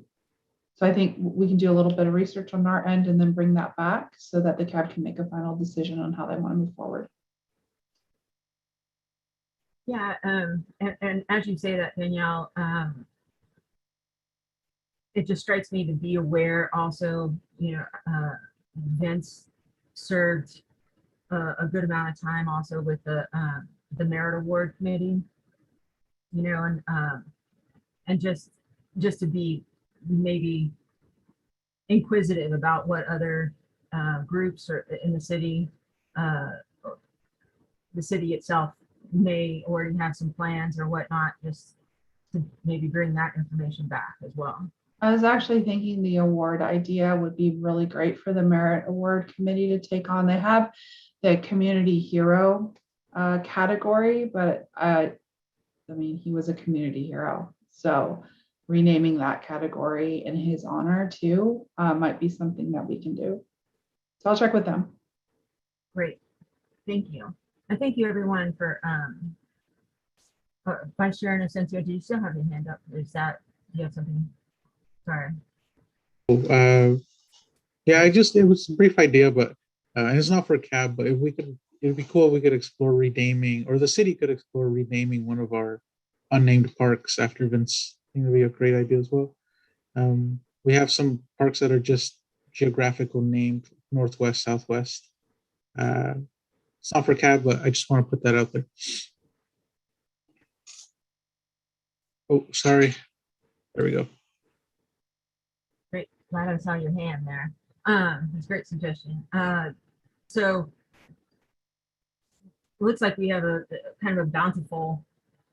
I think we can do a little bit of research on our end and then bring that back so that the CAB can make a final decision on how they want to move forward. Yeah, and as you say that, Danielle, it just strikes me to be aware also, Vince served a good amount of time also with the Merit Award Committee, and just to be maybe inquisitive about what other groups are in the city the city itself may already have some plans or whatnot, just to maybe bring that information back as well. I was actually thinking the award idea would be really great for the Merit Award Committee to take on. They have the Community Hero category, but I mean, he was a community hero. So renaming that category in his honor too might be something that we can do. So I'll check with them. Great, thank you. And thank you everyone for Vice Chair Inocencio, do you still have your hand up? Is that, do you have something? Sorry. Yeah, it was a brief idea, but and it's not for CAB, but if we could, it'd be cool if we could explore renaming, or the city could explore renaming one of our unnamed parks after Vince. I think it'd be a great idea as well. We have some parks that are just geographical named, Northwest, Southwest. It's not for CAB, but I just want to put that out there. Oh, sorry. There we go. Great, glad I saw your hand there. It's a great suggestion. So it looks like we have a kind of a bountiful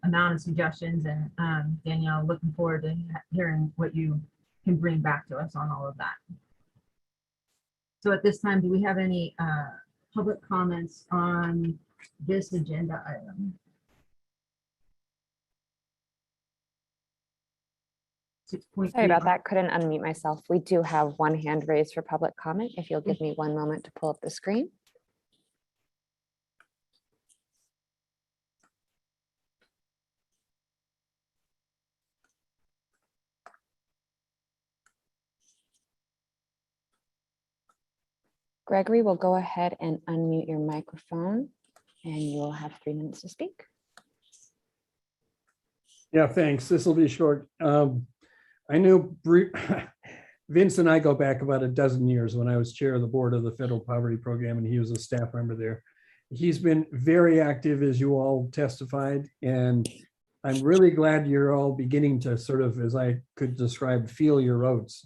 amount of suggestions, and Danielle, looking forward to hearing what you can bring back to us on all of that. So at this time, do we have any public comments on this agenda item? Sorry about that. Couldn't unmute myself. We do have one hand raised for public comment. If you'll give me one moment to pull up the screen. Gregory will go ahead and unmute your microphone and you'll have 3 minutes to speak. Yeah, thanks. This will be short. I know Vince and I go back about a dozen years when I was chair of the board of the Federal Poverty Program and he was a staff member there. He's been very active, as you all testified, and I'm really glad you're all beginning to sort of, as I could describe, feel your oats.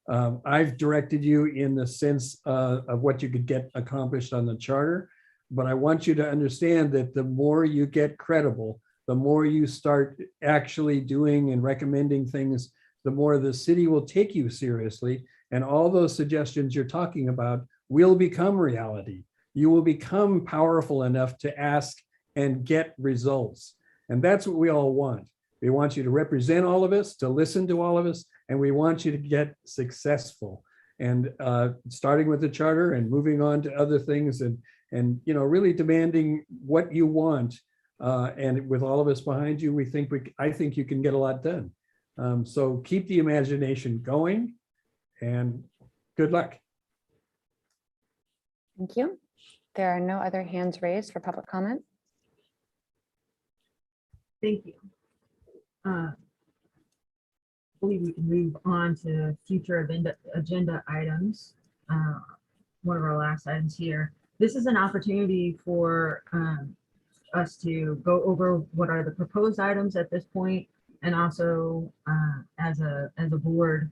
I've directed you in the sense of what you could get accomplished on the charter, but I want you to understand that the more you get credible, the more you start actually doing and recommending things, the more the city will take you seriously. And all those suggestions you're talking about will become reality. You will become powerful enough to ask and get results. And that's what we all want. We want you to represent all of us, to listen to all of us, and we want you to get successful. And starting with the charter and moving on to other things, and you know, really demanding what you want. And with all of us behind you, I think you can get a lot done. So keep the imagination going and good luck. Thank you. There are no other hands raised for public comment. Thank you. I believe we can move on to future agenda items. One of our last items here. This is an opportunity for us to go over what are the proposed items at this point, and also as a board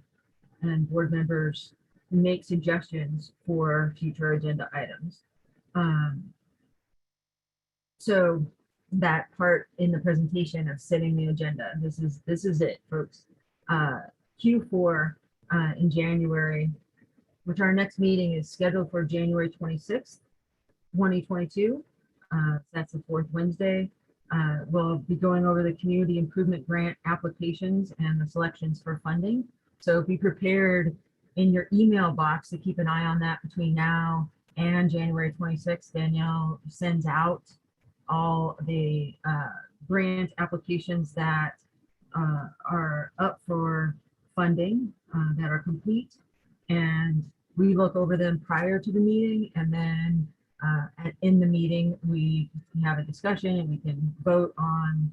and board members make suggestions for future agenda items. So that part in the presentation of setting the agenda, this is it, folks. Q4 in January, which our next meeting is scheduled for January 26th, 2022. That's the fourth Wednesday. We'll be going over the community improvement grant applications and the selections for funding. So be prepared in your email box to keep an eye on that between now and January 26th. Danielle sends out all the grant applications that are up for funding, that are complete. And we look over them prior to the meeting, and then in the meeting, we have a discussion and we can vote on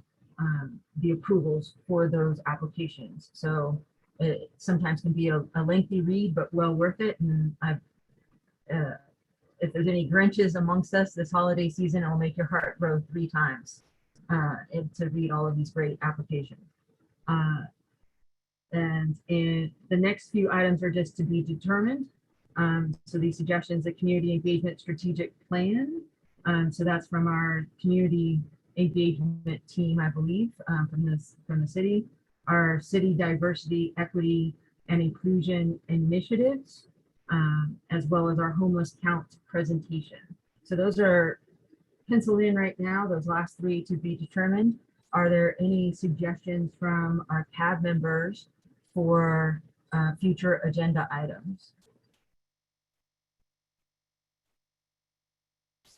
the approvals for those applications. So it sometimes can be a lengthy read, but well worth it. And if there's any Grinches amongst us this holiday season, it will make your heart grow 3 times to read all of these great applications. And the next few items are just to be determined. So these suggestions, the community engagement strategic plan, So that's from our community engagement team, I believe, from the city. Our city diversity, equity, and inclusion initiatives, as well as our homeless count presentation. So those are penciled in right now, those last three to be determined. Are there any suggestions from our CAB members for future agenda items?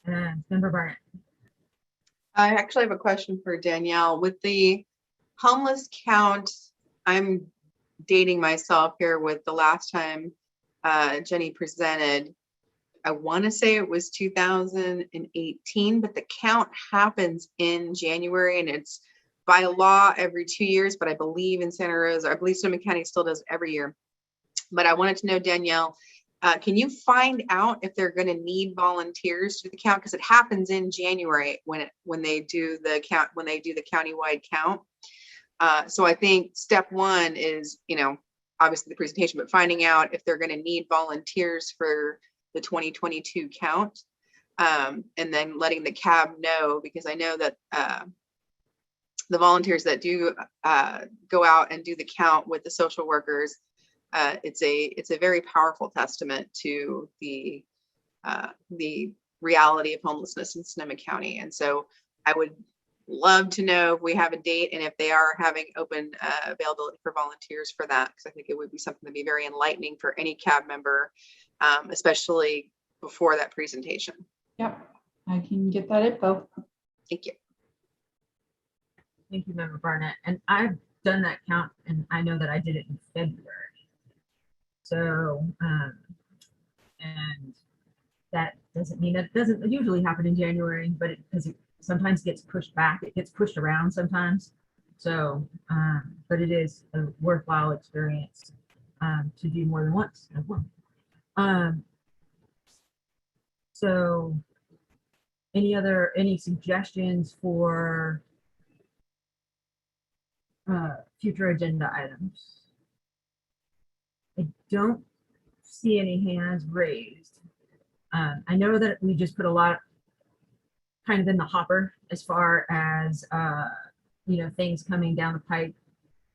And Member Barnett. I actually have a question for Danielle. With the homeless count, I'm dating myself here with the last time Jenny presented. I want to say it was 2018, but the count happens in January, and it's by law every 2 years, but I believe in Santa Rosa, I believe Sonoma County still does every year. But I wanted to know, Danielle, can you find out if they're going to need volunteers to do the count? Because it happens in January when they do the count, when they do the countywide count. So I think step one is, obviously the presentation, but finding out if they're going to need volunteers for the 2022 count, and then letting the CAB know, because I know that the volunteers that do go out and do the count with the social workers, it's a very powerful testament to the reality of homelessness in Sonoma County. And so I would love to know if we have a date and if they are having open availability for volunteers for that, because I think it would be something to be very enlightening for any CAB member, especially before that presentation. Yep, I can get that info. Thank you. Thank you, Member Barnett. And I've done that count, and I know that I did it in February. So, and that doesn't mean that it doesn't usually happen in January, but because it sometimes gets pushed back, it gets pushed around sometimes. So, but it is a worthwhile experience to do more than once. So any suggestions for future agenda items? I don't see any hands raised. I know that we just put a lot kind of in the hopper as far as things coming down the pipe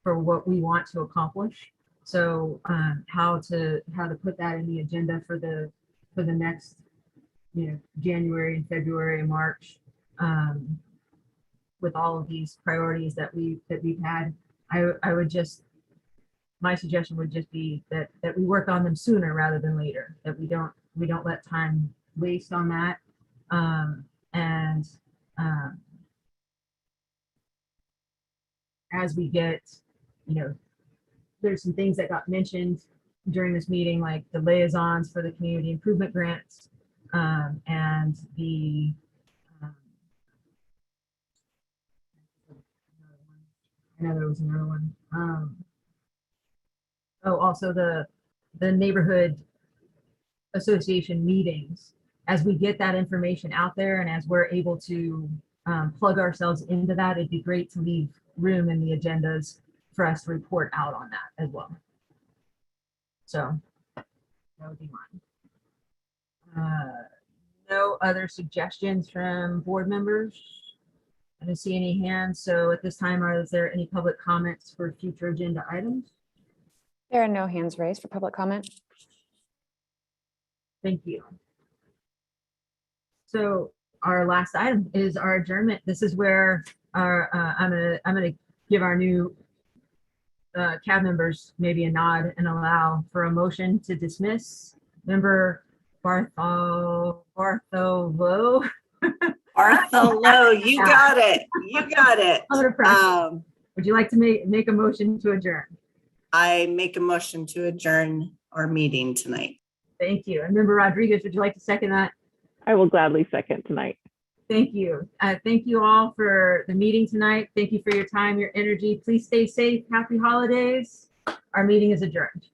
for what we want to accomplish. So how to put that in the agenda for the next January and February and March, with all of these priorities that we've had. My suggestion would just be that we work on them sooner rather than later, that we don't let time waste on that. As we get, there's some things that got mentioned during this meeting, like the liaisons for the community improvement grants, and the I know there was another one. Also the neighborhood association meetings. As we get that information out there and as we're able to plug ourselves into that, it'd be great to leave room in the agendas for us to report out on that as well. So that would be mine. No other suggestions from board members? I don't see any hands. So at this time, is there any public comments for future agenda items? There are no hands raised for public comment. Thank you. So our last item is our adjournment. This is where our I'm gonna give our new CAB members maybe a nod and allow for a motion to dismiss. Member Bartholomew. Bartholo, you got it. You got it. Would you like to make a motion to adjourn? I make a motion to adjourn our meeting tonight. Thank you. And Member Rodriguez, would you like to second that? I will gladly second tonight. Thank you. Thank you all for the meeting tonight. Thank you for your time, your energy. Please stay safe. Happy holidays. Our meeting is adjourned.